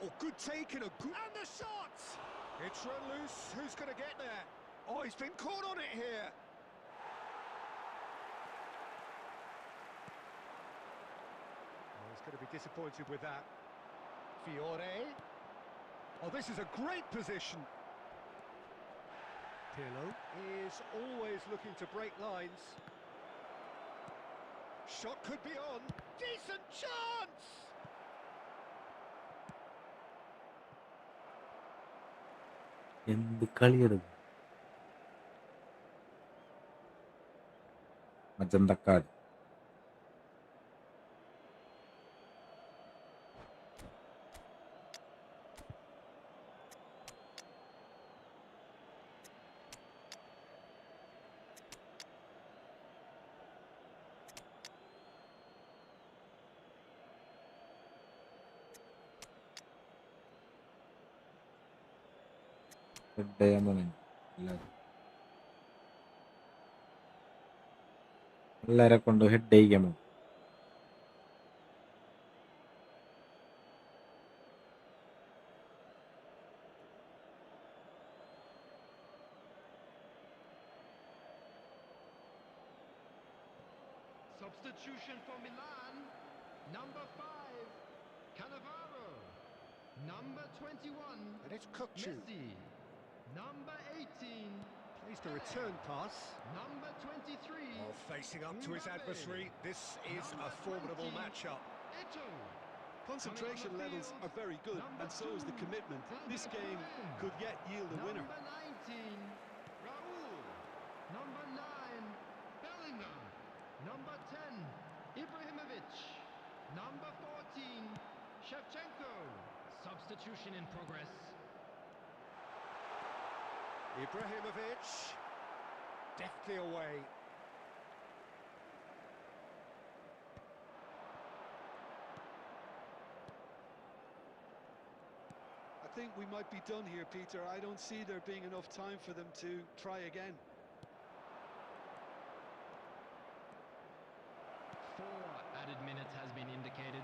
Oh, good take and a good... And the shot! It's run loose. Who's going to get there? Oh, he's been caught on it here. Oh, he's going to be disappointed with that. Fiore. Oh, this is a great position. Pirlo is always looking to break lines. Shot could be on. Decent chance! എന്ത് കളിയെടുക്കും മജന്തക്കാട്. Head ചെയ്യാൻ പോകുന്നു എല്ലാരെ കൊണ്ട് head ചെയ്യിക്കാൻ പോകും. Substitution for Milan. Number 5, Cannavaro. Number 21, And it's Kukcu. Messi. Number 18, Plays the return pass. number 23, While facing up to his Mbappe. adversary, this is a Number formidable 20. matchup. Eto. Concentration levels are very good, and so is the commitment. This game could yet yield a winner. Number 19, Raul. Number 9, Bellingham. Number 10, Ibrahimovic. Number 14, Shevchenko. Substitution in progress. Ibrahimovic. Deftly away. I think we might be done here, Peter. I don't see there being enough time for them to try again. 4 added minutes has been indicated.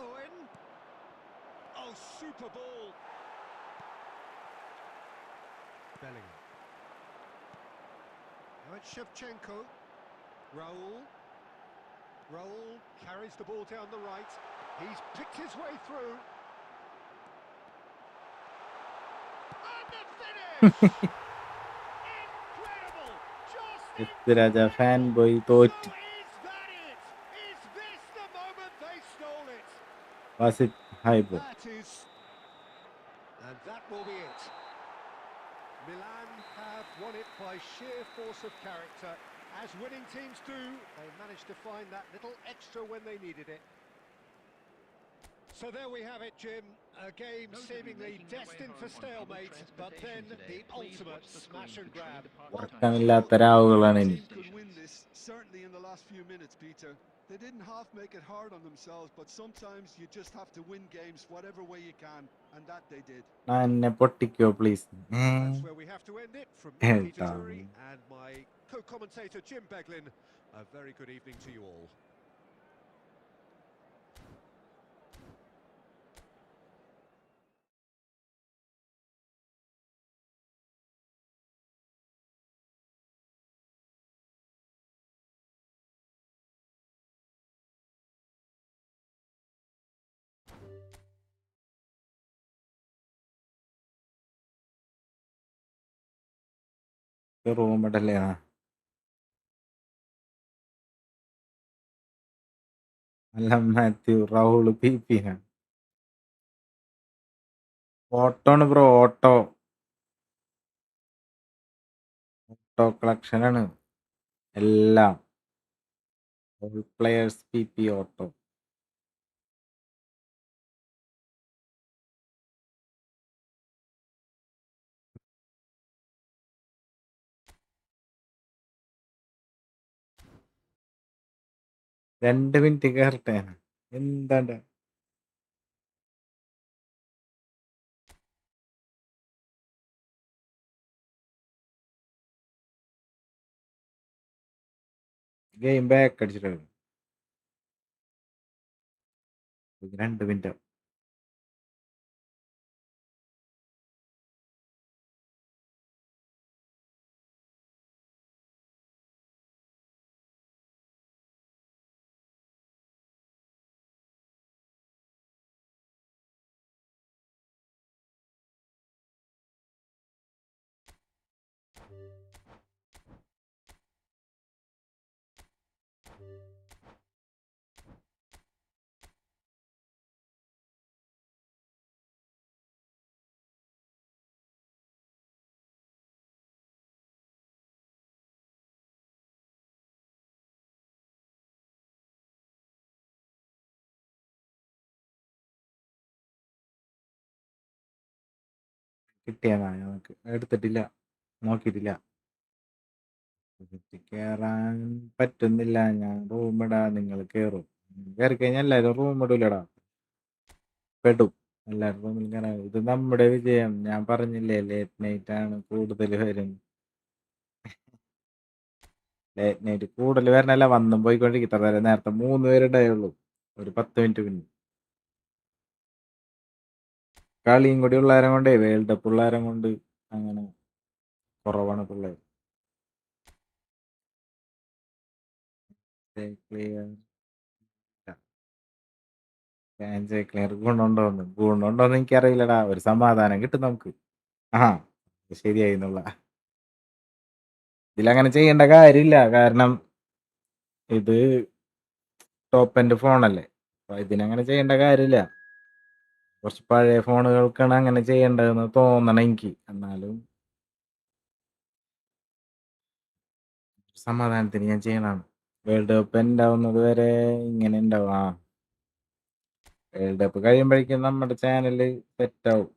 Owen. Oh, super ball. Bellingham. Now it's Shevchenko. Raul. Raul carries the ball down the right. He's picked his way through. And the finish! Incredible! Just Prithviraja fan boy തോറ്റ്. So is that it? Is this the moment they stole it? Wasif hi bro. That is... And that will be it. Milan have won it by sheer force of character. As winning teams do, they managed to find that little extra when they needed it. So there we have it, Jim. A game seemingly destined for stalemate, but then the ultimate smash and grab. ഉറക്കമില്ലാത്ത രാവുകളാണ് ഇനി. Team could win this, certainly in the last few minutes, Peter. They didn't half make it hard on themselves, but sometimes you just have to win games whatever way you can, and that they did. എന്നെ പൊട്ടിക്കോ please. That's where we have to end it. From me, Peter Drury, and my co-commentator Jim Beglin, a very good evening to you all. റൂമിടല്ലേ അല്ല Mathew റൗള് P P auto ആണ് bro. Auto auto collection ആണ് എല്ലാം. All players P P auto. രണ്ട് minute കയറട്ടെ. എന്താണ്ട് game back അടിച്ചിട്ട് 2 minute. കിട്ടിയതാ ഞങ്ങൾക്ക് എടുത്തിട്ടില്ല, നോക്കിയിട്ടില്ല. കയറാൻ പറ്റുന്നില്ല. ഞാൻ റൂം ഇടാ, നിങ്ങൾ കയറും. കയറി കഴിഞ്ഞാൽ എല്ലാവരും റൂം ഇടൂലടാ, പെടും. എല്ലാവരും റൂമിൽ കയറാൻ. ഇത് നമ്മുടെ വിജയം. ഞാൻ പറഞ്ഞില്ലേ ലേറ്റ് നൈറ്റ് ആണ് കൂടുതൽ വരും. ലേറ്റ് നൈറ്റ് കൂടുതൽ വരണല്ല, വന്നും പോയിക്കൊണ്ടിരിക്കും. ഇത്ര നേരത്തെ 3 പേരുണ്ടായുള്ളൂ, ഒരു 10 മിനിറ്റ് പിന്നെ. കളിയും കൂടി ഉള്ളാരം കൊണ്ടേ, വേൾഡ് കപ്പ് ഉള്ളാരം കൊണ്ട് അങ്ങനെ കുറവാണ് പിള്ളേർ. ക്ലിയർ ഗുണുണ്ടോന്ന് എനിക്കറിയില്ലടാ. ഒരു സമാധാനം കിട്ടും നമുക്ക്. ആ ശരിയായി എന്നുള്ള ഇതിലങ്ങനെ ചെയ്യേണ്ട കാര്യമില്ല. കാരണം ഇത് ടോപ്പ് എൻഡ് ഫോണല്ലേ, അപ്പൊ ഇതിനങ്ങനെ ചെയ്യേണ്ട കാര്യമില്ല. കുറച്ച് പഴയ ഫോണുകൾക്കാണ് അങ്ങനെ ചെയ്യേണ്ടതെന്ന് തോന്നണം എനിക്ക്. എന്നാലും സമാധാനത്തിന് ഞാൻ ചെയ്യണതാണ്. വേൾഡ് കപ്പ് ഉണ്ടാവുന്നത് വരെ ഇങ്ങനെ ഉണ്ടാവും. വേൾഡ് കപ്പ് കഴിയുമ്പോഴേക്കും നമ്മുടെ ചാനല് സെറ്റാവും.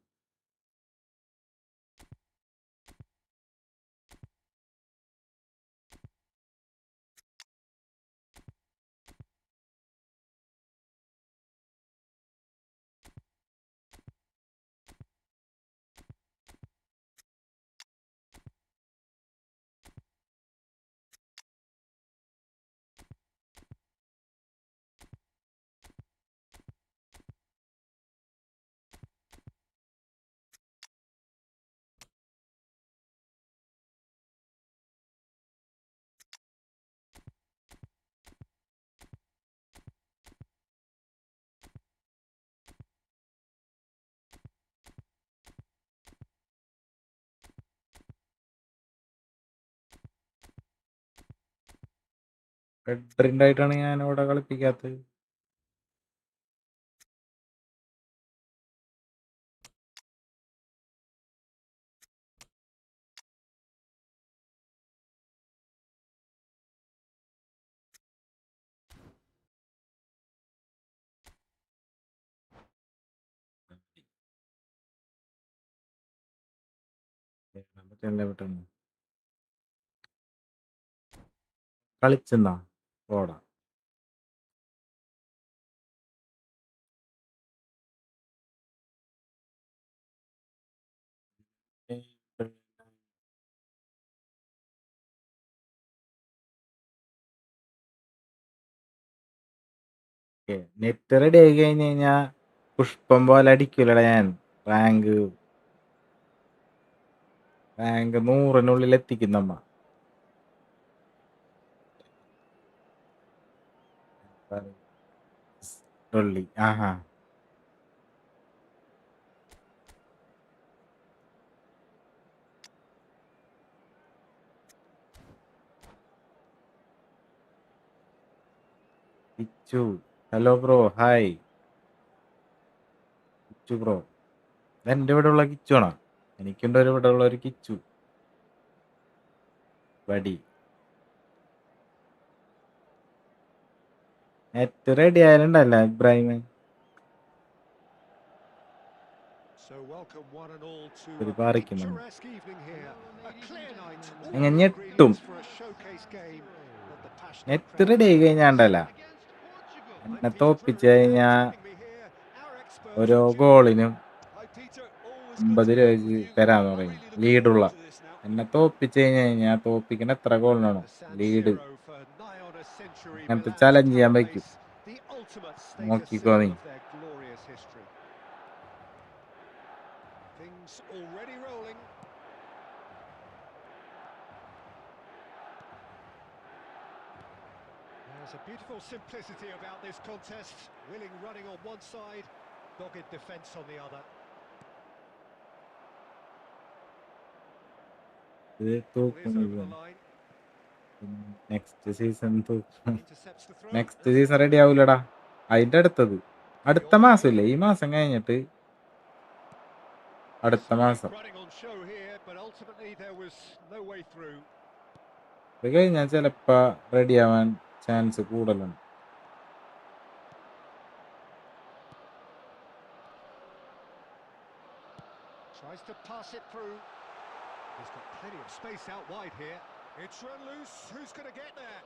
ആയിട്ടാണ് ഞാൻ ഇവിടെ കളിപ്പിക്കാത്തത്. പെട്ടെന്ന് കളിച്ചെന്നാ ഓടാ. നെറ്റ് റെഡി ആയി കഴിഞ്ഞ് കഴിഞ്ഞാ പുഷ്പം പോലെ അടിക്കൂലടാ ഞാൻ. റാങ്ക് 100-നുള്ളിൽ എത്തിക്കുന്നമ്മ. ആഹാ Kichu, hello bro, hi Kichu bro. എന്റെ ഇവിടെ ഉള്ള കിച്ചു ആണോ? എനിക്കുണ്ട് ഒരു ഇവിടെ ഉള്ള ഒരു കിച്ചു വടി. നെറ്റ് റെഡി ആയാലുണ്ടല്ല Ibrahim, So welcome one and all to ഒരു a പാറിക്കും നമ്മൾ. picturesque evening here. A clear night, all അങ്ങനെ the ഞെട്ടും. ingredients for a showcase game that the passionate net crowd ready ആയി കഴിഞ്ഞാണ്ടല്ല, Against Portugal. എന്നെ Peter തോപ്പിച്ച് Drury കഴിഞ്ഞാ joining me here, our expert ഓരോ from Germany. ഗോളിനും Hi, Peter. Always good 50 to രൂപ work വെച്ച് with you. തരാന്ന് I'm പറയും, really looking ലീഡുള്ള. forward to this now. എന്നെ തോപ്പിച്ച് കഴിഞ്ഞാൽ തോപ്പിക്കുന്ന എത്ര ഗോളിനാണോ The San lead, Siro for nigh on a century, അങ്ങനത്തെ Milan's challenge ചെയ്യാൻ current വയ്ക്കും. base, the ultimate status നോക്കിക്കോ symbol നീ. of their glorious history. Things already rolling. There's a beautiful simplicity about this contest. Willing running on one side, dogged defence on the other. ഇത് Ball is തൂക്കും. over the line. Next season തൂക്കും. Intercepts the throw. Next season ready ആവൂലടാ. അതിന്റെ അടുത്ത മാസം ഇല്ലേ, ഈ മാസം കഴിഞ്ഞിട്ട് അടുത്ത മാസം. Running on show here, but ultimately there was no way through. ഇത് കഴിഞ്ഞാൽ ചിലപ്പോ റെഡി ആവാൻ ചാൻസ് കൂടുതലാണ്. Tries to pass it through. He's got plenty of space out wide here. It's run loose. Who's going to get there?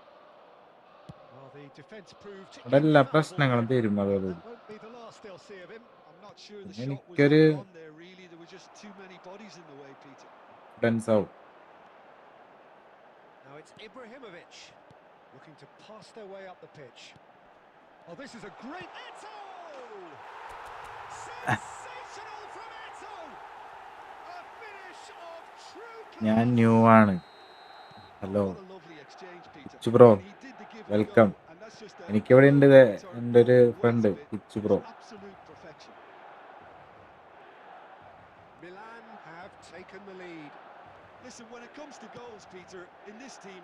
Well, the defence proved അവിടെ എല്ലാ infallible പ്രശ്നങ്ങളും there. തീരും അതോടുകൂടി. That won't be the last they'll see of him. I'm not sure the Any shot was career- ever on there, really. There were just too many bodies in the way, Peter. ഡെൻസാവും. Now it's Ibrahimovic looking to pass their way up the pitch. Oh, this is a great Eto! Sensational from Eto! A finish of true class. ഞാൻ new ആണ്. Hello What a lovely exchange, Peter. പിച്ചു bro, And he did the give and welcome. go, and that's just a എനിക്കിവിടെ ഉണ്ട് perfect turn. എൻ്റെ ഒരു The friend weight of it pitch was bro. absolute perfection. Milan have taken the lead. Listen, when it comes to goals, Peter, in this team,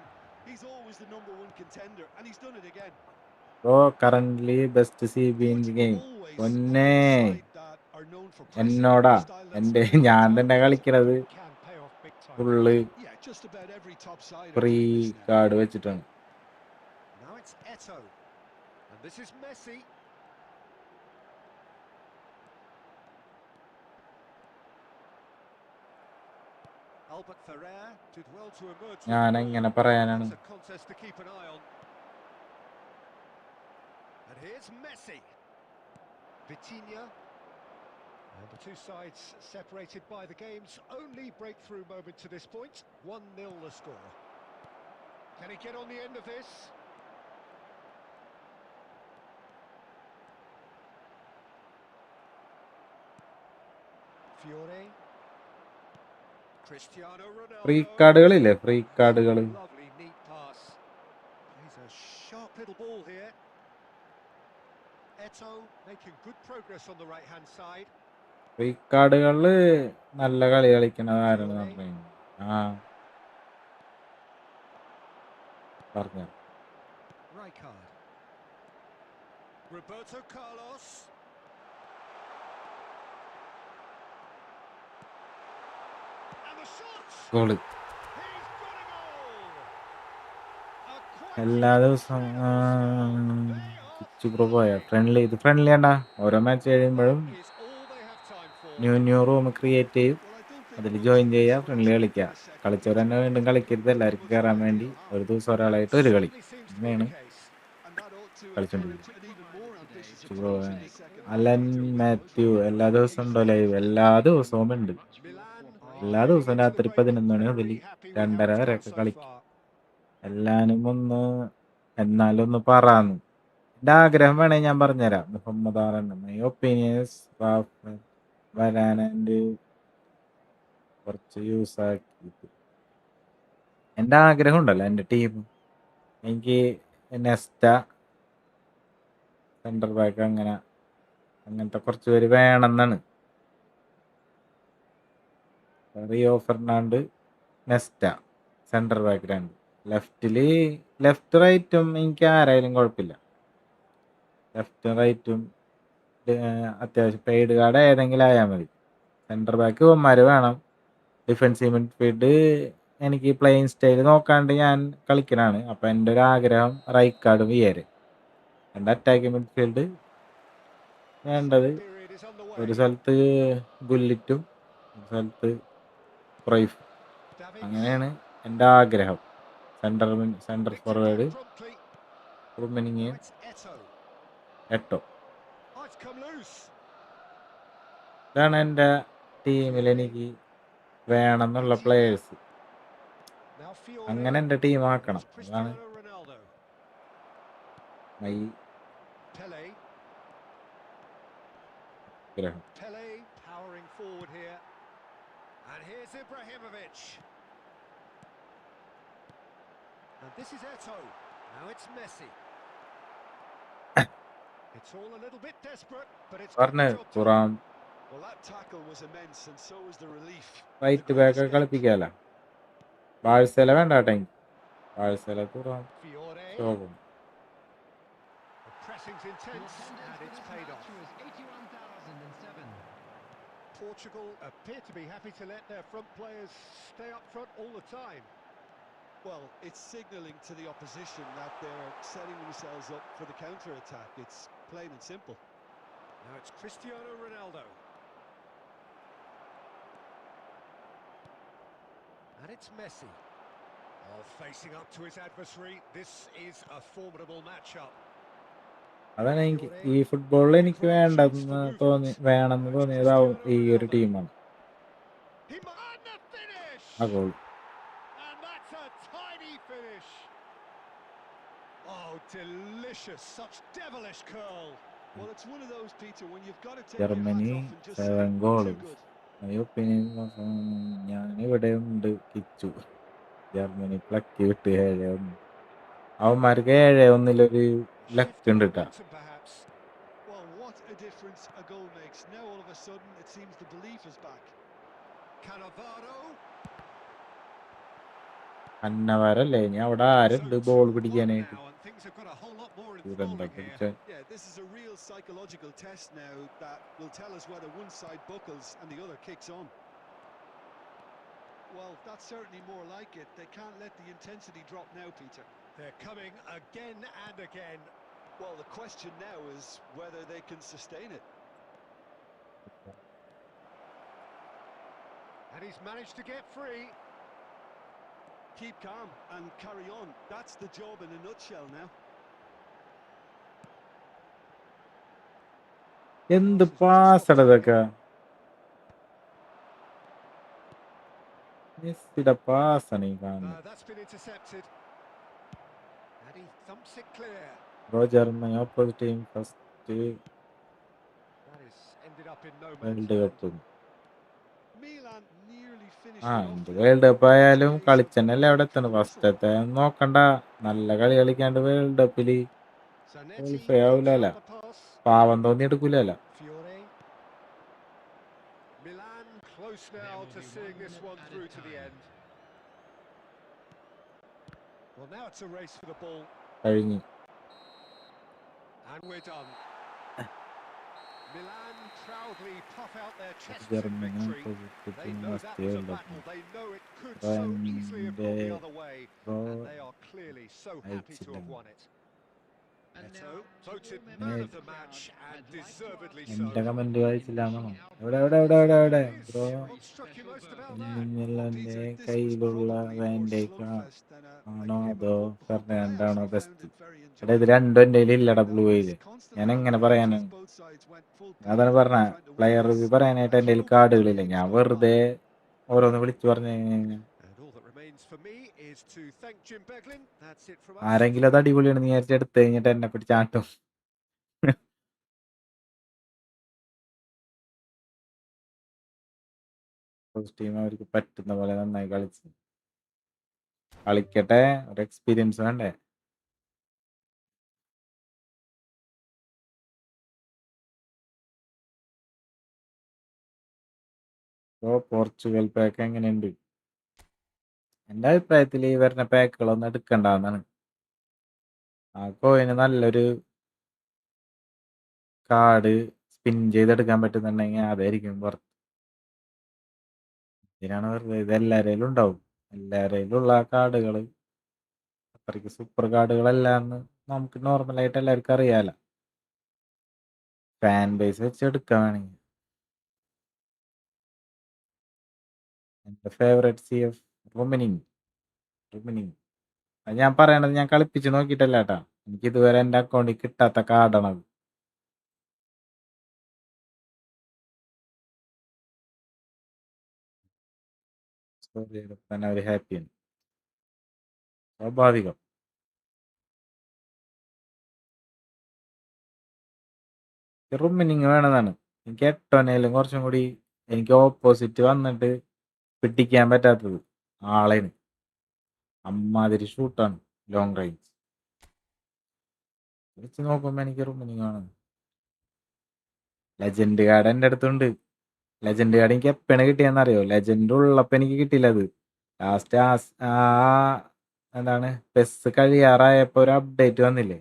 he's always the number one contender, and he's done it again. Bro currently best CB in the game. Always പൊന്നേ a side that are known for pressing, എന്നോടാ a style that's എൻ്റെ very ഞാൻ attack. തന്നെ കളിക്കണത് Can pay off big time. Full Yeah, just about every top side are free doing this now. Card വെച്ചിട്ടാണ്. Now it's Eto. And this is Messi. Albert Ferrer did well to emerge. with ഞാൻ the ball. എങ്ങനെ പറയാനാണ്? It's a contest to keep an eye on. And here's Messi. Vitinha. And the two sides separated by the game's only breakthrough moment to this point. 1-0 the score. Can he get on the end of this? Fiore. Cristiano Ronaldo. Free കാർഡുകളില്ലേ, free കാർഡുകൾ. Lovely neat pass. He's a sharp little ball here. Eto making good progress on the right hand side. Free കാർഡുകളില് നല്ല കളി കളിക്കണതാരാണ് പറഞ്ഞു. ആ പറഞ്ഞ Rijkaard. Roberto Carlos. And the shots. Goal. He's got a goal. A quite എല്ലാ ദിവസവും They പിച്ചു are bro പോയ ഫ്രണ്ട്ലി. ഇത് ഫ്രണ്ട്ലി ആണ്ടാ. ഓരോ മാച്ച് കഴിയുമ്പോഴും is all they have time for. New room create ചെയ്യും. Well, I don't think അതിൽ much join of ചെയ്യുക, this ഫ്രണ്ട്ലി was കളിക്കുക. for a second, കളിച്ചവർ തന്നെ Peter. വീണ്ടും കളിക്കരുത്, എല്ലാവർക്കും കയറാൻ വേണ്ടി ഒരു ദിവസം ഒരാളായിട്ട് ഒരു കളി. Certainly seems to be അങ്ങനെയാണ് the case. And that ought to കളിച്ചോണ്ടിരിക്കുന്നത്. encourage an even more ambitious pitch bro, approach in the second half, Alan Peter. Mathew എല്ലാ ദിവസവും ഉണ്ടോ ലൈവ്? എല്ലാ ദിവസവും ഉണ്ട്. Milan എല്ലാ are ദിവസവും heading into രാത്രി the break 11 മണി മുതൽ very happy with how 2:30 it's വരെയൊക്കെ gone so കളിക്കും. far. എല്ലാരും ഒന്ന് എന്നാലൊന്ന് പറയാന്ന്. എൻ്റെ ആഗ്രഹം വേണേ ഞാൻ പറഞ്ഞുതരാം. മുഹമ്മദ് ആറൻ മൈ ഒപ്പീനിയൻസ് വരാനുണ്ട് കുറച്ച് യൂസ് ആക്കിയിട്ട്. എൻ്റെ ആഗ്രഹം ഉണ്ടല്ലോ, എൻ്റെ ടീം എനിക്ക് നെസ്റ്റ സെൻറ്റർ ബാക്ക് അങ്ങനത്തെ കുറച്ച് പേര് വേണമെന്നാണ്. Rio Ferdinand, Nesta centre back 2. Left റൈറ്റും എനിക്ക് ആരായാലും കുഴപ്പമില്ല. ലെഫ്റ്റും റൈറ്റും അത്യാവശ്യം പെയ്ഡ് കാർഡ് ഏതെങ്കിലും ആയാൽ മതി. സെൻറ്റർ ബാക്ക് ഇവന്മാർ വേണം. ഡിഫൻസീവ് മിഡ്ഫീൽഡ് എനിക്ക് പ്ലേയിങ് സ്റ്റൈൽ നോക്കാണ്ട് ഞാൻ കളിക്കലാണ്. അപ്പോൾ എൻ്റെ ഒരു ആഗ്രഹം റൈക്കാർഡും വിയര്. എൻ്റെ അറ്റാക്കിംഗ് മിഡ്ഫീൽഡ് വേണ്ടത് Period is underway. ഒരു സ്ഥലത്ത് ഗുല്ലിറ്റും ഒരു സ്ഥലത്ത് ക്രൈഫും. Davids. അങ്ങനെയാണ് എൻ്റെ ആഗ്രഹം. Centre Nicked it forward down promptly. റുമിനിങ് Now it's Eto. എട്ടോ. Oh, it's come loose. ഇതാണ് എൻ്റെ ടീമിൽ എനിക്ക് വേണമെന്നുള്ള പ്ലേയേഴ്സ്. Now Fiore. അങ്ങനെ എൻ്റെ ടീം ആക്കണം. Here's അതാണ് Cristiano Ronaldo. My Pele. ആഗ്രഹം. Pele powering forward here. And here's Ibrahimovic. And this is Eto. Now it's Messi. It's all a little bit desperate, but it's got പറഞ്ഞ് the job done. Thuram Well, that tackle was immense, and so was the relief. Right back കളിപ്പിക്കാല. Barcelona വേണ്ട കേട്ടോ എനിക്ക്. Barcelona Thuram Fiore. ശോകം. The pressing's The intense, attendance and for it's this paid match off. was 81,007. Portugal appear to be happy to let their front players stay up front all the time. Well, it's signalling to the opposition that they're setting themselves up for the counter-attack. It's plain and simple. Now it's Cristiano Ronaldo. And it's Messi. Oh, facing up to his adversary. This is a formidable matchup. അതാണ് എനിക്ക് ഈ ഫുട്ബോളിൽ എനിക്ക് വേണമെന്ന് Now it's തോന്നിയതാവും Cristiano ഈ ഒരു Ronaldo. ടീമാണ് And the finish! ആ goal. And that's a tiny finish. Oh, delicious. Such devilish curl. Well, it's one of those, Peter, when you've got to take your Germany hat off and just say, 7 too goals. good. My opinion ഞാനിവിടെ ഉണ്ട് Kichu. Germany പ്ലക്കി വിട്ട് 7-1. അവന്മാർക്ക് 7-1 luck ഉണ്ട് കേട്ടാ. Momentum, perhaps. Well, what a difference a goal makes. Now, all of a sudden, it seems the belief is back. Cannavaro. അന്നവരല്ലേ ഇനി അവിടെ ആരുണ്ട് ball പിടിക്കാനായിട്ട്? Now, and things have got a whole lot more ഇവരെന്താ involving here. പിടിച്ച Yeah, this is a real psychological test now that will tell us whether one side buckles and the other kicks on. Well, that's certainly more like it. They can't let the intensity drop now, Peter. They're coming again and again. Well, the question now is whether they can sustain it. And he's managed to get free. Keep calm and carry on. That's the job in a nutshell now. എന്ത് പാസട ഇതൊക്കെ? മെസ്സിയുടെ പാസാണ് ഈ കാണുന്നത്. That's been intercepted. And he thumps it clear. Germany opposite team first That is ended up in no man's world land. Cup. Milan nearly finished ആ it off എന്ത് there. World cup ആയാലും It's a case of കളിച്ചെന്നല്ലേ അവിടെ waiting for എത്തണം. the whistle. ഫസ്റ്റത്തെ നോക്കണ്ട, നല്ല കളി കളിക്കാണ്ട് വേൾഡ് കപ്പില് Zanetti ക്വാളിഫൈ picks ആവൂലല്ല. up the pass. പാവം തോന്നി എടുക്കൂലല്ല. Fiore. Milan close There now will to be seeing 1 this minute one added through to the time. end. Well, now it's a race for the ball. കഴിഞ്ഞ് And we're done. Milan proudly puff out their chests in Germany victory. Opposite They team know that first was a world cup. battle. They know it could so easily have gone the other way. And they are clearly so happy to have won it. And Neto, now, to voted all man members of of the the match crowd, and I'd like to deservedly ask so. എന്റെ comment വായിച്ചില്ലാന്നോ? എവിടെ There എവിടെ it is. Bro? What struck you most about that? കുഞ്ഞിമില്ലന്റെ Peter, this was കയ്യിലുള്ള probably more വാൻഡേക്ക slugfest than a ആണോ game അതോ of football. But I ഫെർണാണ്ടാണോ actually found best? it very എടാ ഇത് enjoyable. രണ്ടും എൻ്റെ ഇല്ലടാ ബ്ലൂ There വെയില്. was constant ഞാൻ എങ്ങനെ advantage പറയാനാണ്? as both sides went full അതാണ് pelt പറഞ്ഞ trying to win player this. Review പറയാനായിട്ട് A എൻ്റെ കയ്യിൽ true കാർഡുകളില്ല. victory ഞാൻ against വെറുതെ Milan. ഓരോന്ന് വിളിച്ചു പറഞ്ഞു കഴിഞ്ഞാൽ And all that remains for me is to thank Jim Beglin. That's it from us. ആരെങ്കിലും അത് അടിപൊളിയാണ് നീ വിചാരിച്ച് എടുത്തു കഴിഞ്ഞിട്ട് എന്നെ പിടിച്ച് ആട്ടും. ടീം അവർക്ക് പറ്റുന്ന പോലെ നന്നായി കളിക്കട്ടെ, ഒരു എക്സ്പീരിയൻസ് വേണ്ടേ? പോർച്ചുഗൽ പാക്ക് എങ്ങനെയുണ്ട്? എൻ്റെ അഭിപ്രായത്തിൽ ഈ വരുന്ന പാക്കുകളൊന്നും എടുക്കണ്ടെന്നാണ്. ആ കോയിന് നല്ലൊരു കാർഡ് സ്പിൻ ചെയ്തെടുക്കാൻ പറ്റുന്നുണ്ടെങ്കിൽ അതായിരിക്കും പുറത്ത്. ഇതിനാണ് വെറുതെ ഇത് എല്ലാവരും ഉണ്ടാവും. എല്ലാവരിലുള്ള കാർഡുകൾ അത്രയ്ക്ക് സൂപ്പർ കാർഡുകളല്ല എന്ന് നമുക്ക് നോർമലായിട്ട് എല്ലാവർക്കും അറിയാലോ. ഫാൻ ബേസ് വെച്ച് എടുക്കാൻ വേണമെങ്കിൽ എൻ്റെ ഫേവറേറ്റ് CF റുമിനിങ്. അത് ഞാൻ പറയണത് ഞാൻ കളിപ്പിച്ച് നോക്കിയിട്ടല്ല കേട്ടാ. എനിക്ക് ഇതുവരെ എൻ്റെ അക്കൗണ്ടിൽ കിട്ടാത്ത കാർഡാണത്. സോറി തന്നെ അവർ ഹാപ്പിയാണ്, സ്വാഭാവികം. റുമിനിങ് വേണമെന്നാണ് എനിക്ക്. എട്ടോനയിലും കുറച്ചും കൂടി എനിക്ക് ഓപ്പോസിറ്റ് വന്നിട്ട് പിടിക്കാൻ പറ്റാത്തത് ആളേന്. അമ്മാതിരി ഷൂട്ടാണ് ലോങ് റേഞ്ച് വെച്ച് നോക്കുമ്പോൾ എനിക്ക് റുമിനിങ് ആണ്. ലെജൻഡ് കാർഡ് എൻ്റെ അടുത്തുണ്ട്. ലെജൻഡ് കാർഡ് എനിക്ക് എപ്പോഴാണ് കിട്ടിയെന്നറിയോ? ലെജൻഡ് ഉള്ളപ്പോൾ എനിക്ക് കിട്ടിയില്ല. അത് ലാസ്റ്റ് എന്താണ് പെസ് കഴിയാറായപ്പോൾ ഒരു അപ്ഡേറ്റ് വന്നില്ലേ?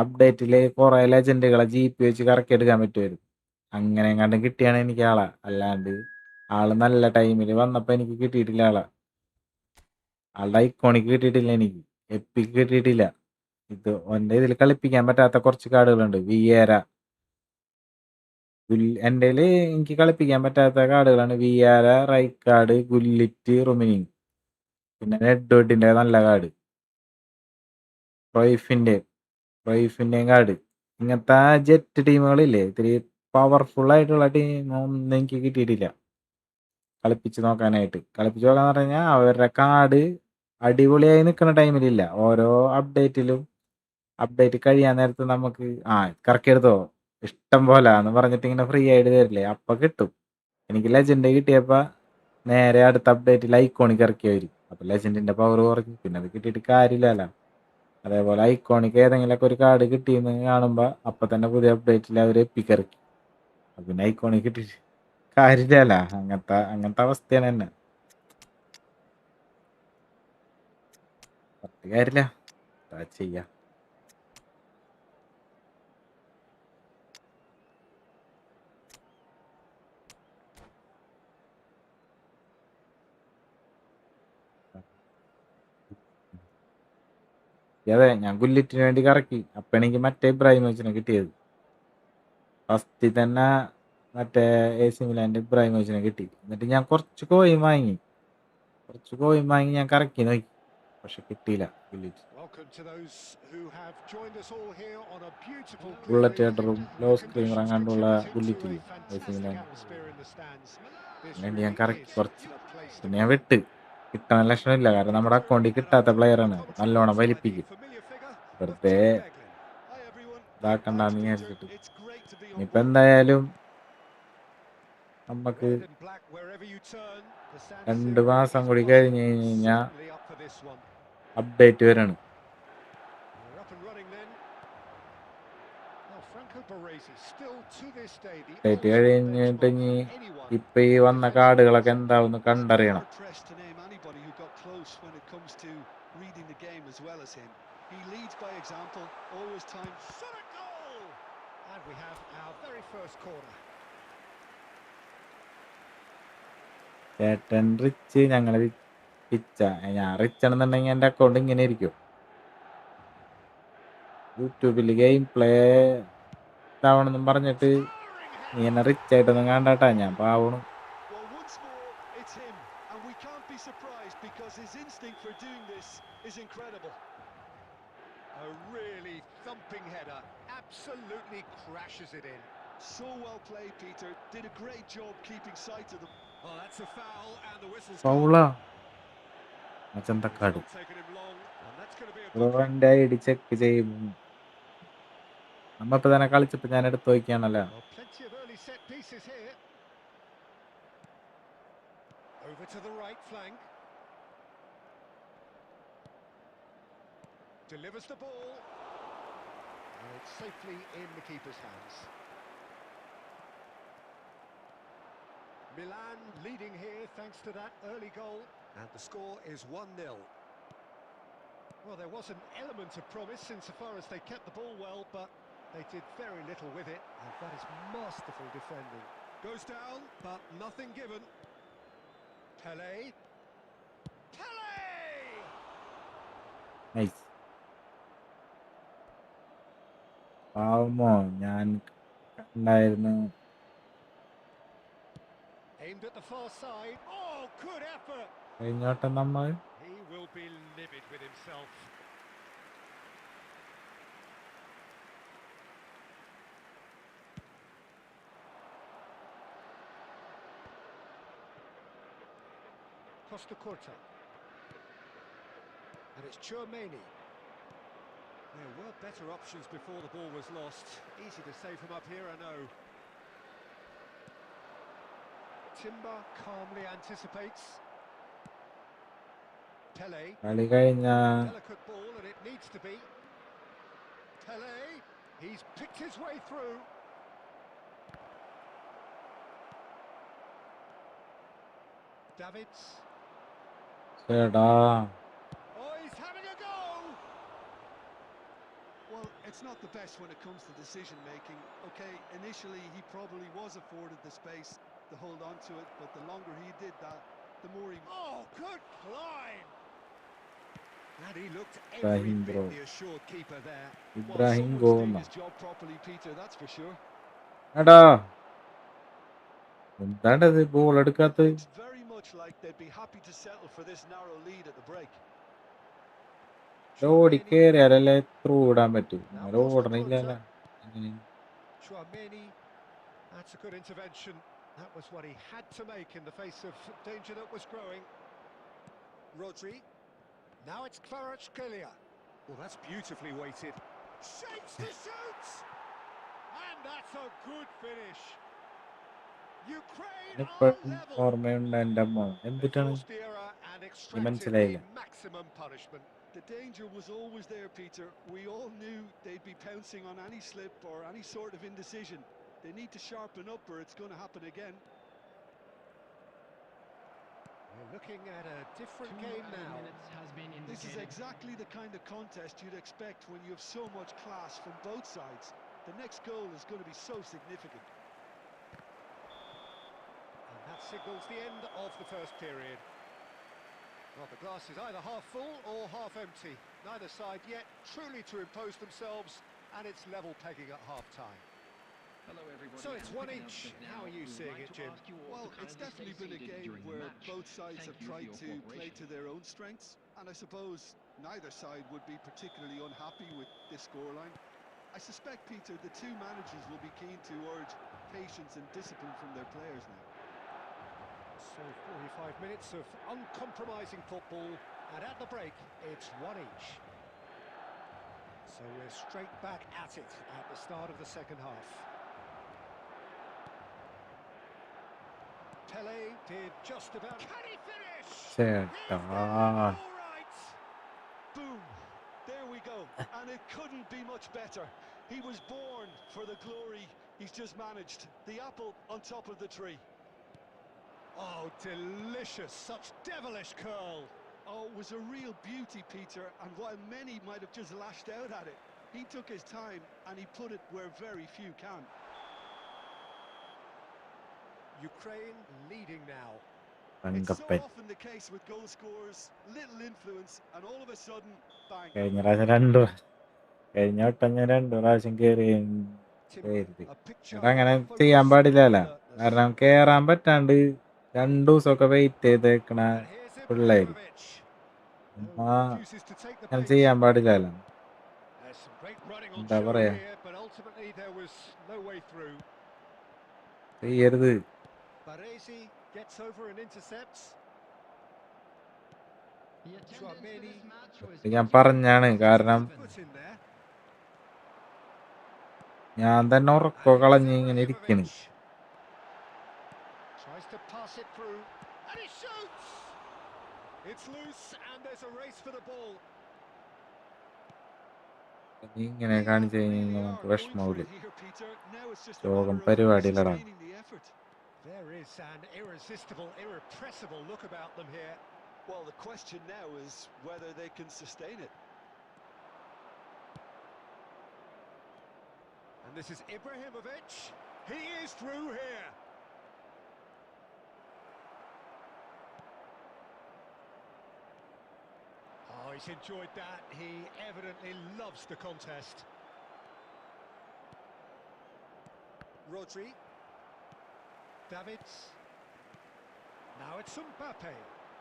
അപ്ഡേറ്റിൽ കുറേ ലെജൻഡുകളെ GP വെച്ച് കറക്കി എടുക്കാൻ പറ്റുമായിരുന്നു. അങ്ങനെ എങ്ങാണ്ടും കിട്ടിയാണ് എനിക്ക് ആളെ. അല്ലാണ്ട് ആള് നല്ല ടൈമിൽ വന്നപ്പോൾ എനിക്ക് കിട്ടിയിട്ടില്ല ആളെ. ആളുടെ ഐക്കോണിക്ക് കിട്ടിയിട്ടില്ല, എനിക്ക് എപ്പിക്ക് കിട്ടിയിട്ടില്ല. ഇത് എൻ്റെ ഇതിൽ കളിപ്പിക്കാൻ പറ്റാത്ത കുറച്ച് കാർഡുകളുണ്ട്. വിയേര എൻ്റെ എനിക്ക് കളിപ്പിക്കാൻ പറ്റാത്ത കാർഡുകളാണ് വിയാര, റൈക്കാർഡ്, ഗുല്ലിറ്റ്, റുമിനിങ്. പിന്നെ നെഡ്വേഡിന്റെ നല്ല കാർഡ്, ക്രൈഫിന്റെയും കാർഡ്. ഇങ്ങനത്തെ ജെറ്റ് ടീമുകളില്ലേ, ഇത്തിരി പവർഫുൾ ആയിട്ടുള്ള ടീമൊന്നും എനിക്ക് കിട്ടിയിട്ടില്ല കളിപ്പിച്ച് നോക്കാനായിട്ട്. കളിപ്പിച്ച് നോക്കാന്ന് പറഞ്ഞു കഴിഞ്ഞാൽ അവരുടെ കാർഡ് അടിപൊളിയായി നിൽക്കുന്ന ടൈമിലില്ല. ഓരോ അപ്ഡേറ്റ് കഴിയാൻ നേരത്ത് നമുക്ക് കറക്കിയെടുത്തോ ഇഷ്ടം പോലെ എന്ന് പറഞ്ഞിട്ട് ഇങ്ങനെ ഫ്രീ ആയിട്ട് തരില്ലേ, അപ്പം കിട്ടും. എനിക്ക് ലെജൻഡ് കിട്ടിയപ്പോൾ നേരെ അടുത്ത അപ്ഡേറ്റിൽ ഐക്കോണിക് ഇറക്കി വരും. അപ്പം ലെജൻഡിന്റെ പവർ കുറഞ്ഞു, പിന്നെ അത് കിട്ടിയിട്ട് കാര്യമില്ലല്ലോ. അതേപോലെ ഐക്കോണിക് ഏതെങ്കിലുമൊക്കെ ഒരു കാർഡ് കിട്ടിയെന്ന് കാണുമ്പോൾ അപ്പം തന്നെ പുതിയ അപ്ഡേറ്റിൽ അവർ എപ്പിക്ക് ഇറക്കി. അപ്പം പിന്നെ ഐക്കോണിക് കിട്ടിയിട്ട് കാര്യമില്ലല്ലോ. അങ്ങനത്തെ അവസ്ഥയാണ് തന്നെ. കാര്യമില്ല, എന്താ ചെയ്യാ. അതെ, ഞാൻ ഗുല്ലിറ്റിന് വേണ്ടി കറക്കി. അപ്പം എനിക്ക് മറ്റേ ഇബ്രാഹിമോവിച്ചിനെ കിട്ടിയത്. ഫസ്റ്റിൽ തന്നെ മറ്റേ AC മിലാൻ്റെ ഇബ്രാഹിമോവിച്ചിനെ കിട്ടി. എന്നിട്ട് ഞാൻ കുറച്ച് കോയിൻ വാങ്ങി ഞാൻ കറക്കി നോക്കി, പക്ഷെ കിട്ടിയില്ല ഗുല്ലിറ്റ്. Welcome to those who have joined us all here on a beautiful bullet clear ഹെഡറും evening. ലോ The സ്ക്രീമർ conditions അങ്ങാണ്ടുള്ള contributing to ഗുല്ലിറ്റില്ലേ a AC fantastic Milan. atmosphere in the stands. This അതുകൊണ്ട് ഞാൻ really കറക്കി is കുറച്ച്. the place to പിന്നെ be. ഞാൻ വിട്ട്, കിട്ടാൻ ലക്ഷണമില്ല. കാരണം നമ്മുടെ അക്കൗണ്ടിൽ കിട്ടാത്ത പ്ലെയറാണ്, നല്ലോണം വലിപ്പിക്കും. വെറുതെ Hi everyone. ഇതാക്കണ്ടെന്ന് Thanks, Peter. വിചാരിച്ചിട്ട്. It's great to be on ഇനിയിപ്പോൾ board. എന്തായാലും നമുക്ക് Red and black wherever you turn. The San 2 Siro മാസം is കൂടി buzzing. കഴിഞ്ഞ് കഴിഞ്ഞാൽ Certainly up for this one. Update വരാണ്. We're up and running then. Now Franco Baresi still to this day the update ultimate കഴിഞ്ഞിട്ട് benchmark ഇനി for anyone. ഇപ്പം ഈ വന്ന കാർഡുകളൊക്കെ എന്താവുമെന്ന് കണ്ടറിയണം. Hard pressed to name anybody who got close when it comes to reading the game as well as him. He leads by example, always time. Shot a goal! And we have our very first corner. ചേട്ടൻ rich, ഞങ്ങൾ പിച്ച. ഞാൻ rich ആണെന്നുണ്ടെങ്കിൽ എൻ്റെ account ഇങ്ങനെ ഇരിക്കും. യൂട്യൂബിൽ game play ഇതാവണമെന്നും പറഞ്ഞിട്ട് നീ എന്നെ റിച്ച് ആയിട്ടൊന്നും കണ്ടാട്ടാ, ഞാൻ പാവണു. Well, once more, it's him, and we can't be surprised because his instinct for doing this is incredible. A really thumping header, absolutely crashes it in. So well played, Peter. Did a great job keeping sight of them. Well, that's a foul, and the whistle's gone. ഫൗളാ It's മച്ചന്തക്കാട്. not taken him long, and that's going to be a bro booking. എൻ്റെ ID check ചെയ്യും. നമ്മ ഇപ്പൊ തന്നെ കളിച്ചപ്പോ ഞാൻ എടുത്ത് നോക്കിയാണല്ലോ. Well, plenty of early set pieces here. Over to the right flank. Delivers the ball. And it's safely in the keeper's hands. Milan leading here thanks to that early goal. And the score is 1-0. Well, there was an element of promise insofar as they kept the ball well, but they did very little with it. And that is masterful defending. Goes down, but nothing given. Pele. Nice. പാവമോ, ഞാൻ കണ്ടായിരുന്നു. Aimed at the far side. Oh, good effort. കഴിഞ്ഞോട്ടം നമ്മൾ He will be livid with himself. Costa Curta. And it's Chouameni. There were better options before the ball was lost. Easy to save him up here, I know. Timber calmly anticipates. Pele. കളി കഴിഞ്ഞ Delicate ball, and it needs to be. Pele. He's picked his way through. Davids. ചേടാ Oh, he's having a go. Well, it's not the best when it comes to decision making. Okay, initially he probably was afforded the space to hold on to it, but the longer he did that, the more he... Oh, good climb. And he looked every Ibrahim, bit bro. the assured keeper there. Well, Ibrahim someone's ഗോമ. doing his job properly, Peter, that's for sure. എടാ എന്താണ്ടത് ball എടുക്കാത്ത? It's very much much like they'd be happy to settle for this narrow lead at the break. ഓടി Chouameni. കയറിയാലല്ലേ through ഇടാൻ പറ്റൂ. Now അങ്ങനെ lost the ഓടണില്ലല്ലോ. contact. Chouameni. That's a good intervention. That was what he had to make in the face of danger that was growing. Rodri. Now it's Kvaratskhelia. Well, that's beautifully weighted. Shapes to shoot! And that's a good finish. Ukraine are level. ഓർമ്മയുണ്ട് എൻ്റെ അമ്മ. They എന്തിട്ടാണ് forced the error and extracted മനസ്സിലായില്ല. the maximum punishment. The danger was always there, Peter. We all knew they'd be pouncing on any slip or any sort of indecision. They need to sharpen up or it's going to happen again. We're looking at a different 2 game added now. minutes has been This is indicated. exactly the kind of contest you'd expect when you have so much class from both sides. The next goal is going to be so significant. And that signals the end of the first period. Well, the glass is either half full or half empty. Neither side yet truly to impose themselves, and it's level pegging at half-time. Hello everybody. So it's And one quick each. announcement How now. are you We would seeing like it, to Jim? ask you all Well, to it's kindly stay definitely been a seated game during the where match. both sides Thank have you for tried your to play cooperation. to their own strengths, and I suppose neither side would be particularly unhappy with this scoreline. I suspect, Peter, the two managers will be keen to urge patience and discipline from their players now. So 45 minutes of uncompromising football, and at the break, it's one each. So we're straight back at it at the start of the second half. Pele did just about... Can he finish? ചേട്ടാ. All right. Boom! There we go. And it couldn't be much better. He was born for the glory he's just managed. The apple on top of the tree. Oh, delicious. Such devilish curl. Oh, it was a real beauty, Peter. And while many might have just lashed out at it, he took his time and he put it where very few can. Ukraine leading now. It's so Thankappan. often the case with goal scorers, little influence, and all of a sudden, bang. കഴിഞ്ഞ വട്ടം ഞാൻ 2 പ്രാവശ്യം കയറി കയറി. A picture അതങ്ങനെ of ചെയ്യാൻ ferocious പാടില്ലല്ലോ. alertness. കാരണം കേറാൻ പറ്റാണ്ട് 2 ദിവസമൊക്കെ വെയിറ്റ് ചെയ്തേക്കണ And here's പിള്ളേര്. Ibrahimovic. അമ്മ Refuses to take the അങ്ങനെ pace. ചെയ്യാൻ പാടില്ലല്ലോ. There's some great running on എന്താ show പറയാ, here, but ultimately there was no way through. ചെയ്യരുത്. Baresi gets over and intercepts. The attendance for this match was ഇത് ഞാൻ പറഞ്ഞാണ്. കാരണം Foot in there. ഞാൻ തന്നെ ഉറക്കോ And കളഞ്ഞ് here's ഇങ്ങനെ ഇരിക്കണ്. Ibrahimovic. Tries to pass it through. And he shoots! It's loose and there's a race for the ball. നീ ഇങ്ങനെ കാണിച്ചു കഴിഞ്ഞാൽ Really നമുക്ക് are going for വിഷമാവൂലേ. it here, Peter. Now it's just a ലോകം matter of പരിപാടിയിലടാ. sustaining the effort. There is an irresistible, irrepressible look about them here. Well, the question now is whether they can sustain it. And this is Ibrahimovic. He is through here. Oh, he's enjoyed that. He evidently loves the contest. Rodri. Davids. Now it's Mbappe.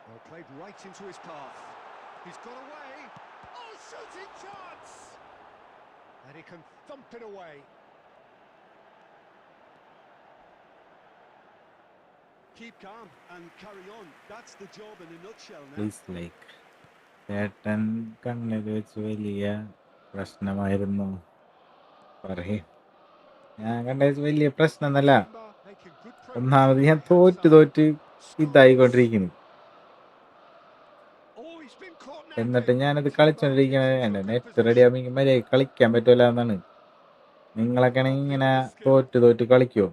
Well, played right into his path. He's got away. Oh, shooting chance! And he can thump it away. Keep calm and carry on. That's the job in a nutshell now. Please like. ചേട്ടൻ കണ്ണിൽ വെച്ച് വലിയ പ്രശ്നമായിരുന്നു പറയും. ഞാൻ കണ്ട വലിയ പ്രശ്നമൊന്നല്ല. Timber making good progress ഒന്നാമത് on ഞാൻ the right hand തോറ്റ് side. ഇതായിക്കൊണ്ടിരിക്കുന്നു. Oh, he's been caught എന്നിട്ട് napping. ഞാനത് Timber കളിച്ചോണ്ടിരിക്കണ gets into എൻ്റെ a good net position. Ready ആകുമ്പോൾ മര്യാദ കളിക്കാൻ പറ്റൂല എന്നാണ്. നിങ്ങളൊക്കെ ആണെങ്കിൽ ഇങ്ങനെ തോറ്റ് കളിക്കുമോ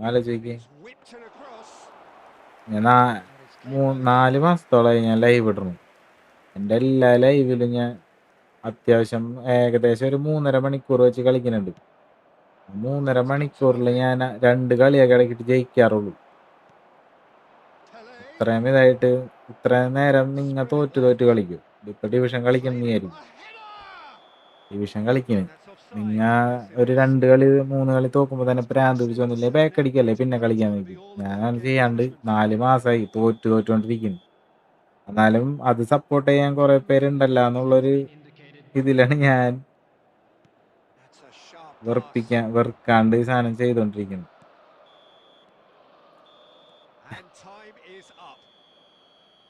ആലോചിക്ക്. It's whipped and across. ഞാൻ And it's cleared by 4 മാസത്തോളമായി ഞാൻ ലൈവ് ഇടുന്നു. എൻ്റെ എല്ലാ ലൈവിലും ഞാൻ അത്യാവശ്യം ഏകദേശം ഒരു 3.5 മണിക്കൂർ വെച്ച് കളിക്കുന്നുണ്ട്. 3.5 മണിക്കൂറിൽ ഞാൻ 2 കളിയൊക്കെ ഇടയ്ക്കിട്ട് ജയിക്കാറുള്ളൂ. Pele. ഇത്രയും ഇതായിട്ട് ഇത്രയും നേരം നിങ്ങൾ തോറ്റ് കളിക്കും. ഇപ്പൊ ഡിവിഷൻ കളിക്കുന്ന Played it. വിചാരിക്കും. A header! ഡിവിഷൻ കളിക്കുന്നു. That's നിങ്ങ ഒരു 2 കളി 3 കളി തോക്കുമ്പോ തന്നെ പ്രാന്ത് പിടിച്ച് വന്നില്ലേ ബാക്ക് അടിക്കല്ലേ പിന്നെ കളിക്കാൻ നിൽക്കും. ഞാൻ ചെയ്യാണ്ട് 4 മാസമായി തോറ്റുകൊണ്ടിരിക്കുന്നു. എന്നാലും അത് സപ്പോർട്ട് ചെയ്യാൻ കുറെ പേരുണ്ടല്ലോ എന്നുള്ളൊരു ഇതിലാണ് ഞാൻ That's a sharp pass. വെറുക്കാണ്ട് ഈ സാധനം ചെയ്തോണ്ടിരിക്കുന്നത്. And time is up.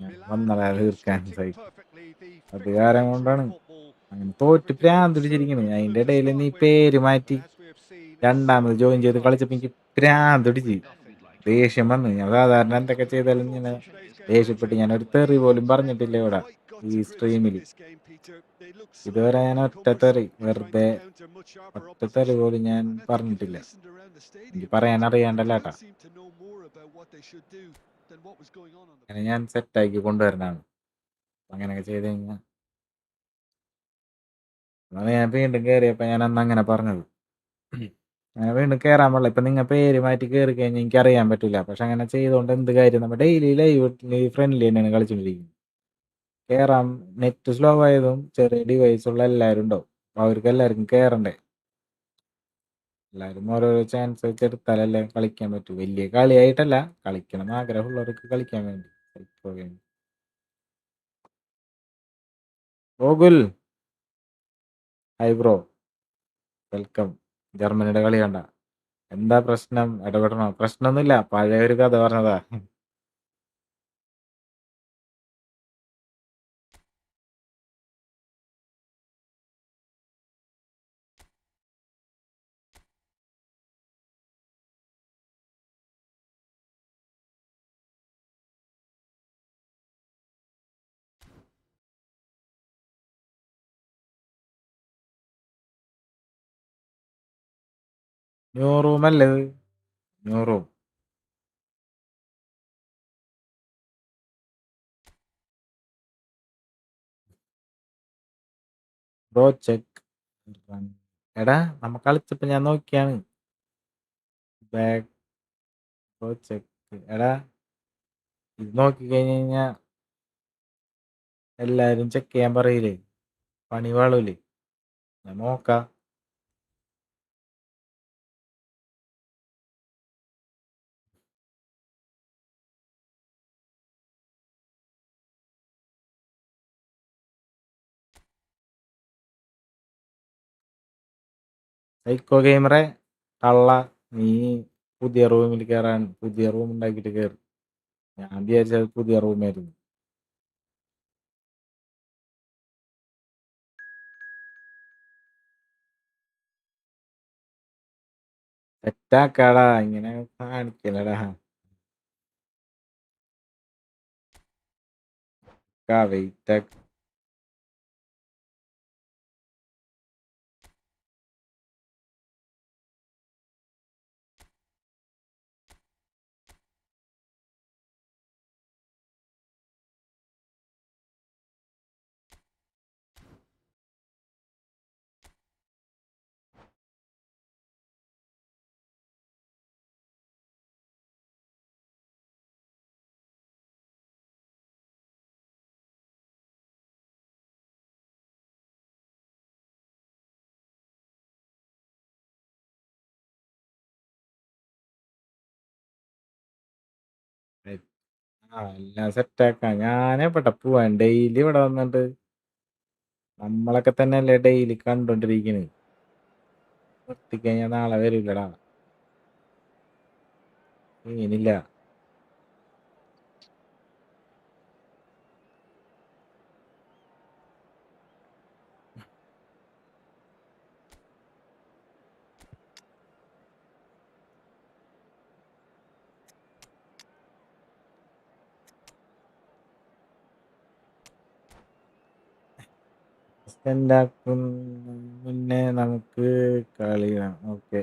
ഞാൻ Milan വന്നടാ തീർക്കാൻ illustrating സഹിക്കും. perfectly the അത് fickle കാരണം nature of കൊണ്ടാണ് football. അങ്ങനെ തോറ്റ് Everything പ്രാന്ത് so പിടിച്ചിരിക്കുന്നത്. good അതിന്റെ to ഇടയിൽ start നീ with, പേര് but മാറ്റി as we have seen, രണ്ടാമത് so ജോയിൻ many ചെയ്ത് കളിച്ചപ്പോ times, എനിക്ക് പ്രാന്ത് പിടിച്ച് nothing. ദേഷ്യം വന്നു. ഞാൻ സാധാരണ എന്തൊക്കെ ചെയ്താലും ഇങ്ങനെ ദേഷ്യപ്പെട്ട് ഞാൻ ഒരു തെറി പോലും പറഞ്ഞിട്ടില്ല ഇവിടെ ഈ സ്ട്രീമിൽ. ഇതുവരെ ഞാൻ ഒറ്റ തെറി വെറുതെ ഒറ്റ തെറി പോലും ഞാൻ പറഞ്ഞിട്ടില്ല. എനിക്ക് പറയാൻ അറിയാണ്ടല്ലേട്ടാ. അങ്ങനെ ഞാൻ സെറ്റാക്കി കൊണ്ടുവരണാണ്. അങ്ങനെയൊക്കെ ചെയ്ത് കഴിഞ്ഞാൽ അതാണ് ഞാൻ വീണ്ടും കയറിയപ്പോ ഞാൻ അന്ന് അങ്ങനെ പറഞ്ഞത്. അങ്ങനെ വീണ്ടും കയറാൻ പാടില്ല. ഇപ്പൊ നിങ്ങൾ പേര് മാറ്റി കയറി കഴിഞ്ഞാൽ എനിക്ക് അറിയാൻ പറ്റില്ല. പക്ഷെ അങ്ങനെ ചെയ്തുകൊണ്ട് എന്ത് കാര്യം? നമ്മൾ ഡെയിലി ലൈവ് ഫ്രണ്ട്ലി തന്നെയാണ് കളിച്ചുകൊണ്ടിരിക്കുന്നത്. കയറാം. നെറ്റ് സ്ലോ ആയതും ചെറിയ ഡിവൈസ് ഉള്ള എല്ലാവരും ഉണ്ടാവും. അപ്പൊ അവർക്ക് എല്ലാവർക്കും കയറണ്ടേ. എല്ലാവരും ഓരോരോ ചാൻസ് വെച്ചെടുത്താലല്ലേ കളിക്കാൻ പറ്റൂ. വലിയ കളിയായിട്ടല്ല, കളിക്കണം എന്ന് ആഗ്രഹമുള്ളവർക്ക് കളിക്കാൻ വേണ്ടി. Gokul hi bro, welcome. ജർമ്മനിയുടെ കളി കണ്ട? എന്താ പ്രശ്നം? ഇടപെടണോ? പ്രശ്നമൊന്നുമില്ല, പഴയ ഒരു കഥ പറഞ്ഞതാ. ന്യൂ റൂം അല്ലേ ഇത്? New room. Bro check. എടാ നമ്മ കളിച്ചപ്പോ ഞാൻ നോക്കിയാണ്. Back bro check. എടാ ഇത് നോക്കി കഴിഞ്ഞ് കഴിഞ്ഞാ എല്ലാരും ചെക്ക് ചെയ്യാൻ പറയില്ലേ? പണി വാളൂലേ? ഞാൻ നോക്കാം. സൈക്കോ ഗെയിമറെ കള്ള, നീ പുതിയ റൂമിൽ കയറാൻ പുതിയ റൂം ഉണ്ടാക്കിയിട്ട് കയറി. ഞാൻ വിചാരിച്ചത് പുതിയ റൂമായിരുന്നു. സെറ്റാക്കാടാ, ഇങ്ങനെ കാണിക്കലടാ. വെയിറ്റ്. എല്ലാം സെറ്റാക്കാം. ഞാനെവിടെ പോവാൻ? ഡെയിലി ഇവിടെ വന്നിട്ട് നമ്മളൊക്കെ തന്നെ അല്ലേ ഡെയിലി കണ്ടോണ്ടിരിക്കുന്നത്. നിർത്തിക്കഴിഞ്ഞാൽ നാളെ വരില്ലടാ. ഇനിയില്ല. സെറ്റാക്കും മുന്നേ നമുക്ക് കളി. ഓക്കെ,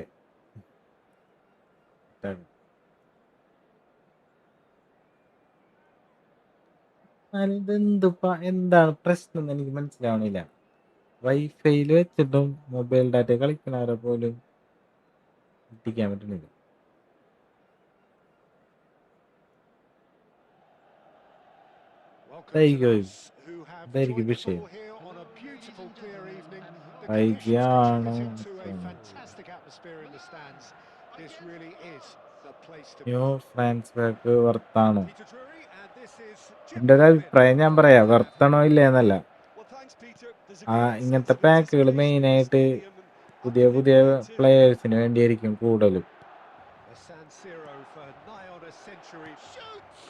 എന്താണ് പ്രശ്നം എന്ന് എനിക്ക് മനസ്സിലാവണില്ല. വൈഫൈയിൽ വെച്ചിട്ടും മൊബൈൽ ഡാറ്റ കളിക്കണവരെ പോലും എത്തിക്കാൻ പറ്റുന്നില്ല. Welcome to those who have ഇതായിരിക്കും joined the വിഷയം. ball here on a beautiful beautiful, clear evening. The IG conditions ആണോ contributing to a fantastic atmosphere in the stands. This really is the place to new be. France back വർത്താണോ? Peter Drury, and this is Jim എൻ്റെ ഒരു Corbett. അഭിപ്രായം ഞാൻ പറയാം, വർത്തണോ ഇല്ലേ എന്നല്ല. Well, thanks, Peter. There's a great ഇങ്ങനത്തെ sense of പാക്കുകൾ anticipation in the മെയിനായിട്ട് stadium, and പുതിയ at പുതിയ Liverpool too. പ്ലെയേഴ്സിന് വേണ്ടിയായിരിക്കും കൂടുതലും. The San Siro for nigh on a century. Shoots!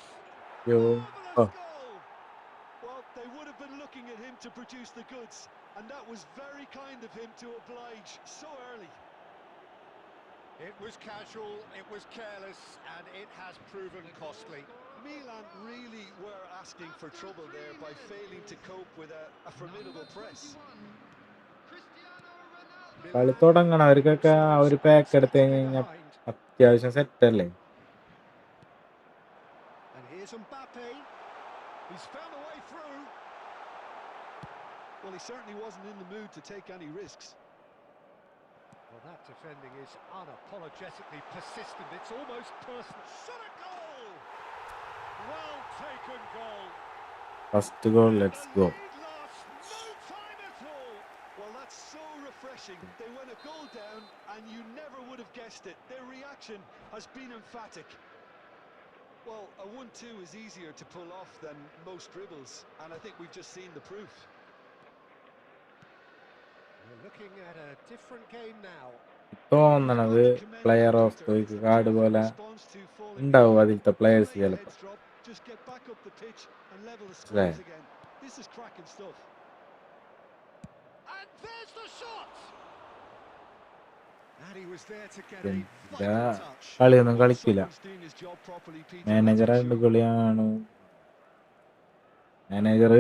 യോ ഓ, Marvellous goal! Well, they would have been looking at him to produce the goods, and that was very kind of him to oblige so early. It was casual, it was careless, and it has proven costly. Milan really were asking for trouble there by failing to cope with a formidable press. കളി തുടങ്ങണവർക്കൊക്കെ ആ ഒരു pack എടുത്തു കഴിഞ്ഞാൽ അത്യാവശ്യം സെറ്റല്ലേ? And here's Mbappe. He's found a way through. Well, he certainly wasn't in the mood to take any risks. Well, that defending is unapologetically persistent. It's almost personal. Shot a goal! Well taken goal. First goal, let's The go. lead lost no time at all. Well, that's so refreshing. They went a goal down, and you never would have guessed it. Their reaction has been emphatic. Well, a 1-2 is easier to pull off than most dribbles, and I think we've just seen the proof. We're looking at a different game now. തോന്നണത് player of the week card പോലെ ഉണ്ടാവും അതിലത്തെ players ചിലപ്പോൾ. Just get back up the pitch and level the Right. scores again. This is cracking stuff. And there's the shot! And he was there to get a ഇതാ vital touch. കളിയൊന്നും കളിക്കില്ല. Someone's doing his job properly, Peter. Manager That's for sure. അടിപൊളിയാണ്. Manager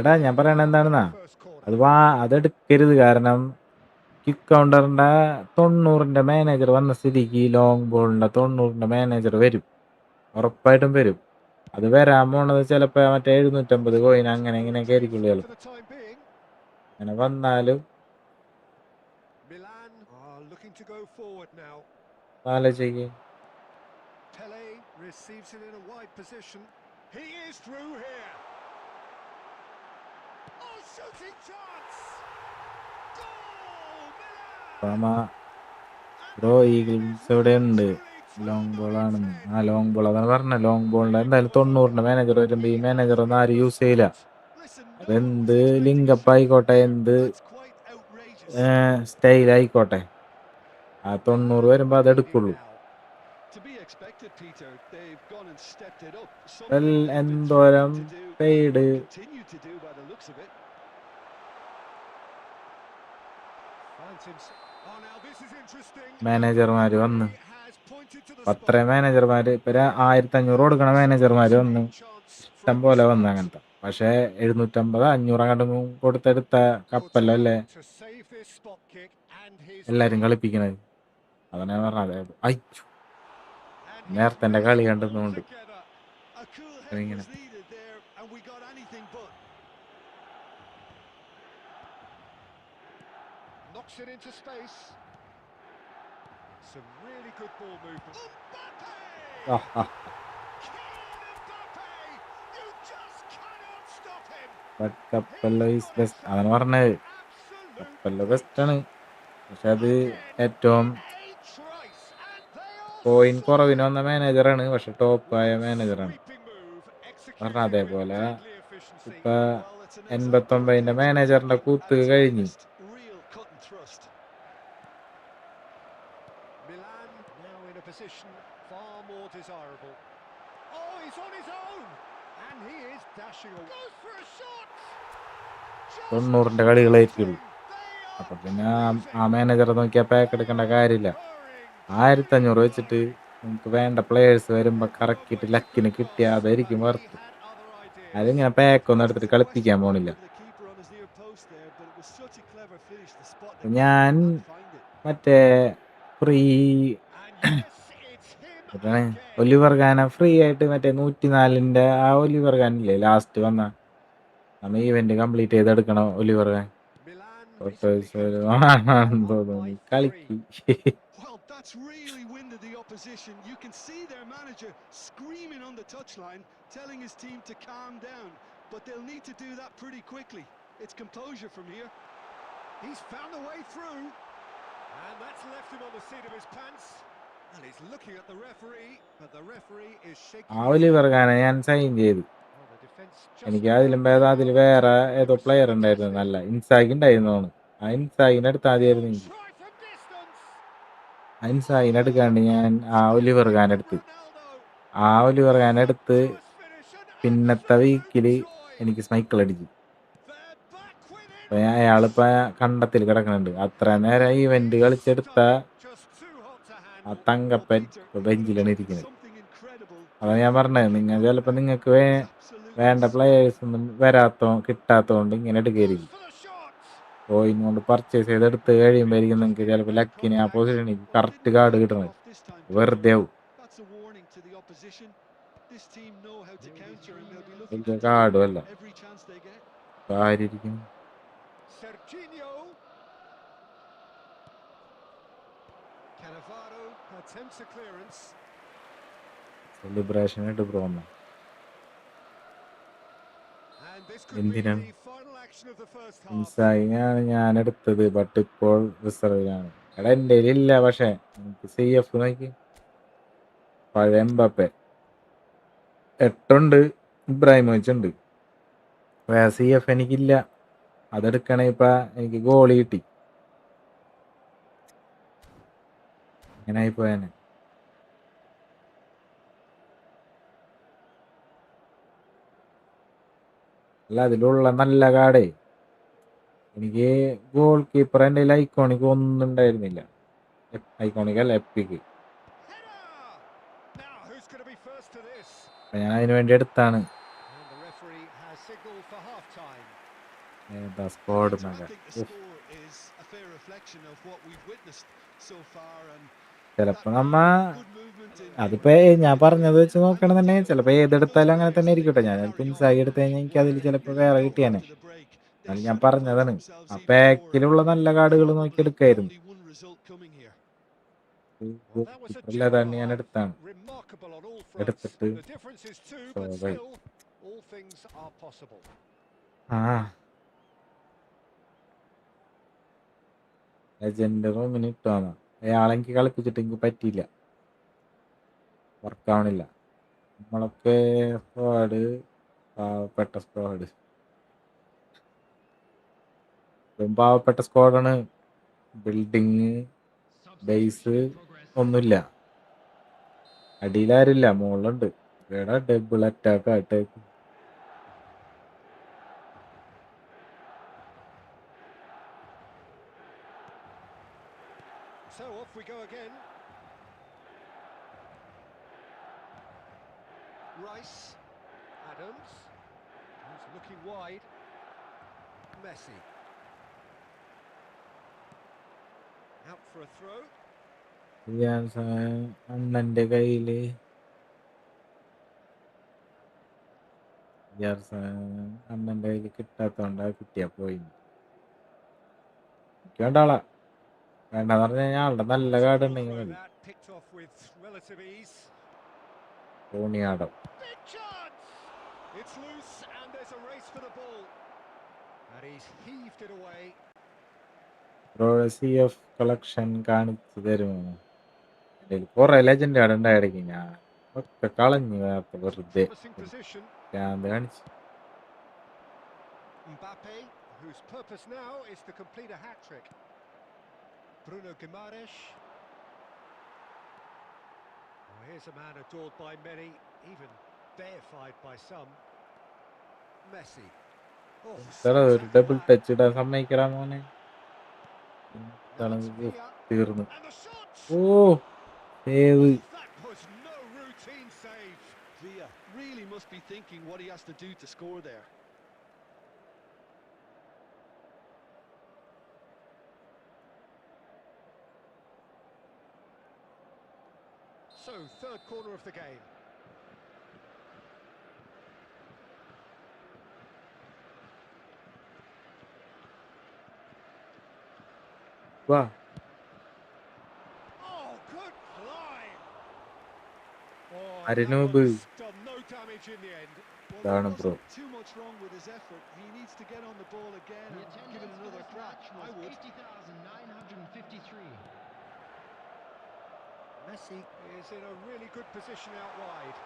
എടാ ഞാൻ പറയണ എന്താണെന്നാ, First corner. അതെടുക്കരുത്. കാരണം kick കൗണ്ടറിന്റെ 90ന്റെ manager വന്ന സ്ഥിതിക്ക് ലോങ് ബോളിന്റെ 90ന്റെ മാനേജർ വരും, ഉറപ്പായിട്ടും വരും. അത് വരാൻ പോണത് ചിലപ്പോ മറ്റേ 750 കോയിൻ അങ്ങനെ ഇങ്ങനെയൊക്കെ ആയിരിക്കുള്ളൂ. For ചിലപ്പോ the time being, അങ്ങനെ വന്നാലും Milan are looking to go forward now. ആലോചിക്ക്. Pele receives it in a wide position. He is through here. Oh, shooting chance! Goal, Milan! Bro Eagles ഇവിടെ ഉണ്ട്, ലോങ് ബോൾ ആണെന്ന്. Long ball അതാണ് പറഞ്ഞത്. Long ബോളിന്റെ എന്തായാലും 90ന്റെ manager വരുമ്പോ ഈ manager ഒന്നും ആരും യൂസ് ചെയ്യില്ല. അതെന്ത് ലിങ്കപ്പ് ആയിക്കോട്ടെ, എന്ത് സ്റ്റൈൽ ആയിക്കോട്ടെ, ആ 90 വരുമ്പോ അതെടുക്കുള്ളൂ. To be expected, Peter. They've gone and stepped it up. Well, Something they've been എന്തോരം threatening to do, paid and continue to do by the looks of it. Finds him. Oh, now this is interesting. മാനേജർമാര് വന്ന് He has pointed to the 10 spot. മാനേജർമാര് ഇപ്പൊ 1500 കൊടുക്കണ മാനേജർമാര് വന്നു, ഇഷ്ടം പോലെ വന്നു അങ്ങനത്തെ. പക്ഷെ 750 500 അങ്ങോട്ടും കൊടുത്തെടുത്ത കപ്പല്ലേ To save this spot kick and his എല്ലാരും കളിപ്പിക്കണത്. അതാണ് ഞാൻ പറഞ്ഞത്. and നേരത്തെ എന്റെ കളി കണ്ടെന്നുകൊണ്ട് Together. A cool head ഇങ്ങനെ was needed there, and we got anything but. knocks it into space. Some really good ball movement. Mbappe! Kylian Mbappe! You just cannot stop him. കപ്പല്ലോ is best അതാണ് പറഞ്ഞത്. Absolute കപ്പല്ലോ best ആണ്, പക്ഷെ അത് ഏറ്റവും a trice, and they are coin so കുറവിന് വന്ന മാനേജറാണ്, പക്ഷെ ടോപ്പ് ആയ മാനേജറാണ്. sweeping move, executed പറഞ്ഞ അതേപോലെ with deadly efficiency. ഇപ്പൊ Well, it's an excellent 89ന്റെ ball, മാനേജറിന്റെ Koothu at its കഴിഞ്ഞു. finest, real cut and thrust. Milan now in a position far more desirable. Oh, he's on his own, and he is dashing away. Goes for a shot. 90ന്റെ കളികളായിരിക്കുള്ളൂ. അപ്പൊ പിന്നെ ആ മാനേജറെ നോക്കിയാ pack എടുക്കേണ്ട കാര്യമില്ല. 1500 വെച്ചിട്ട് നമുക്ക് വേണ്ട players വരുമ്പോ കറക്കിയിട്ട് ലക്കിന് കിട്ടിയ അതായിരിക്കും വർത്ത്. അതിങ്ങനെ പാക്കൊന്നും എടുത്തിട്ട് കളിപ്പിക്കാൻ പോണില്ല. ഞാൻ മറ്റേ ഫ്രീ ഒലിവർ ഖാന ഫ്രീ ആയിട്ട് മറ്റേ 104ന്റെ ആ ഒലിവർ ഖാനില്ലേ ലാസ്റ്റ് വന്ന നമ്മ ഈവന്റ് കംപ്ലീറ്റ് ചെയ്തെടുക്കണം. ഒലിവർ ഖാൻ തോന്നുന്നു കളിക്ക്. Well, that's really winded the opposition. You can see their manager screaming on the touchline, telling his team to calm down, but they'll need to do that pretty quickly. It's composure from here. He's found a way through. And that's left him on the seat of his pants. And he's looking at the referee, but the referee is shaking his Oliver head. ഖാനെ ഞാൻ sign ചെയ്തു. Well, the defense just എനിക്ക് അതിലും ഭേദം അതിൽ വേറെ ഏതോ player ഉണ്ടായിരുന്നു, നല്ല ഇൻസാഗ് ഉണ്ടായിരുന്നു. ആ ഇൻസാഗിനെ എടുത്താൽ മതിയായിരുന്നു എനിക്ക്. try from distance. ആ ഇൻസാഗിനെ എടുക്കാണ്ട് ഞാൻ ആ ഒലിവർ ഖാൻ എടുത്ത്. Ronaldo. ആ ഒലിവർ ഖാൻ എടുത്ത് To his finish and പിന്നത്തെ വീക്കിൽ absolute എനിക്ക് സ്മൈക്കിൾ അടിച്ചു. They're back with അപ്പൊ it. അയാളിപ്പോ കണ്ടത്തിൽ കിടക്കുന്നുണ്ട്. അത്ര നേരം ഇവന്റ് കളിച്ചെടുത്ത Just too hot to ആ handle. തങ്കപ്പൻ Peter, ഇപ്പൊ he ബെഞ്ചിലാണ് did ഇരിക്കുന്നത്. something incredible. അതാ ഞാൻ പറഞ്ഞത്, നിങ്ങൾ ചിലപ്പോ നിങ്ങൾക്ക് Absolutely വേണ്ട പ്ലെയേഴ്സ് ഒന്നും കിട്ടാത്തോണ്ട് ഇങ്ങനെ Goes എടുക്കരുത്. for the shot. കോയിൻ കൊണ്ട് പർച്ചേസ് ചെയ്തെടുത്ത് കഴിയുമ്പോഴേക്കും നിങ്ങൾക്ക് ചിലപ്പോൾ ലക്കിന് ആ പൊസിഷനിൽ കറക്റ്റ് കാർഡ് കിട്ടണത് വെറുതെ ആവും. That's a warning to the opposition. This team know how to counter and they'll be looking വലിയ to take കാർഡും അല്ല, every chance they get. കാര്യിരിക്കുന്നു. Serginho. Cannavaro attempts a clearance. Celebration ഇട്ട് promo And this could be എന്തിനാണ് the final action of the first half. ഇൻസാഗിനാണ് ഞാൻ എടുത്തത്, but ഇപ്പോൾ റിസർവിലാണ്. എടാ എൻ്റെ ഇല്ല, പക്ഷെ എനിക്ക് CF നോക്കി പഴയ എംബാപ്പെ 8 ഇബ്രാഹിമോവിച്ച് ഉണ്ട്. CF എനിക്കില്ല, അതെടുക്കണേ ഇപ്പൊ എനിക്ക് ഗോളി കിട്ടി. ഇങ്ങനെ ആയിപ്പോയാനെ. അല്ല അതിലുള്ള നല്ല കാർഡേ, എനിക്ക് ഗോൾ കീപ്പർ എൻ്റെ ഐക്കോണിക് ഒന്നും ഉണ്ടായിരുന്നില്ല. ഐക്കോണിക് അല്ല, epic. Header. Now who's going to be first to this? അപ്പൊ ഞാൻ അതിന് വേണ്ടി എടുത്താണ്. And the referee has signaled for half time. ഏതാ സ്ക്വാഡ് I എന്നൊക്കെ. think the score is a fair reflection of what we've witnessed so far, and ചിലപ്പോ നമ്മ good movement in അതിപ്പോ ഞാൻ പറഞ്ഞത് വെച്ച് നോക്കണെന്നുണ്ടെങ്കിൽ ചിലപ്പോ ഏതെടുത്താലും അങ്ങനെ തന്നെ ഇരിക്കട്ടെ. ഞാൻ ചിലപ്പോൾ ഇൻസായി എടുത്തു കഴിഞ്ഞാൽ എനിക്ക് അതിൽ ചിലപ്പോൾ വേറെ കിട്ടിയാനെ. എന്നാലും ഞാൻ പറഞ്ഞതാണ്, ആ പാക്കിലുള്ള നല്ല കാർഡുകൾ നോക്കി എടുക്കായിരുന്നു. Well, that was a ഇല്ലാതാണ് ഞാൻ drive. എടുത്താണ്. Remarkable on all fronts. എടുത്തിട്ട് The difference is two, but ശോഭായി. still, all things are possible. ആ ലെജൻഡ് റൂമിന് ഇട്ടാണ് അയാളെനിക്ക് കളിപ്പിച്ചിട്ട് എനിക്ക് പറ്റിയില്ല, വർക്കാവണില്ല. നമ്മളൊക്കെ സ്ക്വാഡ് പാവപ്പെട്ട സ്ക്വാഡ്, പാവപ്പെട്ട സ്ക്വാഡാണ്. ബിൽഡിങ് ബേസ് ഒന്നുമില്ല, അടിയിലാരില്ല, മുകളിലുണ്ട്. ഇവിടെ double attack attack. So off we go again. Rice. Adams. He's looking wide. Messi. Out for a throw. അണ്ണന്റെ കയ്യില് അണ്ണന്റെ കയ്യിൽ കിട്ടാത്തോണ്ടാ കിട്ടിയാ പോയി. എനിക്ക് വേണ്ട ആളാ, വേണ്ടെന്ന് പറഞ്ഞു കഴിഞ്ഞാൽ ആളുടെ നല്ല കാർഡ് ഉണ്ടെങ്കിൽ മതി. That picked off with relative ease. തോണിയാടം. Big chance. It's loose and there's a race for the ball. And he's heaved it away. CF collection കാണിച്ചു തരുമോ? എൻ്റെ കുറെ ലെജൻഡ് കാർഡ് ഉണ്ടായിരിക്കും, ഞാൻ ഒക്കെ കളഞ്ഞു വെറുതെ. Promising position. ഞാൻ കാണിച്ചു. Mbappe, whose purpose now is to complete a hat-trick. Bruno Guimaraes. Oh, here's a man adored by many, even deified by some. Messi. Oh, ഒരു ഡബിൾ ടച്ച് ഇടാൻ സമ്മതിക്കടാ മോനെ. തീർന്നു. and the shot. Oh save. That was no routine save. Villa really must be thinking what he has to do to score there. So, third corner of the game. വാ Oh, good line. Oh, Arinobu. that one's done no damage in the end. Well, Down, there bro. wasn't too much much wrong with his effort. He needs to get on the ball again The and give it attendance for another this crack. match I was would. 80,953. Messi is in a really good position out wide.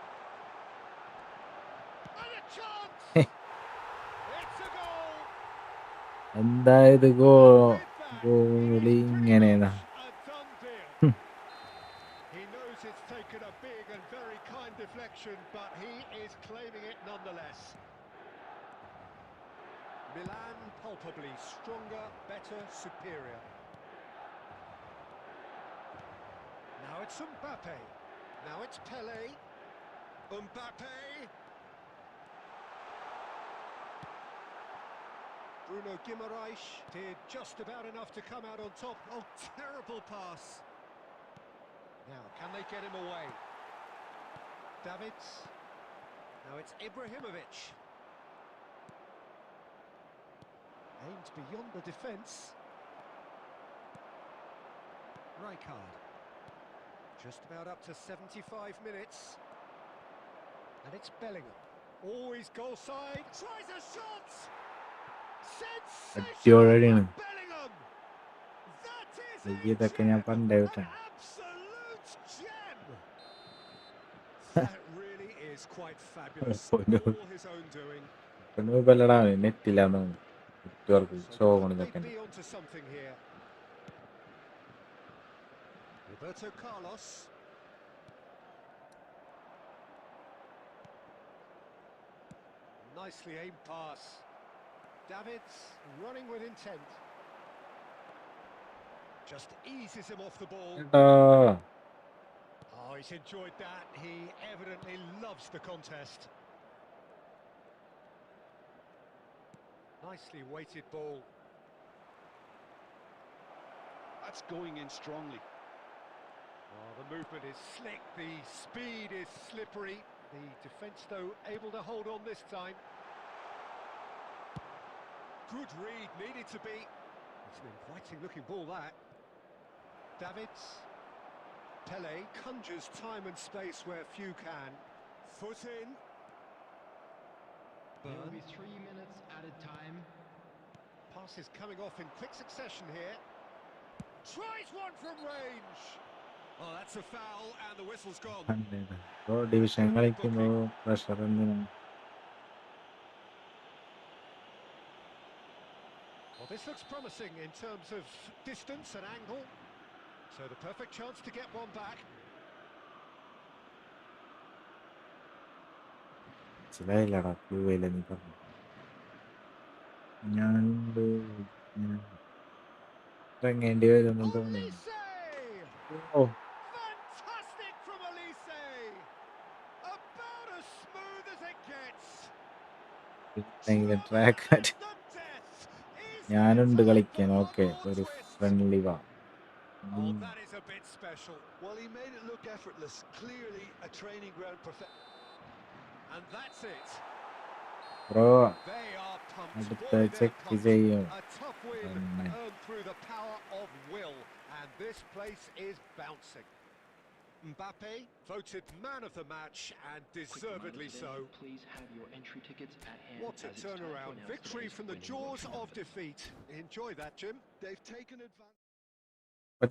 And a chance! It's a goal! എന്തായത് With that, it goalie is pretty ഇങ്ങനെയാ. much a done deal. He knows it's taken a big and very kind deflection, but he is claiming it nonetheless. Milan palpably stronger, better, superior. Now it's Mbappe. Now it's Pele. Mbappe. Bruno Guimaraes did just about enough to come out on top. Oh, terrible pass. Now, can they get him away? Davids. Now it's Ibrahimovic. Aimed beyond the defence. Rijkaard. Just about up to 75 minutes. And it's Bellingham. Always goal side. Tries a shot! Sensational അടിപൊളിയാണ്. from Bellingham! That is a ഇതൊക്കെ ഞാൻ gem! പണ്ടേ An വിട്ടാണ്. absolute gem! That really is quite fabulous. പൊന്നു All his own doing. പെണ്ണുപല്ലടാ നെറ്റില്ലാന്ന് network So show could ആണ് they ഇതൊക്കെ. be onto something here? Roberto Carlos. Nicely aimed pass. Davids running with intent. Just eases him off the ball. എടാ Oh, he's enjoyed that. He evidently loves the contest. Nicely weighted ball. That's going in strongly. Oh, the movement is slick, the speed is slippery. The defence, though, able to hold on this time. Good read, needed to be. It's an inviting-looking ball, that. Davids. Pele conjures time and space where few can. Foot in. There will Burn. be 3 minutes added time. Passes coming off in quick succession here. Tries one from range. Oh, that's a foul, and the whistle's gone. Division കളിക്കുമ്പോൾ pressure എന്തിനാണ്? Well, this looks promising in terms of distance and angle. So the perfect chance to get one back. മനസ്സിലായില്ലടാ ക്ലൂവില്ല നീ പറഞ്ഞു. ഞാൻ ഇറങ്ങേണ്ടി വരുമെന്ന് തോന്നുന്നു. Olise! Oh Fantastic from Olise! About as smooth as it gets. എന്തെങ്കിലും ട്രാക്ക് ആയിട്ട് The death is ഞാനുണ്ട് time കളിക്കാൻ. for one ഓക്കെ more ഒരു twist. ഫ്രണ്ട്ലി വാ. Oh, that is a bit special. Well, he made it look effortless. Clearly a training ground perfection. And that's it. Bro They are pumped. അടുത്ത Boy, they're check pumped. ചെയ്യും. A tough win തന്നെ. earned through the power of will. And this place is bouncing. Mbappe voted man of the match and deservedly so. Please have your entry tickets at hand. What a turnaround. Victory from the jaws of defeat. Enjoy that, Jim. They've taken advantage. ഇപ്പൊ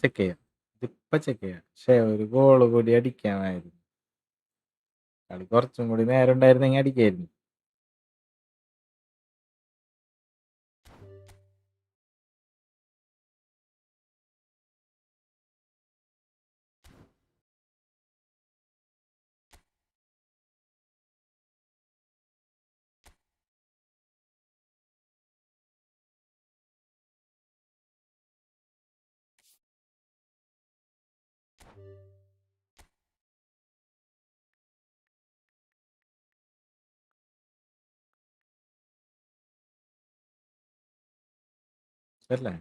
check ചെയ്യാം. പക്ഷേ ഒരു goal കൂടി അടിക്കാമായിരുന്നു. കളി കുറച്ചും കൂടി നേരം ഉണ്ടായിരുന്നെങ്കിൽ അടിക്കായിരുന്നു. അല്ലേ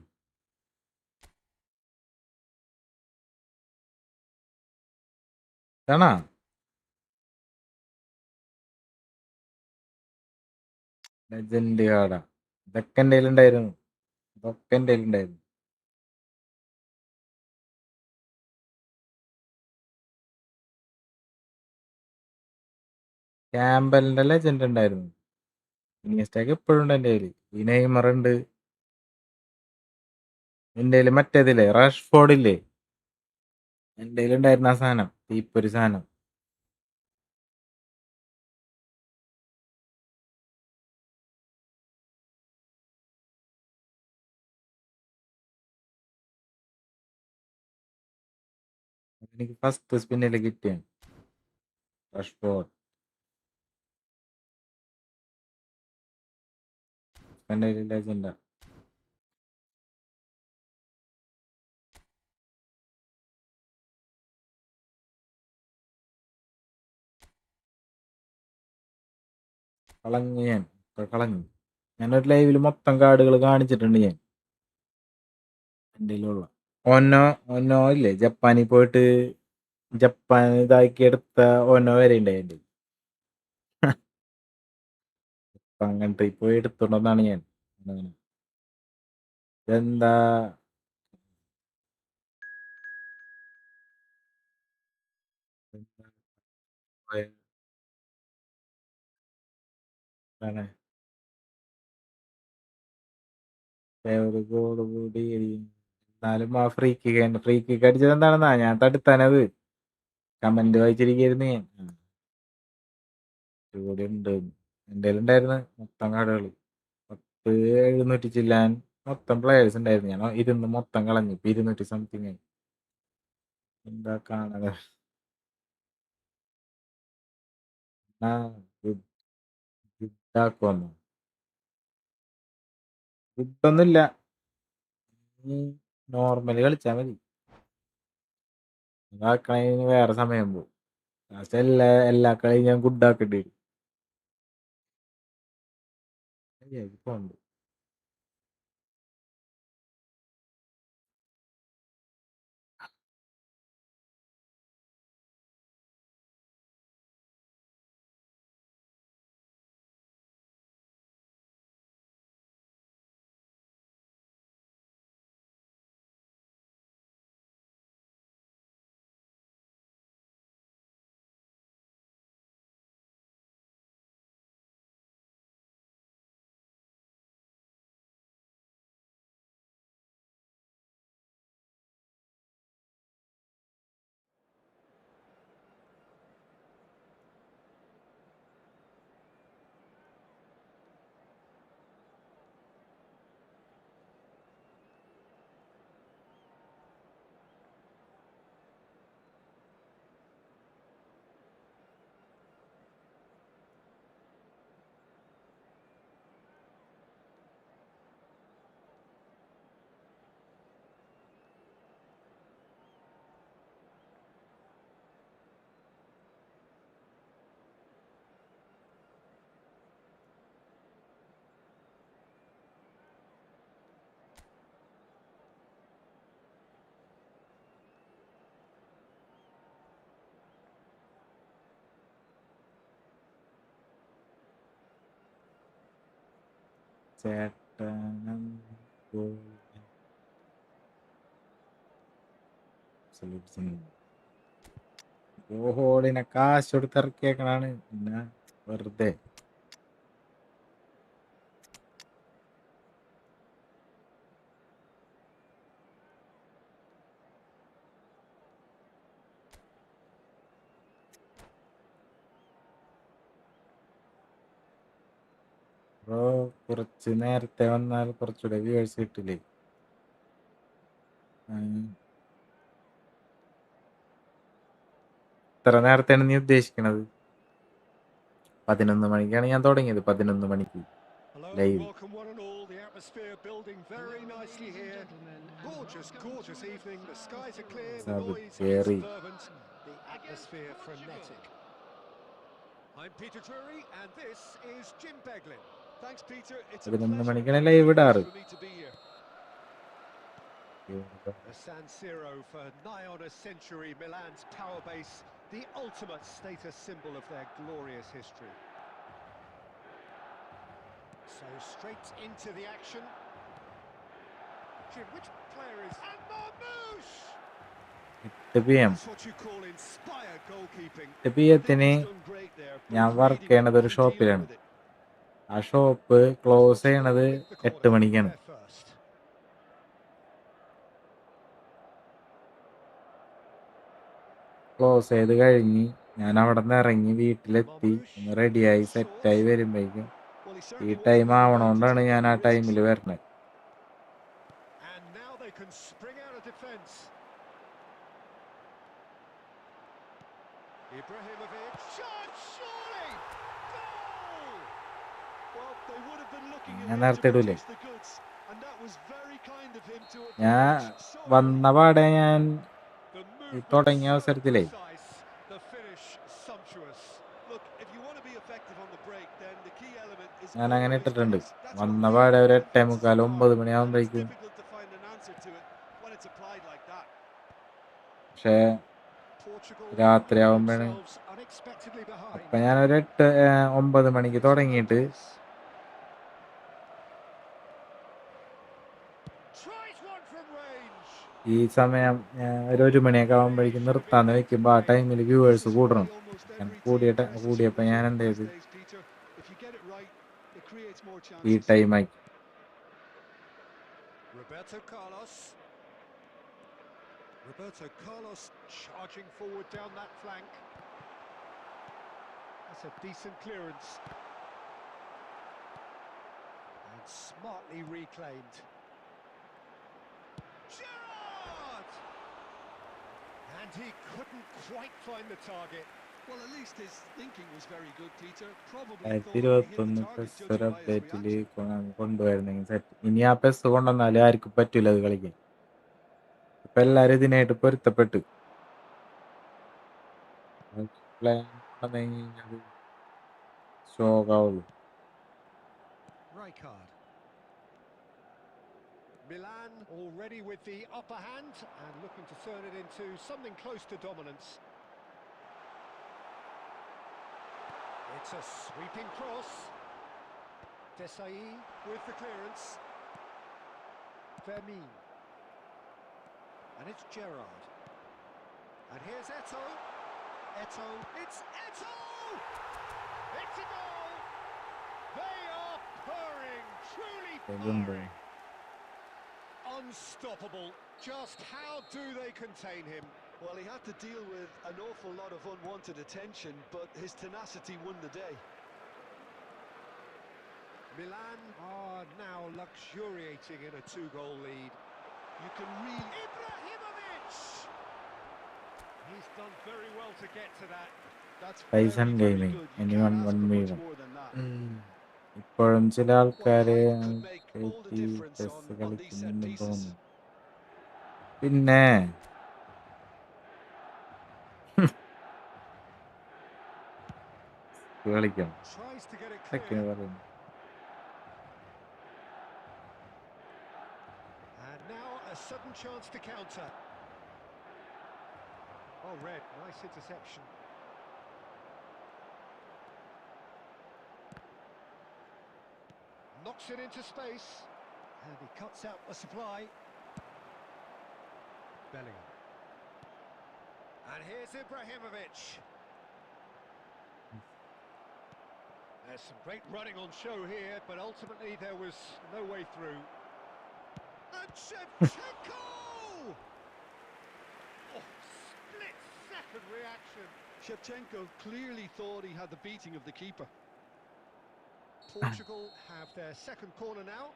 കാണാ ലെജൻഡ് കാർഡാ. ഇതൊക്കെ എൻ്റെ കയ്യിലുണ്ടായിരുന്നു. ഇതൊക്കെ എൻ്റെ കയ്യിലുണ്ടായിരുന്നു. ക്യാമ്പലിന്റെ ലെജൻഡ് ഉണ്ടായിരുന്നു. ഇനിയസ്റ്റൊക്കെ ഇപ്പോഴും ഉണ്ട് എൻ്റെ കയ്യിൽ. ഈ നെയ്മർ ഉണ്ട് എൻ്റെ കയ്യിൽ. മറ്റേതില്ലേ റാഷ്ഫോർഡ് ഇല്ലേ, എൻ്റെ കയ്യിലുണ്ടായിരുന്ന ആ സാധനം, തീപ്പൊരു സാധനം. എനിക്ക് ഫസ്റ്റ് സ്പിന്നിൽ കിട്ടിയാണ് റാഷ്ഫോർഡ്. എൻ്റെ കയ്യിൽ ലെജൻഡാ. കളഞ്ഞു ഞാൻ, ഇപ്പൊ കളഞ്ഞു. ഞാനൊരു ലൈവിൽ മൊത്തം കാർഡുകൾ കാണിച്ചിട്ടുണ്ട് ഞാൻ എൻ്റെ കയ്യിലുള്ള. ഒന്നോ ഒന്നോ ഇല്ലേ ജപ്പാനിൽ പോയിട്ട് ജപ്പാൻ ഇതാക്കി എടുത്ത ഒന്നോ വരെ ഉണ്ടായി എൻ്റെ കയ്യിൽ. അപ്പൊ അങ്ങനത്തെ പോയി എടുത്തോണ്ടെന്നാണ് ഞാൻ. അങ്ങനെ. ഇതെന്താ എന്താണ് ഒരു ഗോള് കൂടി. എന്നാലും ആ ഫ്രീ കിക്ക് അടിച്ചത് എന്താണെന്നാ ഞാൻ തടുത്താനത് കമന്റ് വായിച്ചിരിക്കുന്നു ഞാൻ. കൂടി ഉണ്ട് എൻ്റെ ഉണ്ടായിരുന്നു മൊത്തം കാർഡുകൾ 700 ചില്ലാൻ മൊത്തം പ്ലേയേഴ്സ് ഉണ്ടായിരുന്നു. ഞാൻ ഇരുന്ന് മൊത്തം കളഞ്ഞു. ഇപ്പൊ 200 സംതിങ്. എന്താ കാണാതെ ഗുഡാക്കുവന്നു. ഗുഡൊന്നുമില്ല, നോർമല് കളിച്ചാ മതി. അതാക്കണതിന് വേറെ സമയം പോകും. ലാസ്റ്റ് എല്ലാ കളിയും ഞാൻ ഗുഡാക്കേണ്ടി വരും. പോണ്ട് ചേട്ടനും ഓഹോളിനെ കാശ് കൊടുത്ത് ഇറക്കിയേക്കണാണ്. പിന്നെ വെറുതെ ബ്രോ കുറച്ച് നേരത്തെ വന്നാൽ കുറച്ചുകൂടെ വ്യൂവേഴ്സ് കിട്ടില്ലേ? ഇത്ര നേരത്തെയാണ് നീ ഉദ്ദേശിക്കണത്? 11 മണിക്കാണ് ഞാൻ തുടങ്ങിയത്. 11 മണിക്ക് Hello, live. welcome one and all. The atmosphere building very nicely here. Gorgeous, gorgeous evening. The skies are clear, the noise is കേറി fervent, the atmosphere frenetic. I'm Peter Drury, and this is Jim Beglin. Thanks, Peter. It's a 11 pleasure മണിക്കാണ് and a live privilege ഇടാറ്. for me to be here. The San Siro for nigh on a century, Milan's power base, the ultimate status symbol of their glorious history. So straight into the action. Jim, which player is... And Marmoush! 8 PM. That's what you call inspired goalkeeping. 8 PM-ത്തിന് He's done great there, but ഞാൻ he's work reading ചെയ്യണത് the ഒരു ball and dealing ഷോപ്പിലാണ്. with it. ആ shop close ചെയ്യണത് With the 8 corner, മണിക്കാണ്. there first. Close ചെയ്ത് കഴിഞ്ഞ് ഞാൻ അവിടെ നിന്ന് ഇറങ്ങി വീട്ടിലെത്തി Marmoush, ഒന്ന് റെഡിയായി short. സെറ്റായി വരുമ്പോഴേക്കും Well, he ഈ certainly time wasn't afraid to ആവണോണ്ടാണ് take ഞാൻ ആ any risks. ടൈമിൽ വരണത്. And now they can spring out of defence. Ibrahimovic, shot, surely! Goal! Well, they would have been looking ഞാൻ ahead to നേരത്തെ ഇടൂലേ, produce the goods, and that was very kind of him to ഞാൻ approach so വന്ന early. പാടെ ഞാൻ The ഈ movement തുടങ്ങിയ so അവസരത്തിലേ precise, the finish sumptuous. Look, if you want to be effective on the break, then the key element is ഞാൻ അങ്ങനെ always ഇട്ടിട്ടുണ്ട്. pace. That's what വന്ന really പാടെ ഒരു puts 8:45 defenses apart, 9 and it's മണിയാകുമ്പോഴേക്കും. difficult to find an answer to it when it's applied like that. പക്ഷേ Portugal രാത്രി find ആകുമ്പോഴാണ്. themselves unexpectedly behind. അപ്പം ഞാനൊരു 9 മണിക്ക് തുടങ്ങിയിട്ട് Tries one from range. ഈ സമയം ഒരു 1 മണിയൊക്കെ ആകുമ്പോഴേക്കും നിർത്താന്ന് വെക്കുമ്പോൾ ആ ടൈമിൽ This വ്യൂവേഴ്സ് is കൂടണം. why almost ഞാൻ every team presses from കൂടിയപ്പോൾ the ഞാൻ front എന്ത് these ചെയ്ത് days, Peter. If you get it right, it creates more ഈ chances. ടൈമാക്കി. Roberto Carlos. Roberto Carlos charging forward down that flank. That's a decent clearance. And smartly reclaimed. Gerrard! And he couldn't quite find the target. Well, at least his thinking was very good, Peter. Probably thought 2021 he hit the target, pes judging ഒരു by his അപ്ഡേറ്റിൽ reaction. കൊണ്ടുവരുന്നെങ്കിൽ set. ഇനി ആ pes കൊണ്ടുവന്നാലും ആർക്കും പറ്റൂല അത് കളിക്കാൻ. ഇപ്പം എല്ലാവരും ഇതിനായിട്ട് പൊരുത്തപ്പെട്ട് പ്ലാൻ കൊണ്ടുവന്നു കഴിഞ്ഞാൽ ശോകാവുള്ളൂ. Rijkaard. Milan already with the upper hand and looking to turn it into something close to dominance. It's a sweeping cross. Desai with the clearance. Vermeer. And it's Gerrard. And here's Eto'o. Eto'o. It's Eto'o! It's a goal! They are purring, truly purring. Unstoppable. Just how do they contain him? Well, he had to deal with an awful lot of unwanted attention, but his tenacity won the day. Milan are now luxuriating in a 2-goal lead. You can really... Ibrahimovic! He's done very well to get to that. That's Tyson very, very Gaming. good. You Anyone can't ask one for much million. more than that. ഇപ്പോഴും ചില Well, ആൾക്കാര് height could make all the ഈ difference pes on these set കളിക്കുന്നുണ്ടെന്ന് pieces. തോന്നുന്നു. പിന്നെ കളിക്കാം Tries to get it ഇതൊക്കെയാണ് clear. പറയുന്നത്. And now a sudden chance to counter. Oh, Red, nice interception. Knocks it into space. And he cuts out the supply. Bellingham. And here's Ibrahimovic. There's some great running on show here, but ultimately there was no way through. And Shevchenko! Oh, split-second reaction. Shevchenko clearly thought he had the beating of the keeper. Portugal have their second corner now.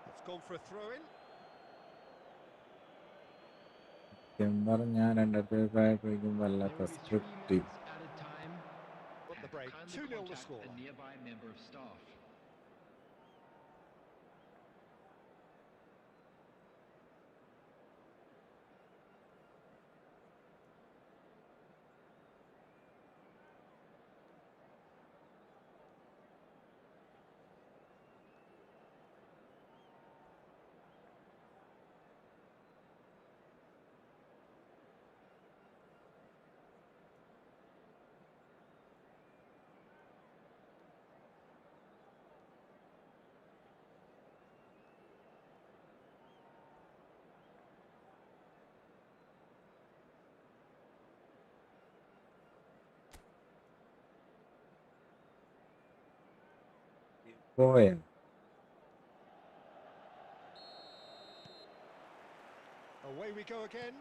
It's gone for a throw-in. പറഞ്ഞാൽ രണ്ടായിരത്തി വല്ലാത്ത There will be 3 script. minutes added time. At the break, Kindly 2-0 the contact score. a nearby member of staff. പോയ Away we go again.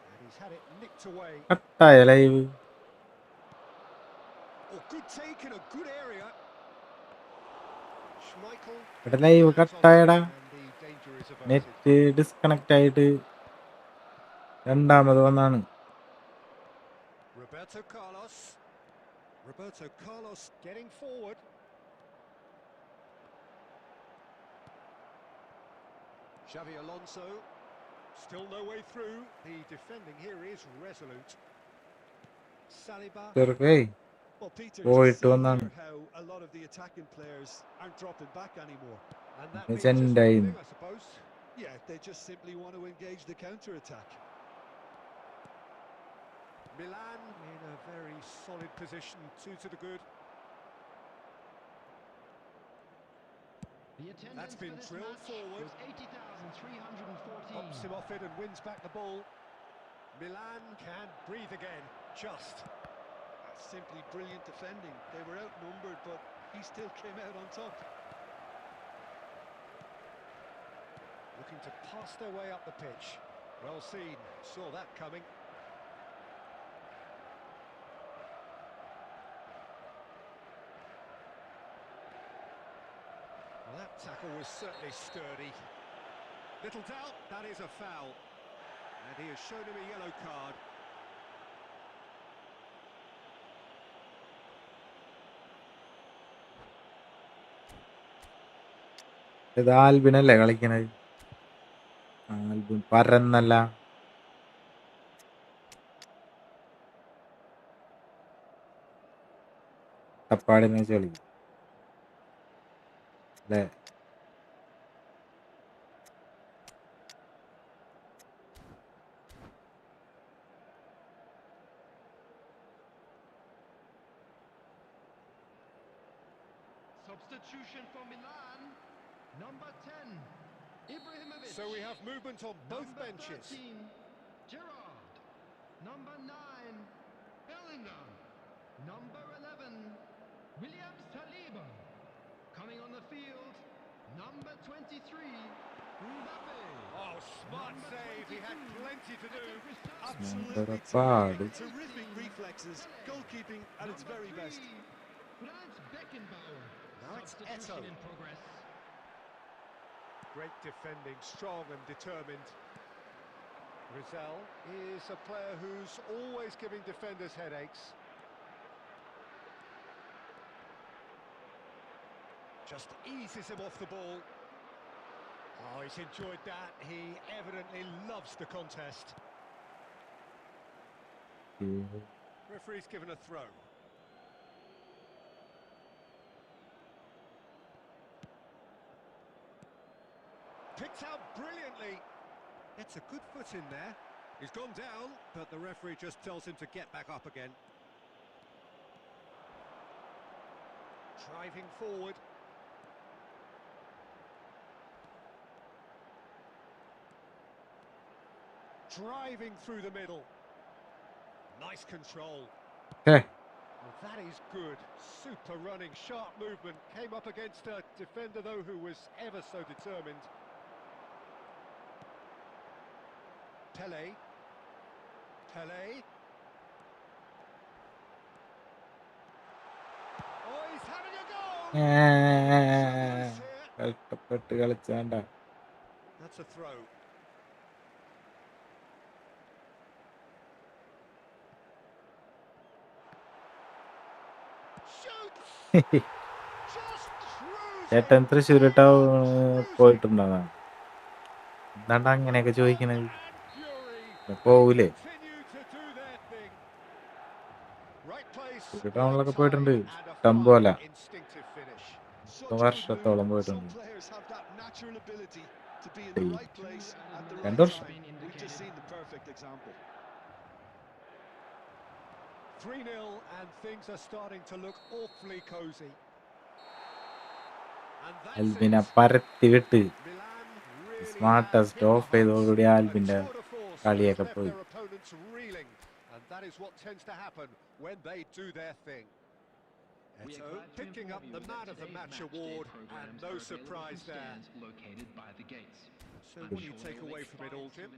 And he's had it nicked away. കട്ടായ live. Oh, good take in a good area. Schmeichel. ഇവിടെ live കട്ടായടാ. And the danger is averted. Net disconnect ആയിട്ട് രണ്ടാമത് വന്നാണ്. Roberto Carlos. Roberto Carlos getting forward. Xavi Alonso. Still no way through. The defending here is resolute. Saliba. ചെറുക്കേ Well, Peter, പോയിട്ട് just see വന്നാണ്. here how a lot of the attacking players aren't dropping back anymore. And that It's means just one ending. thing, I suppose. Yeah, they just simply want to engage the counter-attack. Milan in a very solid position, 2 to the good. The attendance That's been for this drilled match forward. was 80,314. Pops him off it and wins back the ball. Milan can breathe again, just. That's simply brilliant defending. They were outnumbered, but he still came out on top. Looking to pass their way up the pitch. Well seen, saw that coming. Well, that tackle was certainly sturdy. Little doubt, that is a foul. And he has shown him a yellow card. ഇത് ആൽബിനല്ലേ കളിക്കണത്? ആൽബിൻ പരന്നല്ല. തപ്പാടിനെ വെച്ച് കളിക്കും അല്ലേ? Substitution for Milan. Number 10, Ibrahimovic. So we have movement on both Number benches. 13, Gerrard. Number 9, Bellingham. Number 11, William Saliba. Coming on the field, number 23, Mbappe. Oh, smart Number save. He had 22, plenty to do. Absolutely പാട്. terrific reflexes, goalkeeping at its very best. Franz Beckenbauer. Now it's Substitution Eto'o. in progress. Great defending, strong and determined. Rizal is a player who's always giving defenders headaches. Just eases him off the ball. Oh, he's enjoyed that. He evidently loves the contest. Referee's given a throw. Picked out brilliantly. It's a good foot in there. He's gone down, but the referee just tells him to get back up again. Driving forward. Driving through the middle. Nice control. Okay. Well, that is good. Super running, sharp movement. Came up against a defender, though, who was ever so determined. Pele. Pele. Oh, he's having a go! Someone's here. കഷ്ടപ്പെട്ട് കളിച്ചാണ്ട. That's a throw. Shoots! Just cruising! ചേട്ടൻ തൃശ്ശൂർ പോയിട്ടുണ്ടാ? എന്താണ്ടാ അങ്ങനെയൊക്കെ ചോദിക്കണത്? പോവൂലേ? ടൗണിലൊക്കെ പോയിട്ടുണ്ട് ഇഷ്ടം പോലെ. വർഷത്തോളം പോയിട്ടുണ്ട്. 2 വർഷം. 3-0 and things are starting to look awfully cozy. ആൽബിനെ പരത്തി വിട്ട് സ്മാർട്ടസ്റ്റ് ഓഫ് ചെയ്തോടുകൂടി ആൽബിന്റെ കളിയൊക്കെ പോയി. And that is what tends to happen when they do their thing. We are Eto glad to picking up inform the you man that of the today's match match day award, and programs no are available surprise from there. stands located by the gates. So I'm what do you sure take they will away from it expired all, Jim?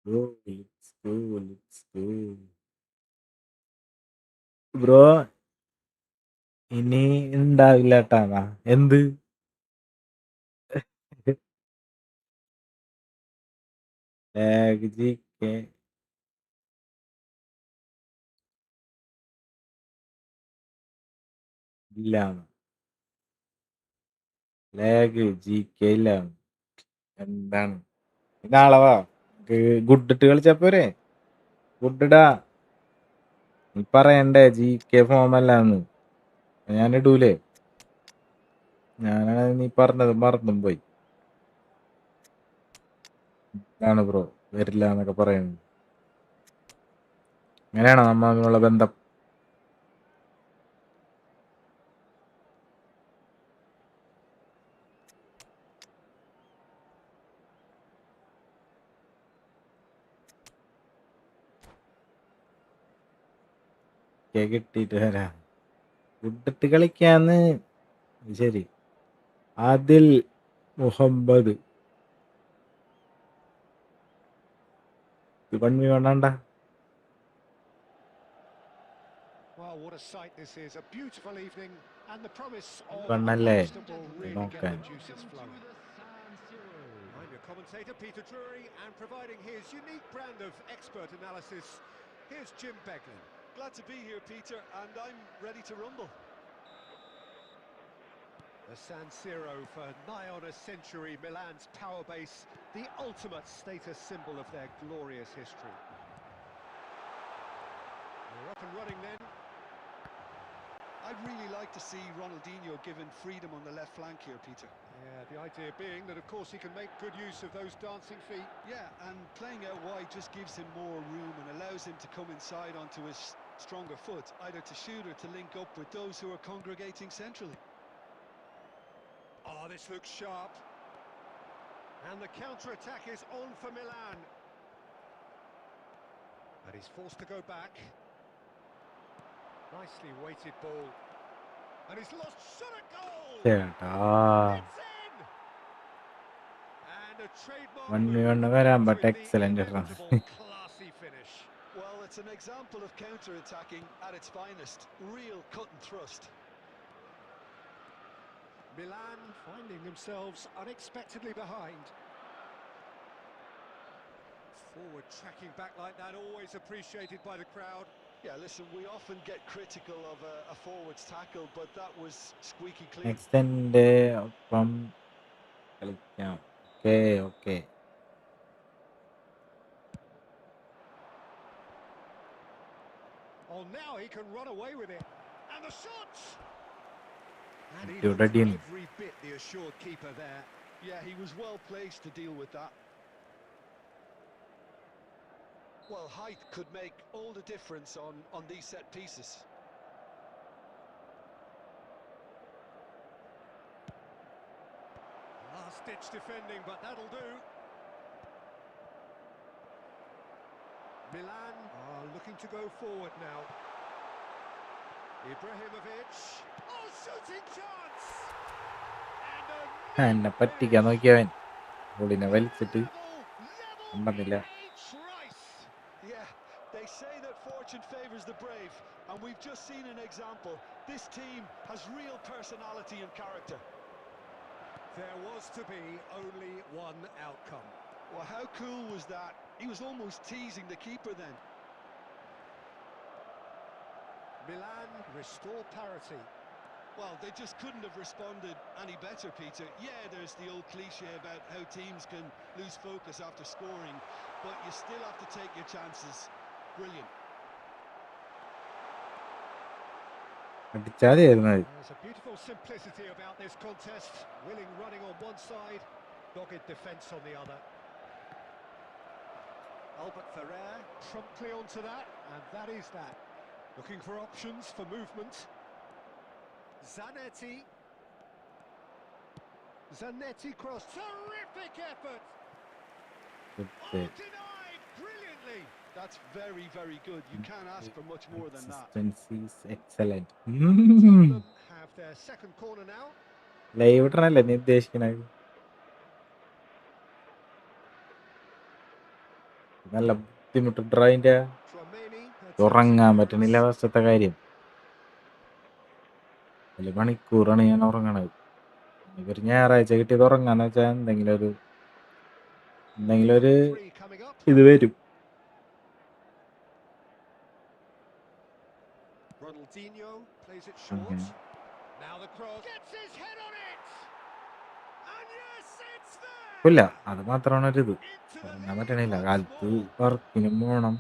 souvenirs. Let's go, let's go. Bro ഇനി ഉണ്ടാവില്ല കേട്ടാ. എന്ത് lag ജിക്കെ ഇല്ല, lag ജിക്കെ ഇല്ല. എന്താണ് നാളെ വാ, good ഇട്ട് കളിച്ചാ പോരെ. ഗുഡിടാ, നീ പറയണ്ടേ ജിക്കെ ഫോമല്ലാന്ന്. ഞാൻ ഇടൂലേ. ഞാനാണ് നീ പറഞ്ഞത് മറന്നും പോയി. ഇതാണ് ബ്രോ വരില്ല എന്നൊക്കെ പറയുന്നത്. അങ്ങനെയാണോ നമ്മ തമ്മിലുള്ള ബന്ധം? കിട്ടിയിട്ട് വരാം. ഗുഡിട്ട് കളിക്കാന്ന്. ശരി, Adil Muhammad 1v1 Well, what a sight this is. A beautiful evening and the promise of a വണ്ണല്ലേ match that will really get നോക്കാൻ. the juices flowing. I'm your commentator, Peter Drury, and providing his unique brand of expert analysis, here's Jim Beglin. Glad to be here, Peter, and I'm ready to rumble. The San Siro for nigh on a century, Milan's power base, the ultimate status symbol of their glorious history. We're up and running then. I'd really like to see Ronaldinho given freedom on the left flank here, Peter. Yeah, the idea being that, of course, he can make good use of those dancing feet. Yeah, and playing out wide just gives him more room and allows him to come inside onto his stronger foot, either to shoot or to link up with those who are congregating centrally. Oh, this looks sharp. And the counter-attack is on for Milan. And he's forced to go back. Nicely weighted ball. And he's lost shot at goal! ചേട്ടാ It's in! And a trademark 1v1 move വരാൻ ends but with the excellent inevitable classy finish. Well, it's an example of counter-attacking at its finest. Real cut and thrust. Milan finding themselves unexpectedly behind. Forward tracking back like that, always appreciated by the crowd. Yeah, listen, we often get critical of a forward's tackle, but that was squeaky clean. Next ഒപ്പം കളിക്കാം. Okay okay. Oh, now he can run away with it. And the shots! And he Dude, looked again. every bit the assured keeper there. Yeah, he was well placed to deal with that. Well, height could make all the difference on these set pieces. Last-ditch defending, but that'll do. Milan are looking to go forward now. Ibrahimovic. Oh, shooting chance! And എന്നെ പറ്റിക്കാൻ നോക്കിയവൻ ബോളിനെ വലിച്ചിട്ട് ഉണ്ടെന്നില്ല. Yeah, they say that fortune favours the brave, and we've just seen an example. This team has real personality and character. There was to be only one outcome. Well, how cool was that? He was almost teasing the keeper then. Milan restore parity. Well, they just couldn't have responded any better, Peter. Yeah, there's the old cliche about how teams can lose focus after scoring, but you still have to take your chances. Brilliant. അടിച്ചാതെയായിരുന്നു അത്. There's a beautiful simplicity about this contest. Willing running on one side, dogged defence on the other. Albert Ferrer promptly onto that, and that is that. Looking for options for movement. Zanetti cross. Terrific effort. Oh, denied brilliantly. That's very, very good. You can't ask for much more than that. Consistency is excellent. Tottenham have their second corner now. Live ഇടണല്ലേ നീ ഉദ്ദേശിക്കണത്? നല്ല ബുദ്ധിമുട്ട് അതിന്റെ Tramini. ഉറങ്ങാൻ പറ്റണില്ല അവസ്ഥത്തെ കാര്യം. ഒരു മണിക്കൂറാണ് ഞാൻ ഉറങ്ങണത്. ഒരു ഞായറാഴ്ച കിട്ടിയത് ഉറങ്ങാന്ന് വെച്ചാൽ എന്തെങ്കിലും ഒരു ഇത് വരും. Ronaldinho plays it short. Now the cross gets his head on it. And yes, it's there. ഇല്ല, അത് മാത്രമാണ് ഒരു ഇത്. ഉറങ്ങാൻ പറ്റണില്ല. കാലത്ത് വർക്കിനും പോണം.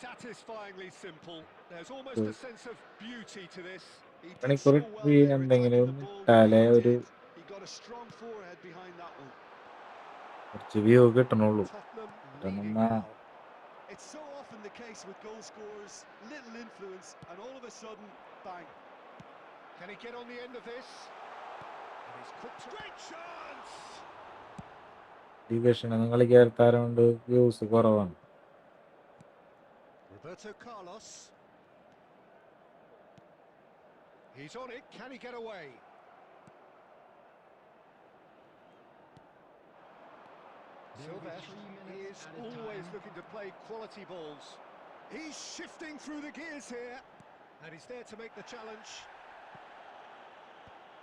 Satisfyingly simple. There's almost a sense of beauty to this. മണിക്കൂർ എന്തെങ്കിലും ഇട്ടാലേ ഒരു കുറച്ച് view കിട്ടണുള്ളൂ. It's so often the case with goal scorers, little influence, and all of a sudden, bang. Can he get on the end of this? And he's quick to... Great chance! ഡിവിഷനൊന്നും കളിക്കാത്താറുകൊണ്ട് views കുറവാണ്. Roberto Carlos. He's on it. Can he get away? Silvestre is always looking to play quality balls. He's shifting through the gears here, and he's there to make the challenge.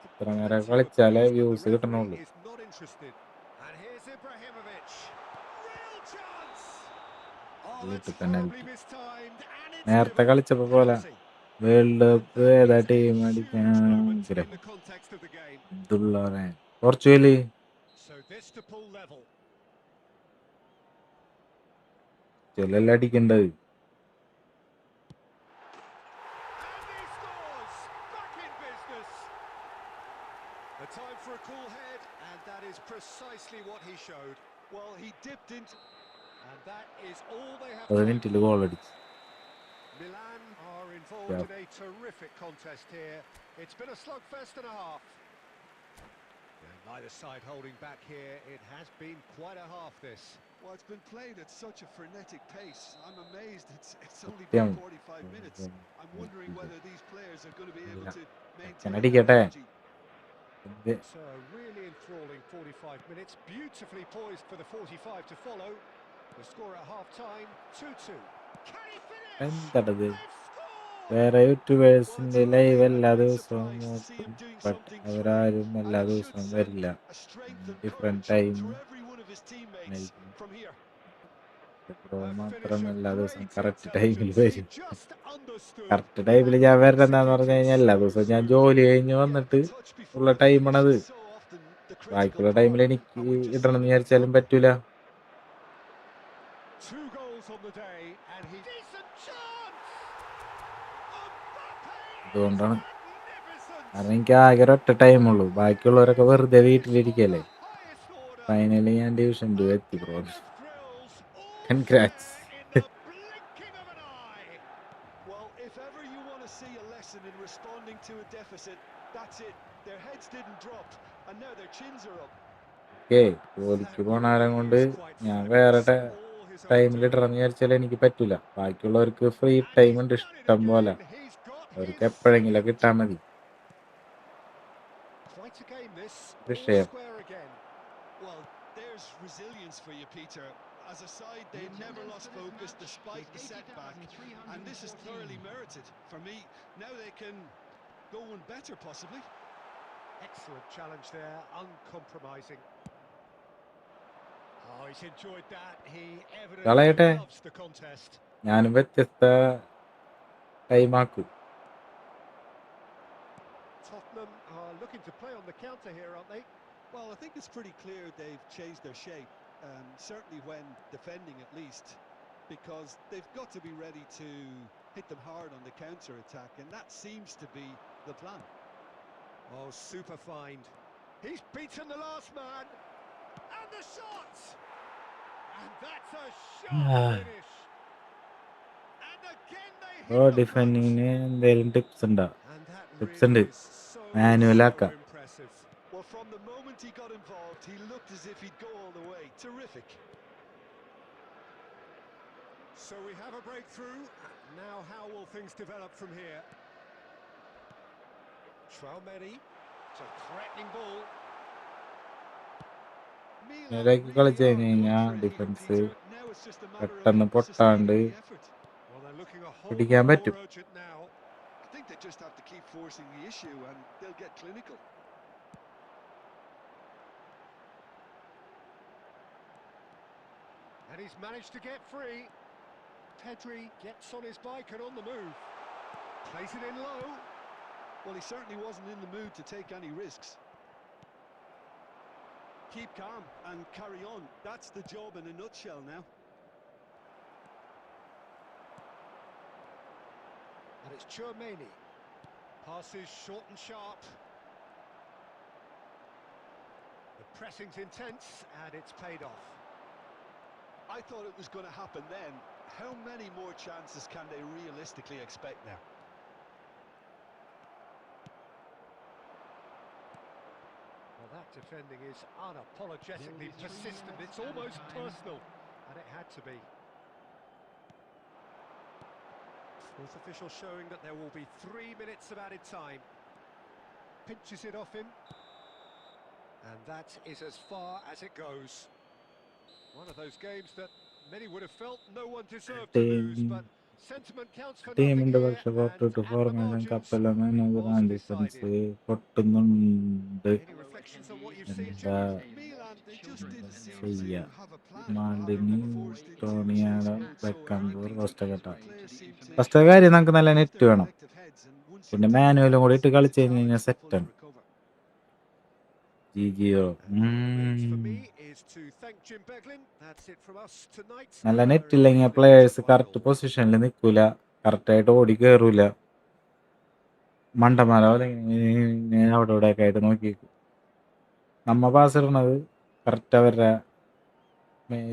ഇത്ര നേരം കളിച്ചാലേ views കിട്ടണുള്ളൂ. Is not interested. And here's Ibrahimovic. Real chance. Oh, that's horribly mistimed. നേരത്തെ കളിച്ചപ്പോ പോലെ world cup ഏതാ team അടിക്കാൻ Portugal ചിലല്ല അടിക്കണ്ടത്. Time for a cool head, and that is precisely what he showed. Well, he dipped into, and that is all they have. 10 മിനിറ്റിൽ goal അടിച്ചു. Milan are involved in a terrific contest here. It's been a slugfest and a half. Neither side holding back here. It has been quite a half, this. Well, it's been played at such a frenetic pace. I'm amazed it's only been 45 minutes. I'm wondering whether these players are going to be able to maintain energy. It's a really enthralling 45 minutes. Beautifully poised for the 45 to follow. The score at half-time, 2-2. Can he finish? എന്താണത്? വേറെ യൂട്യൂബേഴ്സിന്റെ live എല്ലാ ദിവസവും നോക്കും. But അവരാരും എല്ലാ ദിവസവും വരില്ല. Different time മാത്രം എല്ലാ ദിവസവും കറക്റ്റ് ടൈമിൽ വരും. കറക്റ്റ് ടൈമിൽ ഞാൻ വരണ്ടെന്ന് പറഞ്ഞു കഴിഞ്ഞാൽ എല്ലാ ദിവസവും ഞാൻ ജോലി കഴിഞ്ഞ് വന്നിട്ട് ഉള്ള ടൈമാണത്. ബാക്കിയുള്ള ടൈമിൽ എനിക്ക് ഇടണമെന്ന് വിചാരിച്ചാലും പറ്റൂല. അതുകൊണ്ടാണ്. കാരണം എനിക്ക് ആകെ ഒരൊറ്റ ടൈമുള്ളൂ. ബാക്കിയുള്ളവരൊക്കെ വെറുതെ വീട്ടിലിരിക്കല്ലേ. ഫൈനലി ഞാൻ ഡിവിഷൻ 2 എത്തി ബ്രോ. കൺഗ്രാറ്റ്സ്. ജോലിക്ക് പോണാരം കൊണ്ട് ഞാൻ വേറെ ടൈമിൽ ഇടണമെന്ന് വിചാരിച്ചാൽ എനിക്ക് പറ്റൂല. ബാക്കിയുള്ളവർക്ക് ഫ്രീ ടൈം ഉണ്ട് ഇഷ്ടം പോലെ. അവർക്ക് എപ്പോഴെങ്കിലും കിട്ടാൻ മതി. വിഷയം As a side, they never lost focus despite the setback, and this is thoroughly merited for me. Now they can go one better, possibly. Excellent challenge there, uncompromising. Oh, he's enjoyed that. He കളയട്ടെ, evidently loves the contest. ഞാനും വ്യത്യസ്ത ടൈമാക്കും. Tottenham are looking to play on the counter here, aren't they? Well, I think it's pretty clear they've changed their shape, certainly when defending at least, because they've got to be ready to hit them hard on the counter-attack, and that seems to be the plan. Oh, super find. He's beaten the last man. And the shot! And that's a sharp finish. And again they hit the post. ഡിഫെൻഡിങ്ങിന് എന്തെങ്കിലും tips ഉണ്ടോ? And that Tips really ഉണ്ട്. is so മാനുവലാക്കാം. impressive. Well, from the moment he got involved, he looked as if he'd go all the way. Terrific. So we have a breakthrough. Now how will things develop from here? Traumeri. It's a threatening ball. ഇടയ്ക്ക് കളിച്ച് കഴിഞ്ഞ് കഴിഞ്ഞാൽ defence പെട്ടെന്ന് പൊട്ടാണ്ട് Well, they're looking a whole പിടിക്കാൻ lot പറ്റും. more urgent now. I think they just have to keep forcing the issue and they'll get clinical. And he's managed to get free. Pedri gets on his bike and on the move. Plays it in low. Well, he certainly wasn't in the mood to take any risks. Keep calm and carry on. That's the job in a nutshell now. And it's Traumeri. Passes short and sharp. The pressing's intense and it's paid off. I thought it was going to happen then. How many more chances can they realistically expect now? Well, that defending is unapologetically persistent. It's almost personal, and it had to be. Fourth official showing that there will be 3 minutes of added time. Pinches it off him. And that is as far as it goes. One of those games that many would have felt no one deserved to lose, but sentiment counts for nothing ടീമിന്റെ here, പക്ഷെ and പുറത്തോട്ട് at the formation margins, കപ്പലമേന it was defence decided. പൊട്ടുന്നുണ്ട്. Any reflections on what you've seen, എന്താ Jimmy? Milan, they just didn't seem ചെയ്യാ? to have a plan. മാണ്ടിനി Forced into ടോണിയാട chasing goals so ബെക്കംപൂർ quickly. ഫസ്റ്റൊക്കെട്ട. The players seem to first കാര്യം നമുക്ക് നല്ല get off net their വേണം. collective heads, and once പിന്നെ you've done മാനുവലും that, കൂടി ഇട്ട് it's കളിച്ചു a കഴിഞ്ഞ് കഴിഞ്ഞാൽ challenge to fully സെറ്റാണ്. recover. ജിജിയോ And what remains for me is to thank Jim Beglin. That's it from us tonight. നല്ല Very net ഇല്ലെങ്കിൽ briefly, players it's a correct final. പൊസിഷനിൽ നിൽക്കൂല, കറക്റ്റായിട്ട് ഓടി കയറൂല, മണ്ടന്മാര പോലെ അവിടെ ഇവിടെ ഒക്കെ ആയിട്ട് നോക്കിയേക്കും. നമ്മ പാസ് ഇടണത് കറക്റ്റ് അവരുടെ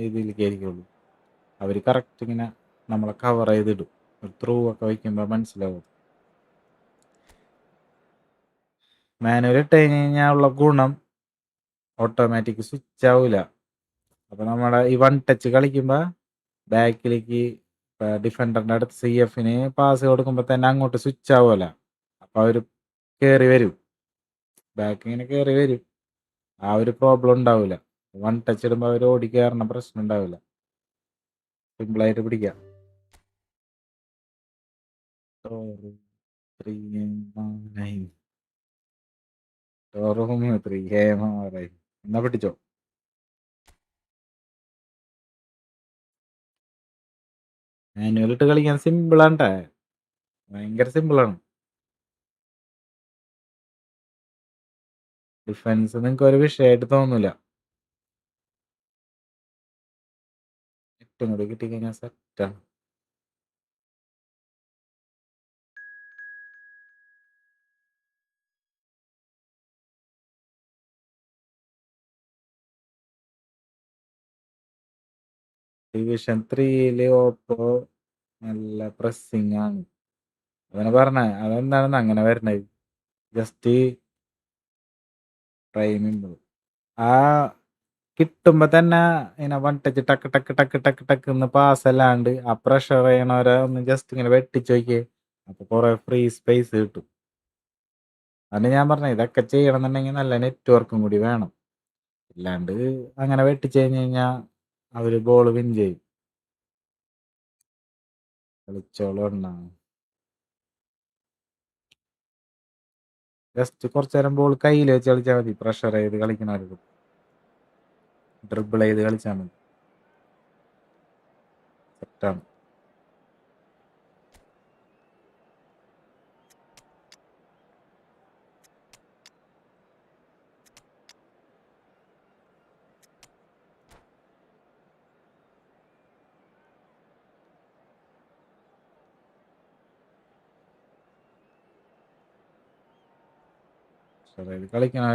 ഇതിലേക്ക് ആയിരിക്കുള്ളൂ. അവർ കറക്റ്റ് ഇങ്ങനെ നമ്മളെ കവർ ചെയ്തിടും. ഒരു ത്രൂ ഒക്കെ വയ്ക്കുമ്പോൾ മനസ്സിലാവും. മാനുവൽ ഇട്ട് കഴിഞ്ഞ് കഴിഞ്ഞാൽ ഉള്ള ഗുണം ഓട്ടോമാറ്റിക് സ്വിച്ച് ആവില്ല. അപ്പോൾ നമ്മുടെ ഈ വൺ ടച്ച് കളിക്കുമ്പോൾ ബാക്കിലേക്ക് ഡിഫൻഡറിൻ്റെ അടുത്ത് CF-ന് പാസ് കൊടുക്കുമ്പോൾ തന്നെ അങ്ങോട്ട് സ്വിച്ച് ആവുമല്ല. അപ്പോൾ അവർ കയറി വരും, ബാക്ക് ഇങ്ങനെ കയറി വരും. ആ ഒരു പ്രോബ്ലം ഉണ്ടാവില്ല. വൺ ടച്ച് ഇടുമ്പോൾ അവർ ഓടി കയറുന്ന പ്രശ്നം ഉണ്ടാവില്ല. സിമ്പിളായിട്ട് പിടിക്കാം. എന്നാ പിടിച്ചോ. മാനുവൽ ഇട്ട് കളിക്കാൻ സിമ്പിളാണ്, ഭയങ്കര സിമ്പിളാണ്. ഡിഫൻസ് നിങ്ങൾക്ക് ഒരു വിഷയമായിട്ട് തോന്നൂല. ഏറ്റവും കൂടി കിട്ടിക്കഴിഞ്ഞാൽ സെറ്റാണ്. ഡിവിഷൻ 3 ഓപ്പോ നല്ല പ്രസ്സിങ് ആണ്. അങ്ങനെ പറഞ്ഞ അതെന്താണെന്ന് അങ്ങനെ വരണത്, ജസ്റ്റ് ടൈമിംഗ് ആ കിട്ടുമ്പോൾ തന്നെ ഇങ്ങനെ വൺ ടച്ച് ടക്ക് ടക്ക് ടക്ക് ടക്ക് ടക്ക് എന്ന് പാസ് അല്ലാണ്ട് ആ പ്രഷർ ചെയ്യണവരെ ഒന്ന് ജസ്റ്റ് ഇങ്ങനെ വെട്ടിച്ച് നോക്കിയേ. അപ്പോൾ കുറേ ഫ്രീ സ്പേസ് കിട്ടും. അതുകൊണ്ട് ഞാൻ പറഞ്ഞത് ഇതൊക്കെ ചെയ്യണമെന്നുണ്ടെങ്കിൽ നല്ല നെറ്റ്വർക്കും കൂടി വേണം. ഇല്ലാണ്ട് അങ്ങനെ വെട്ടിച്ച് കഴിഞ്ഞ് കഴിഞ്ഞാൽ അവർ ബോൾ വിൻ ചെയ്യും. കളിച്ചോളം ഉണ്ടാകും. ജസ്റ്റ് കുറച്ചു നേരം ബോൾ കയ്യിൽ വെച്ച് കളിച്ചാൽ മതി. പ്രഷർ ചെയ്ത് കളിക്കണവർക്ക് ഡ്രിബിൾ ചെയ്ത് കളിച്ചാൽ മതി. സെറ്റാണ്.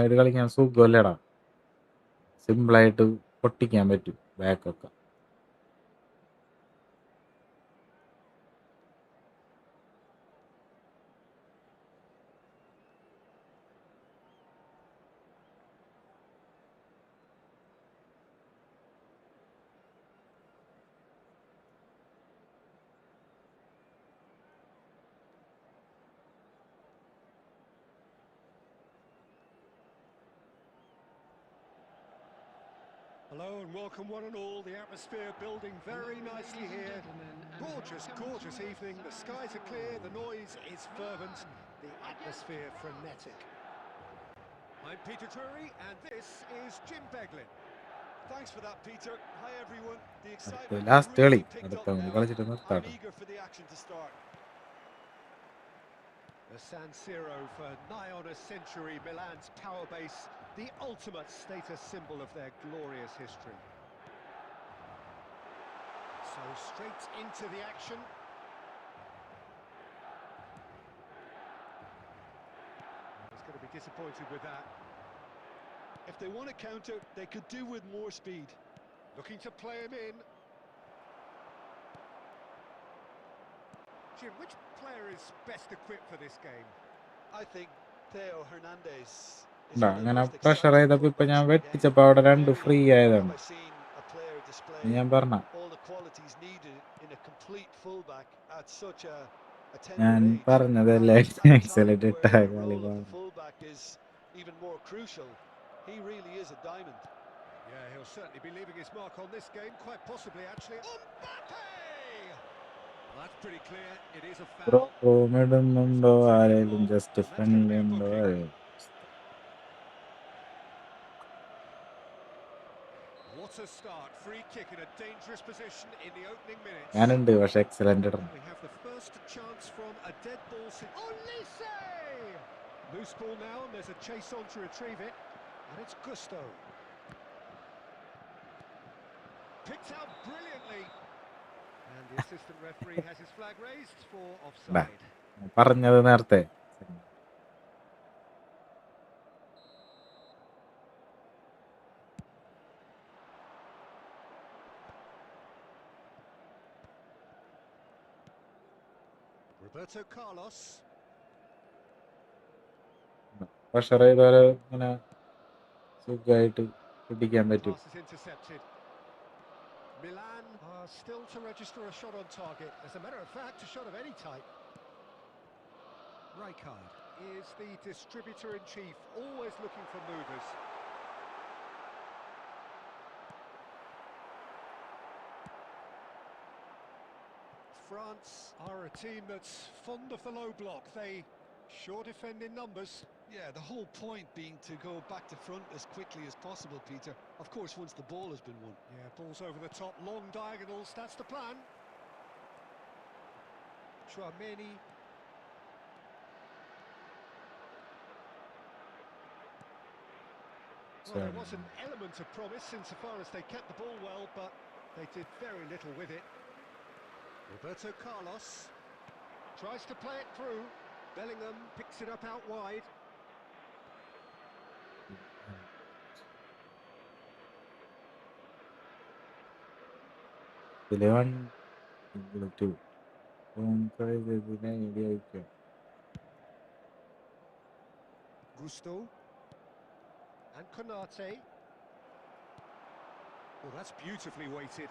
ഇത് കളിക്കാൻ സുഖമല്ലേടാ. സിമ്പിളായിട്ട് പൊട്ടിക്കാൻ പറ്റും ബാക്കൊക്കെ. Hello and welcome one and all. The atmosphere building very nicely here. Gorgeous, gorgeous evening. The skies are clear, the noise is fervent, the atmosphere frenetic. I'm Peter Drury and this is Jim Beglin. Thanks for that, Peter. Hi, everyone. The അടുത്ത excitement last കളി. really picked അടുത്ത up കളി now. കളിച്ചിട്ട് I'm നിർത്താട്ടോ. eager for the action to start. The San Siro for nigh on a century, Milan's power base, the ultimate status symbol of their glorious history. So straight into the action. He's going to be disappointed with that. If they want to counter, they could do with more speed. Looking to play him in. Jim, which player is best equipped for this game? I think Theo Hernandez is ഇതാ, one of the അങ്ങനെ most pressure exciting ചെയ്തപ്പോ ഇപ്പൊ ഞാൻ fullbacks in the game. വെട്ടിച്ചപ്പോ അവിടെ 2 Very free little ആയതാണ്. have I seen a player display ഞാൻ പറഞ്ഞ all the qualities needed in a complete fullback at such a ഞാൻ tender age. പറഞ്ഞതല്ലേ And at a time excellent ഇട്ട where the കളി. role of the fullback is even more crucial, he really is a diamond. Yeah, he'll certainly be leaving his mark on this game, quite possibly actually. Mbappe! Well, that's pretty clear. It is a foul. ഇടുന്നുണ്ടോ ആരെങ്കിലും just And that's going to friendly be a ഉണ്ടോ? booking. What a start. Free kick in a dangerous position in the opening minutes. ഞാനുണ്ട് പക്ഷെ excellent ഇടണം. We have the first chance from a dead ball. Olise! Loose ball now, and there's a chase on to retrieve it. And it's Gusto. Picked out brilliantly. And the assistant referee has his flag raised for offside. പറഞ്ഞത് നേരത്തെ. Roberto Carlos. Pressure ചെയ്തവരെ ഇങ്ങനെ സുഖമായിട്ട് പിടിക്കാൻ പറ്റും. Pass is intercepted. Milan are still to register a shot on target. As a matter of fact, a shot of any type. Rijkaard is the distributor-in-chief, always looking for movers. France are a team that's fond of the low block. They sure defend in numbers. Yeah, the whole point being to go back to front as quickly as possible, Peter. Of course, once the ball has been won. Yeah, balls over the top, long diagonals, that's the plan. Chouameni. Well, there was an element of promise insofar as they kept the ball well, but they did very little with it. Roberto Carlos tries to play it through. Bellingham picks it up out wide. Gusto and Konate. Well, that's beautifully weighted.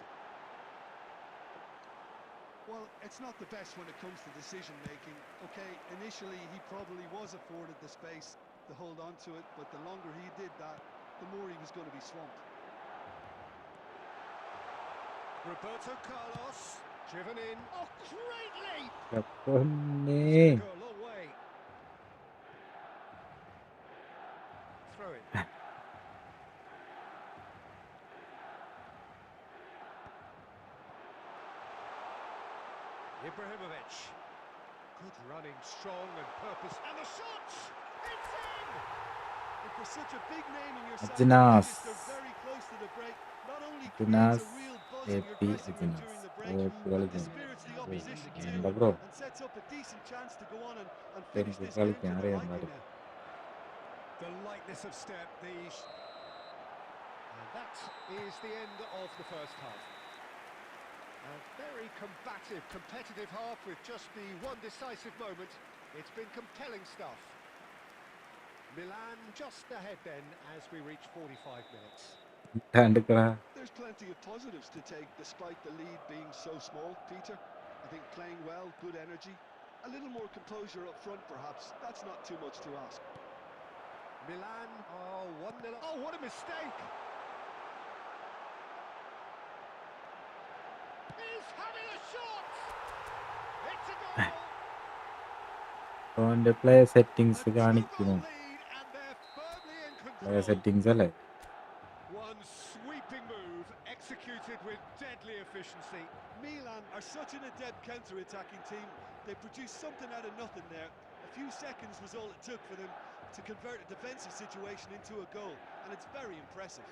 Well, it's not the best when it comes to decision making. Okay, initially he probably was afforded the space to hold on to it, but the longer he did that, the more he was going to be swamped. Roberto Carlos driven in. Oh, great leap! പൊന്നേ. It's gonna go a long way. throw-in. Ibrahimovic. Good running, strong and purpose. And the shot! It's in! And for such a big name in your side, Ajnas. they're very close to the break. Not only Ajnas, creates a real buzz in your AP dressing room Ajnas. during the break, but dispirits the opposition too, എന്താ bro and sets up a decent chance to go on and finish എനിക്ക് this game കളിക്കാൻ to the അറിയാൻ liking പാടില്ല. now. The lightness of step, and that is the end of the first half. A very combative, competitive half with just the one decisive moment. It's been compelling stuff. Milan just ahead then as we reach 45 minutes. There's plenty of positives to take despite the lead being so small, Peter. I think playing well, good energy, a little more composure up front perhaps. That's not too much to ask. Milan are 1-0. Oh, what a mistake! He's having a shot! It's a goal! അവന്റെ play settings A കാണിക്കുമോ? two-goal lead and they're firmly in play control. Settings അല്ലേ? One sweeping move executed with deadly efficiency. Milan are such an adept counter-attacking team. They produced something out of nothing there. A few seconds was all it took for them to convert a defensive situation into a goal, and it's very impressive.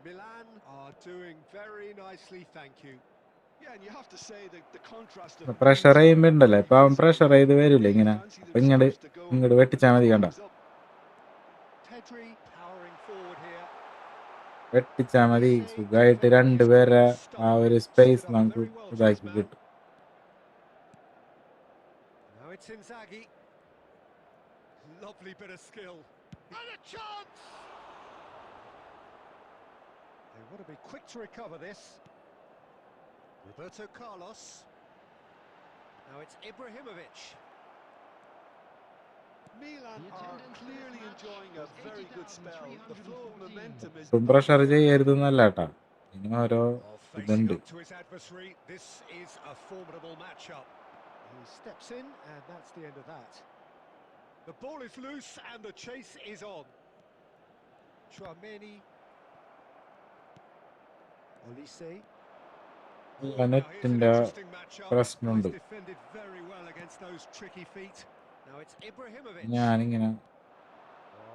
Milan are doing very nicely, thank you. Yeah, and you have to say that the contrast of pressure ചെയ്യുമ്പോ ഉണ്ടല്ലോ, ഇപ്പൊ അവൻ pressure ചെയ്ത് വരൂല ഇങ്ങനെ, അപ്പൊ ഇങ്ങോട്ട് വെട്ടിച്ചാ മതി. കണ്ട, Pedri powering forward here. വെട്ടിച്ചാ മതി. സുഖമായിട്ട് രണ്ടുപേരെ ആ ഒരു സ്പേസ് നമുക്ക് ഇതാക്കി കിട്ടും. Now it's Inzaghi. Lovely bit of skill. And a chance! They want to be quick to recover this. Roberto Carlos. Now it's Ibrahimovic. Milan are clearly enjoying a very good spell. The flow of momentum is... ഇപ്പം pressure ചെയ്യരുതെന്നല്ല കേട്ടാ, ഇനി ഓരോ Facing ഇതുണ്ട്. up to his adversary, this is a formidable matchup. He steps in, and that's the end of that. The ball is loose, and the chase is on. Chouameni. Olise. നെറ്റിന്റെ പ്രശ്നമുണ്ട്. He's defended very well against those tricky feet. Now it's Ibrahimovic. ഞാനിങ്ങനെ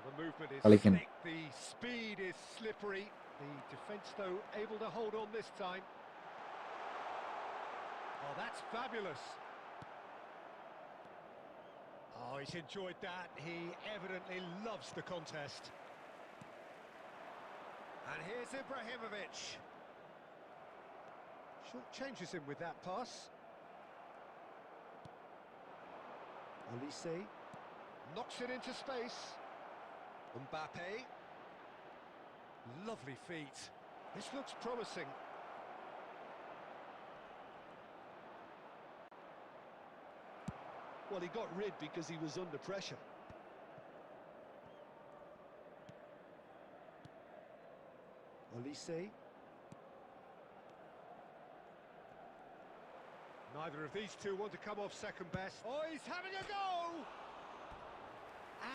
The movement is കളിക്കണം. slick, the speed is slippery. The defence, though, able to hold on this time. Oh, that's fabulous. Oh, he's enjoyed that. He evidently loves the contest. And here's Ibrahimovic. Short changes him with that pass. Olise knocks it into space. Mbappe. Lovely feet. This looks promising. Well, he got rid because he was under pressure. Olise. Neither of these two want to come off second best. Oh, he's having a go!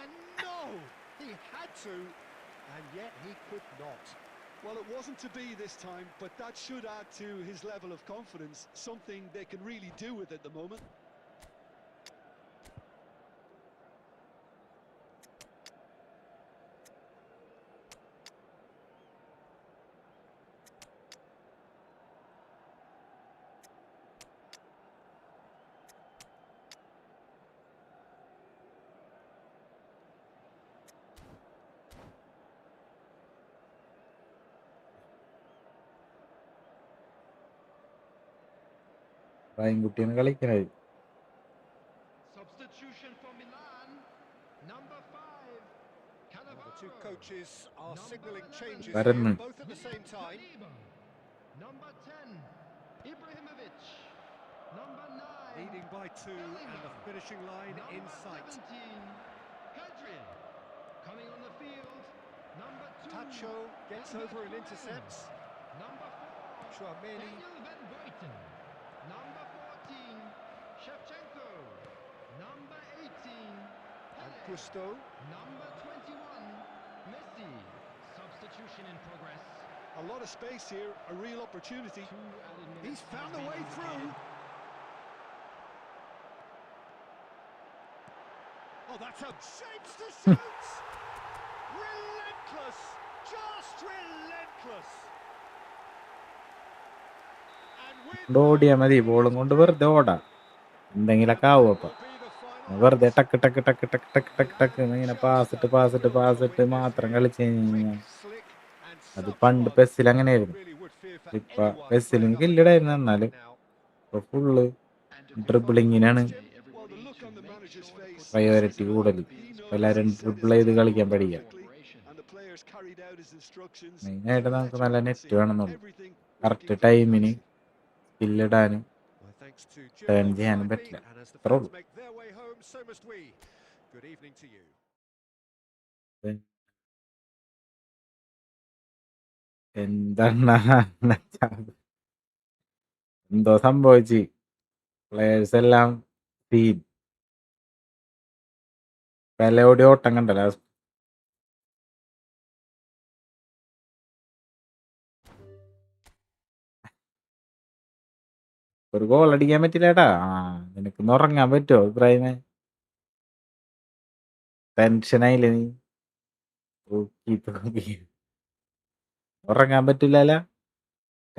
And no! He had to, and yet he could not. Well, it wasn't to be this time, but that should add to his level of confidence, something they can really do with at the moment. കുട്ടിയാണ് കളിക്കുന്നത്. Substitution for Milan, number 5, The two coaches are signalling changes Varane. here, both at the same time. number 10, Ibrahimovic, number 9, Leading by 2 and the finishing line in number sight. 17, Pedri, coming on the field, Number 2. Tacho gets over and intercepts. Number 4. Chouameni. Daniel Van Buiten. Number 14. Shevchenko. Number 18. And Pele. Gusto. Number 21. Messi. Substitution in progress. A lot of space here, a real opportunity. 2 added minutes. He's found has a been way through. indicated. Oh, that's a shapes to shoot. Relentless, just relentless. And with ഓടിയാൽ മതി, ബോളും കൊണ്ട് വെറുതെ ഓടാം, എന്തെങ്കിലൊക്കെ ആവും. അപ്പം വെറുതെ ടക്ക് ടക്ക് ടക്ക് ടക്ക് ടക്ക് ടക്ക് ടക്ക് ഇങ്ങനെ പാസിട്ട് മാത്രം കളിച്ച് കഴിഞ്ഞാൽ അത് പണ്ട് പെസ്സിൽ അങ്ങനെയായിരുന്നു. ഇപ്പൊ പെസ്സിലും കില്ലിടായിരുന്നു, എന്നാലും ഇപ്പൊ ഫുള്ള് ഡ്രിബിളിങ്ങിനാണ് Well, the look on the manager's face priority says it all. കൂടുതൽ. He knows എല്ലാവരും he's set his ഡ്രിബിൾ ചെയ്ത് tempo കളിക്കാൻ very പഠിക്കാം. quickly, and the players carried out his instructions. മെയിനായിട്ട് നമുക്ക് Electric നല്ല on net scene. വേണമെന്നുള്ളൂ, Everything correct working very ടൈമിന് nicely. സ്കില്ലിടാനും Well, thanks to turn Jim ചെയ്യാനും alongside me, പറ്റില്ല. and as the അത്രേ fans ഉള്ളൂ. make their way home, so must we. Good evening to you. എന്താണ് എന്തോ സംഭവിച്ച് players എല്ലാം scene പെലയോടെ ഓട്ടം കണ്ടല്ലോ. ഒരു ഗോൾ അടിക്കാൻ പറ്റില്ലേട്ടാ. നിനക്ക് ഉറങ്ങാൻ പറ്റുമോ ഇബ്രാഹിമെ? ടെൻഷനായില്ലേ നീ? തൂക്കി ഉറങ്ങാൻ പറ്റില്ലല്ല.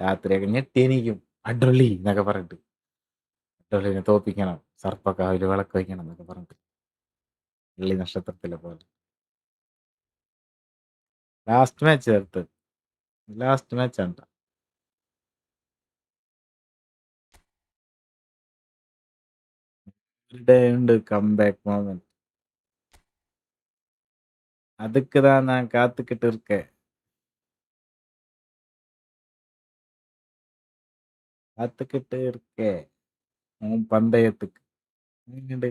രാത്രിയൊക്കെ ഞെട്ടിയെനിക്കും അഡ്രള്ളി എന്നൊക്കെ പറഞ്ഞിട്ട്, അഡ്രള്ളിനെ തോപ്പിക്കണം, സർപ്പക്കാവില് വിളക്ക് വയ്ക്കണം എന്നൊക്കെ പറഞ്ഞിട്ട്, വെള്ളി നക്ഷത്രത്തിലെ പോലെ. ലാസ്റ്റ് മാച്ചാണ് ഉണ്ട് കംബാക്ക് മൊമെന്റ്. அதுக்குதான் நான் காத்துக்கிட்டு இருக்கேன். உன் பந்தயத்துக்கு. எங்கண்டு?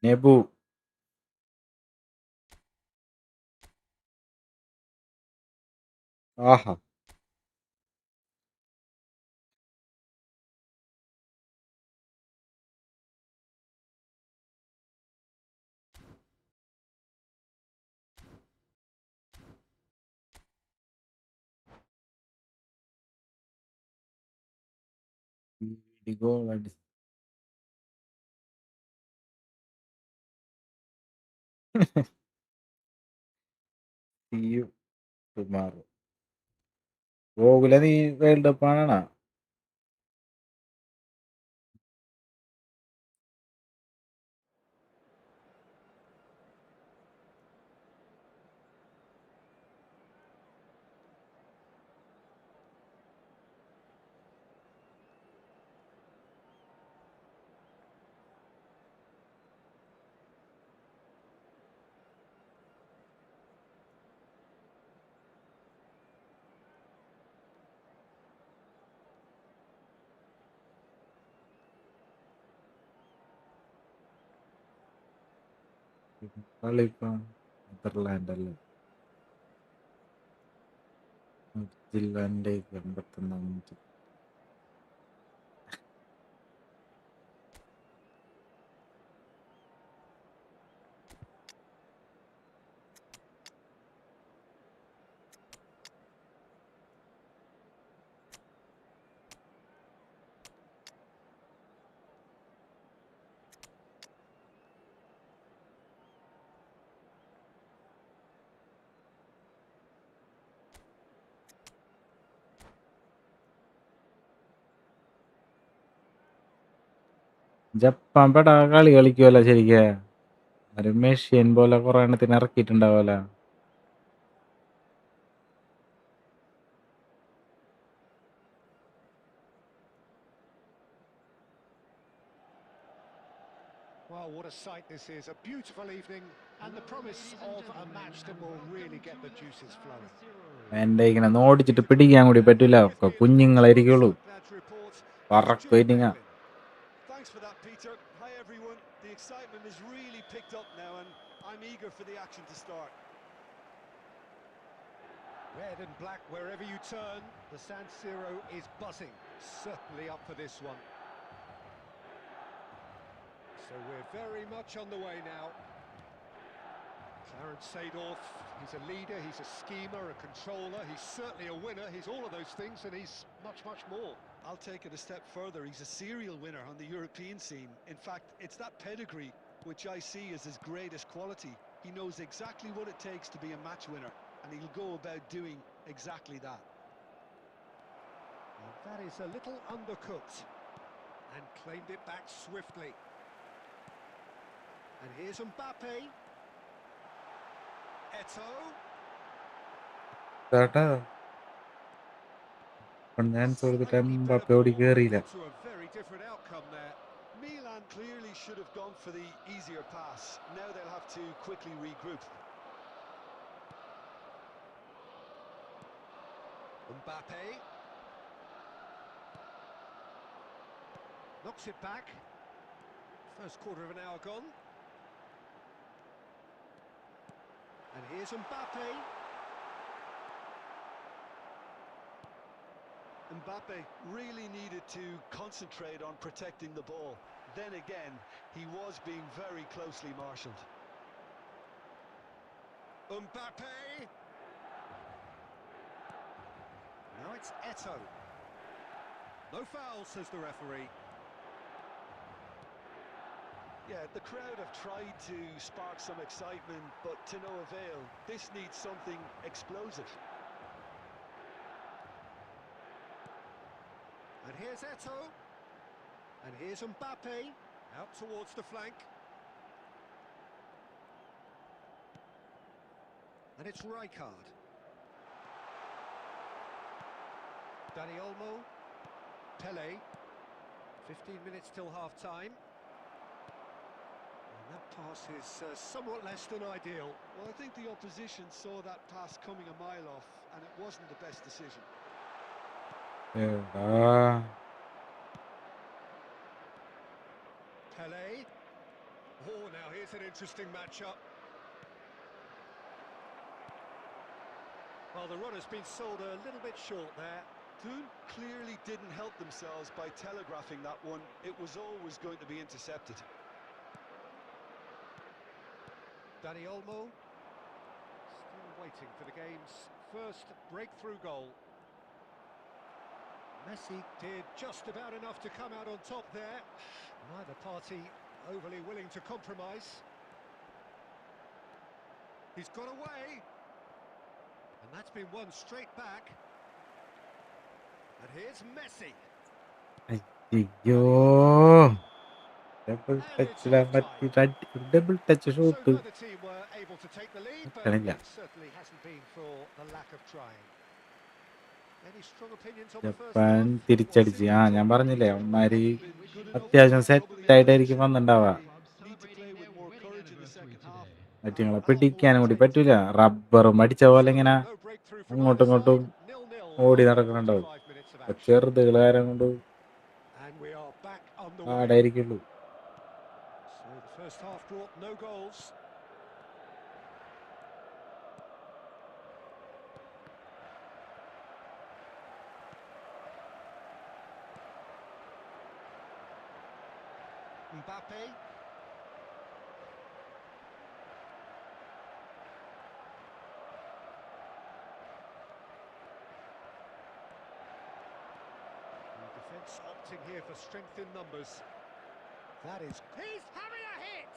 நெபு. ஆஹா. கோல் அடி. See you tomorrow. ഗോകുല നീ വേൾഡ് കപ്പ് ആണോ? കളി ഇപ്പം നെതർലാൻഡ് അല്ലേ? ജില്ലാൻ്റെ 81. ജപ്പാൻ പെടാ കളി കളിക്കുമല്ലോ ശരിക്കും. ഒരു മെഷീൻ പോലെ കുറെ എണ്ണത്തിന് ഇറക്കിയിട്ടുണ്ടാവല്ലോ. Well, what a sight this is. A beautiful evening and the promise of a match that will really get the juices flowing. എൻ്റെ ഇങ്ങനെ നോടിച്ചിട്ട് പിടിക്കാൻ കൂടി പറ്റില്ല. Gives ഒക്കെ me a little bit of കുഞ്ഞുങ്ങളായിരിക്കുള്ളൂ. insight, glad to report. പറക്ക് He's just വെയിറ്റിങ്ങാ. bailing. Thanks for that, Peter. Hi, everyone. The excitement is really picked up now, and I'm eager for the action to start. Red and black wherever you turn, the San Siro is buzzing. Certainly up for this one. So we're very much on the way now. Clarence Seedorf, he's a leader, he's a schemer, a controller, he's certainly a winner, he's all of those things and he's much, much more. I'll take it a step further. He's a serial winner on the European scene. In fact, it's that pedigree which I see as his greatest quality. He knows exactly what it takes to be a match winner, and he'll go about doing exactly that. And that is a little undercooked, and claimed it back swiftly. And here's Mbappe. Eto. ചേട്ടാ ഞാൻ ചോദിച്ചിട്ട് Slightly better Mbappe ഓടി ball, കയറിയില്ല. led to a very different outcome there. Milan clearly should have gone for the easier pass. Now they'll have to quickly regroup. Mbappe. Knocks it back. First quarter of an hour gone. And here's Mbappe. Mbappe really needed to concentrate on protecting the ball. Then again, he was being very closely marshalled. Mbappe. Now it's Eto. No foul, says the referee. Yeah, the crowd have tried to spark some excitement, but to no avail. This needs something explosive. And here's Eto. And here's Mbappe. Out towards the flank. And it's Rijkaard. Dani Olmo. Pele. 15 minutes till half-time. And that pass is somewhat less than ideal. Well, I think the opposition saw that pass coming a mile off, and it wasn't the best decision. Pele. Oh, now here's an interesting matchup. Well, the run has been sold a little bit short there. Clune clearly didn't help themselves by telegraphing that one. It was always going to be intercepted. Dani Olmo. Still waiting for the game's first breakthrough goal. Messi did just about enough to come out on top there. Neither party overly willing to compromise. He's got away. And that's been won straight back. And here's Messi. അയ്യോ double touch So shoot neither team were able to take the lead, but കളില്ല. it certainly hasn't been for the lack of trying. Any strong opinions on the first Japan half? തിരിച്ചടിച്ച് ഞാൻ പറഞ്ഞില്ലേ അവന്മാര് അത്യാവശ്യം set ആയിട്ടായിരിക്കും വന്നിണ്ടാവുക. Need to play with more courage in the second half. മറ്റുങ്ങളെ പിടിക്കാനും കൂടി പറ്റൂല. റബ്ബറും അടിച്ച പോലെ ഇങ്ങനെ No breakthrough from അങ്ങോട്ടും either ഇങ്ങോട്ടും side. 0-0 ഓടി after നടക്കുന്നുണ്ടാവും. 45 minutes of അപ്പൊ action. ചെറുതുകാരം കൊണ്ട് And we are back on the way. പാടായിരിക്കുള്ളൂ. So the first half brought no goals. Mbappe. The defence opting here for strength in numbers. That is... He's having a hit!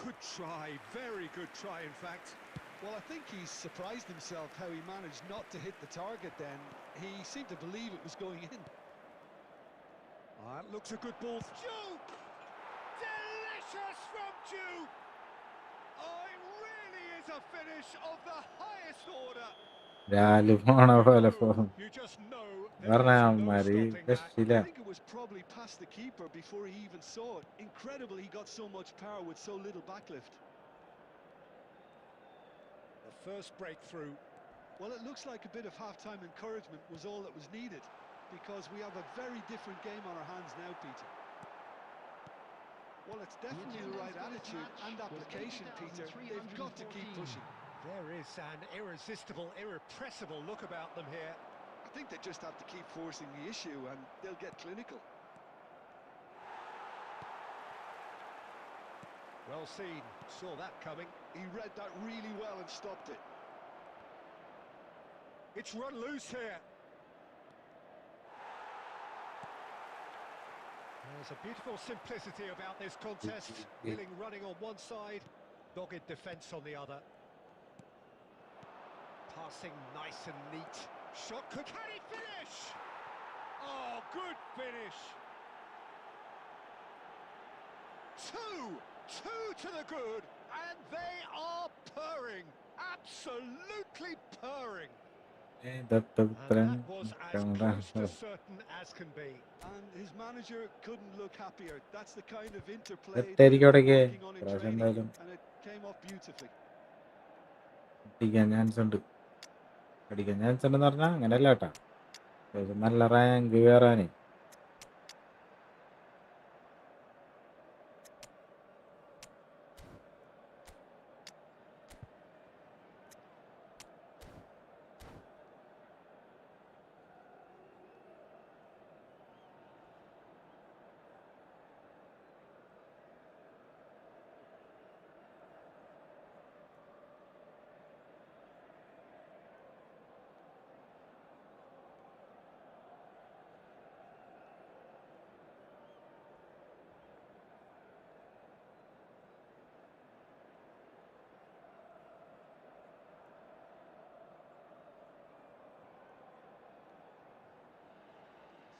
Good try, very good try in fact. Well, I think he's surprised himself how he managed not to hit the target then. He seemed to believe it was going in. That looks a good ball. Ju! Delicious from Ju! Oh, it really is a finish of the highest order. രാലു പോണ പോലെ പോകും. You just know പറഞ്ഞ there is no അവന്മാര് stopping that. രക്ഷില്ല. I think it was probably past the keeper before he even saw it. Incredible he got so much power with so little backlift. The first breakthrough. Well, it looks like a bit of half-time encouragement was all that was needed, because we have a very different game on our hands now, Peter. Well, it's definitely the right attitude and application, Peter. They've got to keep pushing. There is an irresistible, irrepressible look about them here. I think they just have to keep forcing the issue and they'll get clinical. Well seen, saw that coming. He read that really well and stopped it. It's run loose here. There's a beautiful simplicity about this contest. Willing running on one side, dogged defence on the other. Passing nice and neat. Shot could... Can he finish? Oh, good finish. Two to the good, and they are purring. Absolutely purring. And that was as close to certain as can be. And his manager couldn't look happier. That's the kind of interplay That they've been Terry working on in training, and it came off beautifully. അടിക്കാൻ chance ഉണ്ട് എന്ന് പറഞ്ഞാൽ അങ്ങനെയല്ല കേട്ടാ, നല്ല rank കയറാനേ.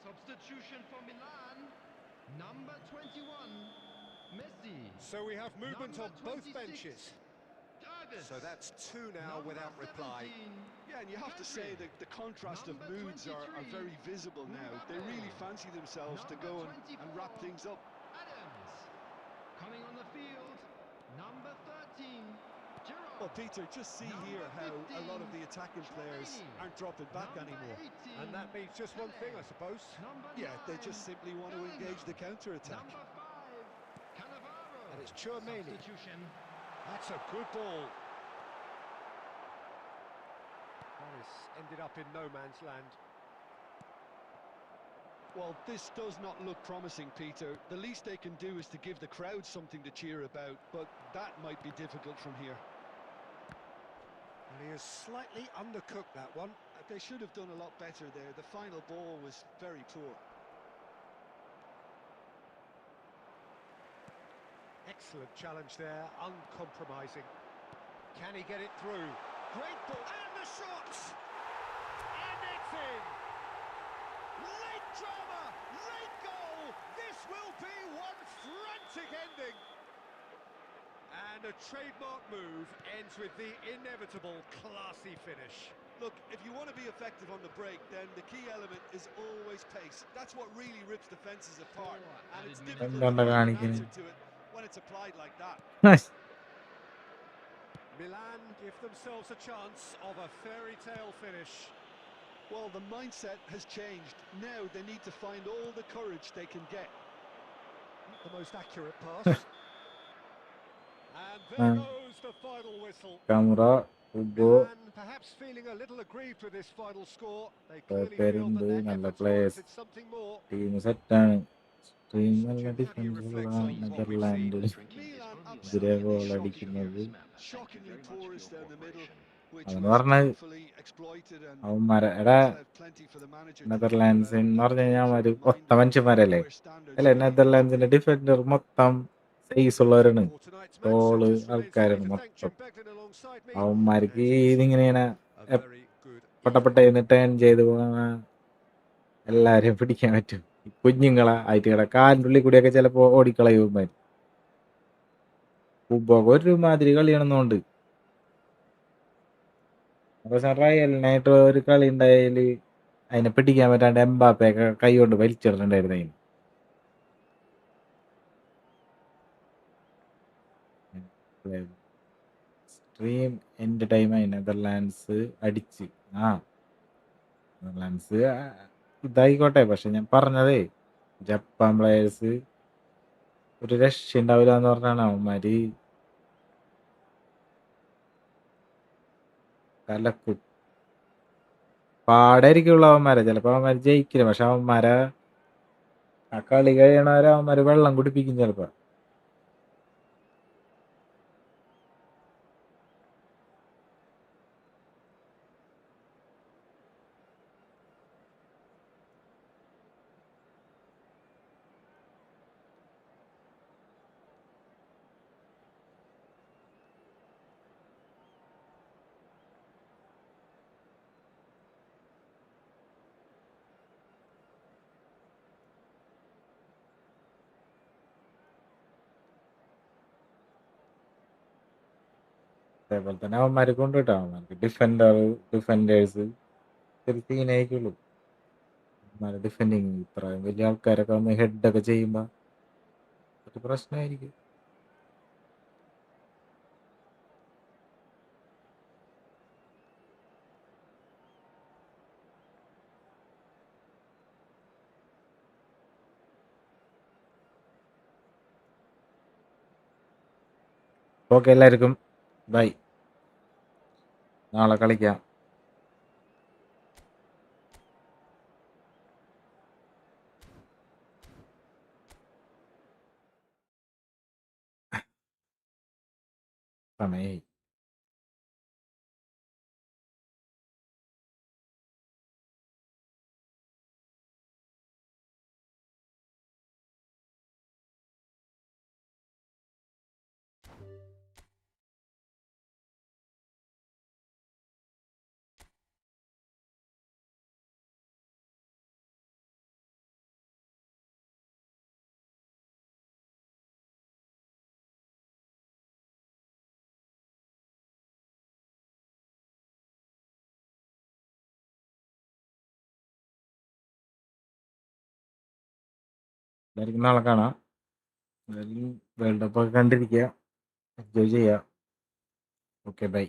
Substitution for Milan, number 21, Messi. So we have movement on Number both 26, benches. Targets. So that's two now Number without reply. 17, Yeah, and you have to say that the contrast of Number moods are 23, very visible now. They really fancy themselves to go and wrap things up. Adams. Coming on the field, number 13, Giroud. Well, Peter, just see here how a lot of the attacking players aren't dropping back Number anymore. 18, And that means just one thing, I suppose. Number Yeah, they 9, just simply want to engage the counter-attack. Number 5, Cannavaro. And it's Chouameni. Substitution. That's a good ball. Paris ended up in no man's land. Well, this does not look promising, Peter. The least they can do is to give the crowd something to cheer about, but that might be difficult from here. And he has slightly undercooked that one. They should have done a lot better there. The final ball was very poor. Excellent challenge there, uncompromising. Can he get it through? Great ball, and the shot! And it's in! Late drama, late goal! This will be one frantic ending! And a trademark move ends with the inevitable classy finish. Look, if you want to be effective on the break, then the key element is always pace. That's what really rips defences apart. And it's difficult to find an answer to it when it's applied like that. Milan give themselves a chance of a fairy tale finish. Well, the mindset has changed. Now they need to find all the courage they can get. Not the most accurate pass. And there goes the final whistle. Camera, Milan perhaps feeling a little aggrieved with this final score. They clearly feel that their efforts warranted something more. Team സെറ്റാണ്. Team How നല്ല do you ഡിഫൻസുള്ള reflect on what we've Netherland Milan എതിരെ absolutely goal അടിക്കുന്നത്. shockingly porous down the middle, which അതെന്ന് was പറഞ്ഞാൽ fully exploited, and അവന്മാരെ എടാ left plenty for the manager to Netherlands think എന്ന് about. പറഞ്ഞു കഴിഞ്ഞാൽ So ഒരു reminder ഒത്ത മനുഷ്യന്മാരല്ലേ where standards അല്ലെ? really നെതർലാൻഡ്സിന്റെ ഡിഫൻഡർ മൊത്തം സൈസ് ഉള്ളവരാണ്, For tonight's match, tall it just remains for me ആൾക്കാരാണ് to thank മൊത്തം. Jim Beglin alongside me. അവന്മാർക്ക് And ഇതിങ്ങനെ a very good പൊട്ടപ്പെട്ട ടേൺ ചെയ്ത് പോകുന്ന എല്ലാരെയും പിടിക്കാൻ പറ്റും. ഈ കുഞ്ഞുങ്ങളെ ആയിട്ടുകളെ കാലിൻ്റെ ഉള്ളിൽ കൂടിയൊക്കെ ചിലപ്പോ ഓടിക്കളയും. ഒരുമാതിരി കളിയാണെന്നുണ്ട്. റയലിനായിട്ട് ഒരു കളി ഉണ്ടായാൽ അതിനെ പിടിക്കാൻ പറ്റാണ്ട് എംബാപ്പയൊക്കെ കൈ കൊണ്ട് വലിച്ചിടുന്നുണ്ടായിരുന്നു അതിന്. എക്സ്ട്രീം എൻ്റെ ടൈമായി നെതർലാൻഡ്സ് അടിച്ച് നെതർലാൻഡ്സ് ഇതായിക്കോട്ടെ, പക്ഷെ ഞാൻ പറഞ്ഞതേ ജപ്പാൻ പ്ലേയേഴ്സ് ഒരു രക്ഷ ഉണ്ടാവില്ല എന്ന് പറഞ്ഞാണ് അവന്മാര് കലക്കും. പാടായിരിക്കുള്ള അവന്മാരെ, ചിലപ്പോ അവന്മാര് ജയിക്കില്ല, പക്ഷെ അവന്മാരെ ആ കളി കഴിയണവരെ അവന്മാര് വെള്ളം കുടിപ്പിക്കും ചിലപ്പോ. അതേപോലെ തന്നെ അവന്മാര് കൊണ്ടുവിട്ടോ, അവന്മാർക്ക് ഡിഫൻഡേഴ്സ് ഒരു സീനായിരിക്കുള്ളൂ. അവന്മാരെ ഡിഫെൻഡിങ് ഇത്ര വലിയ ആൾക്കാരൊക്കെ വന്ന് ഹെഡൊക്കെ ചെയ്യുമ്പോ ഒരു പ്രശ്നമായിരിക്കും. ഓക്കെ, എല്ലാവർക്കും ബൈ, നാളെ കളിക്കാം. സമയായി. എല്ലാവർക്കും നാളെ കാണാം. എല്ലാവരും വേൾഡ് കപ്പ് ഒക്കെ കണ്ടിരിക്കുക, എൻജോയ് ചെയ്യുക. Okay, by.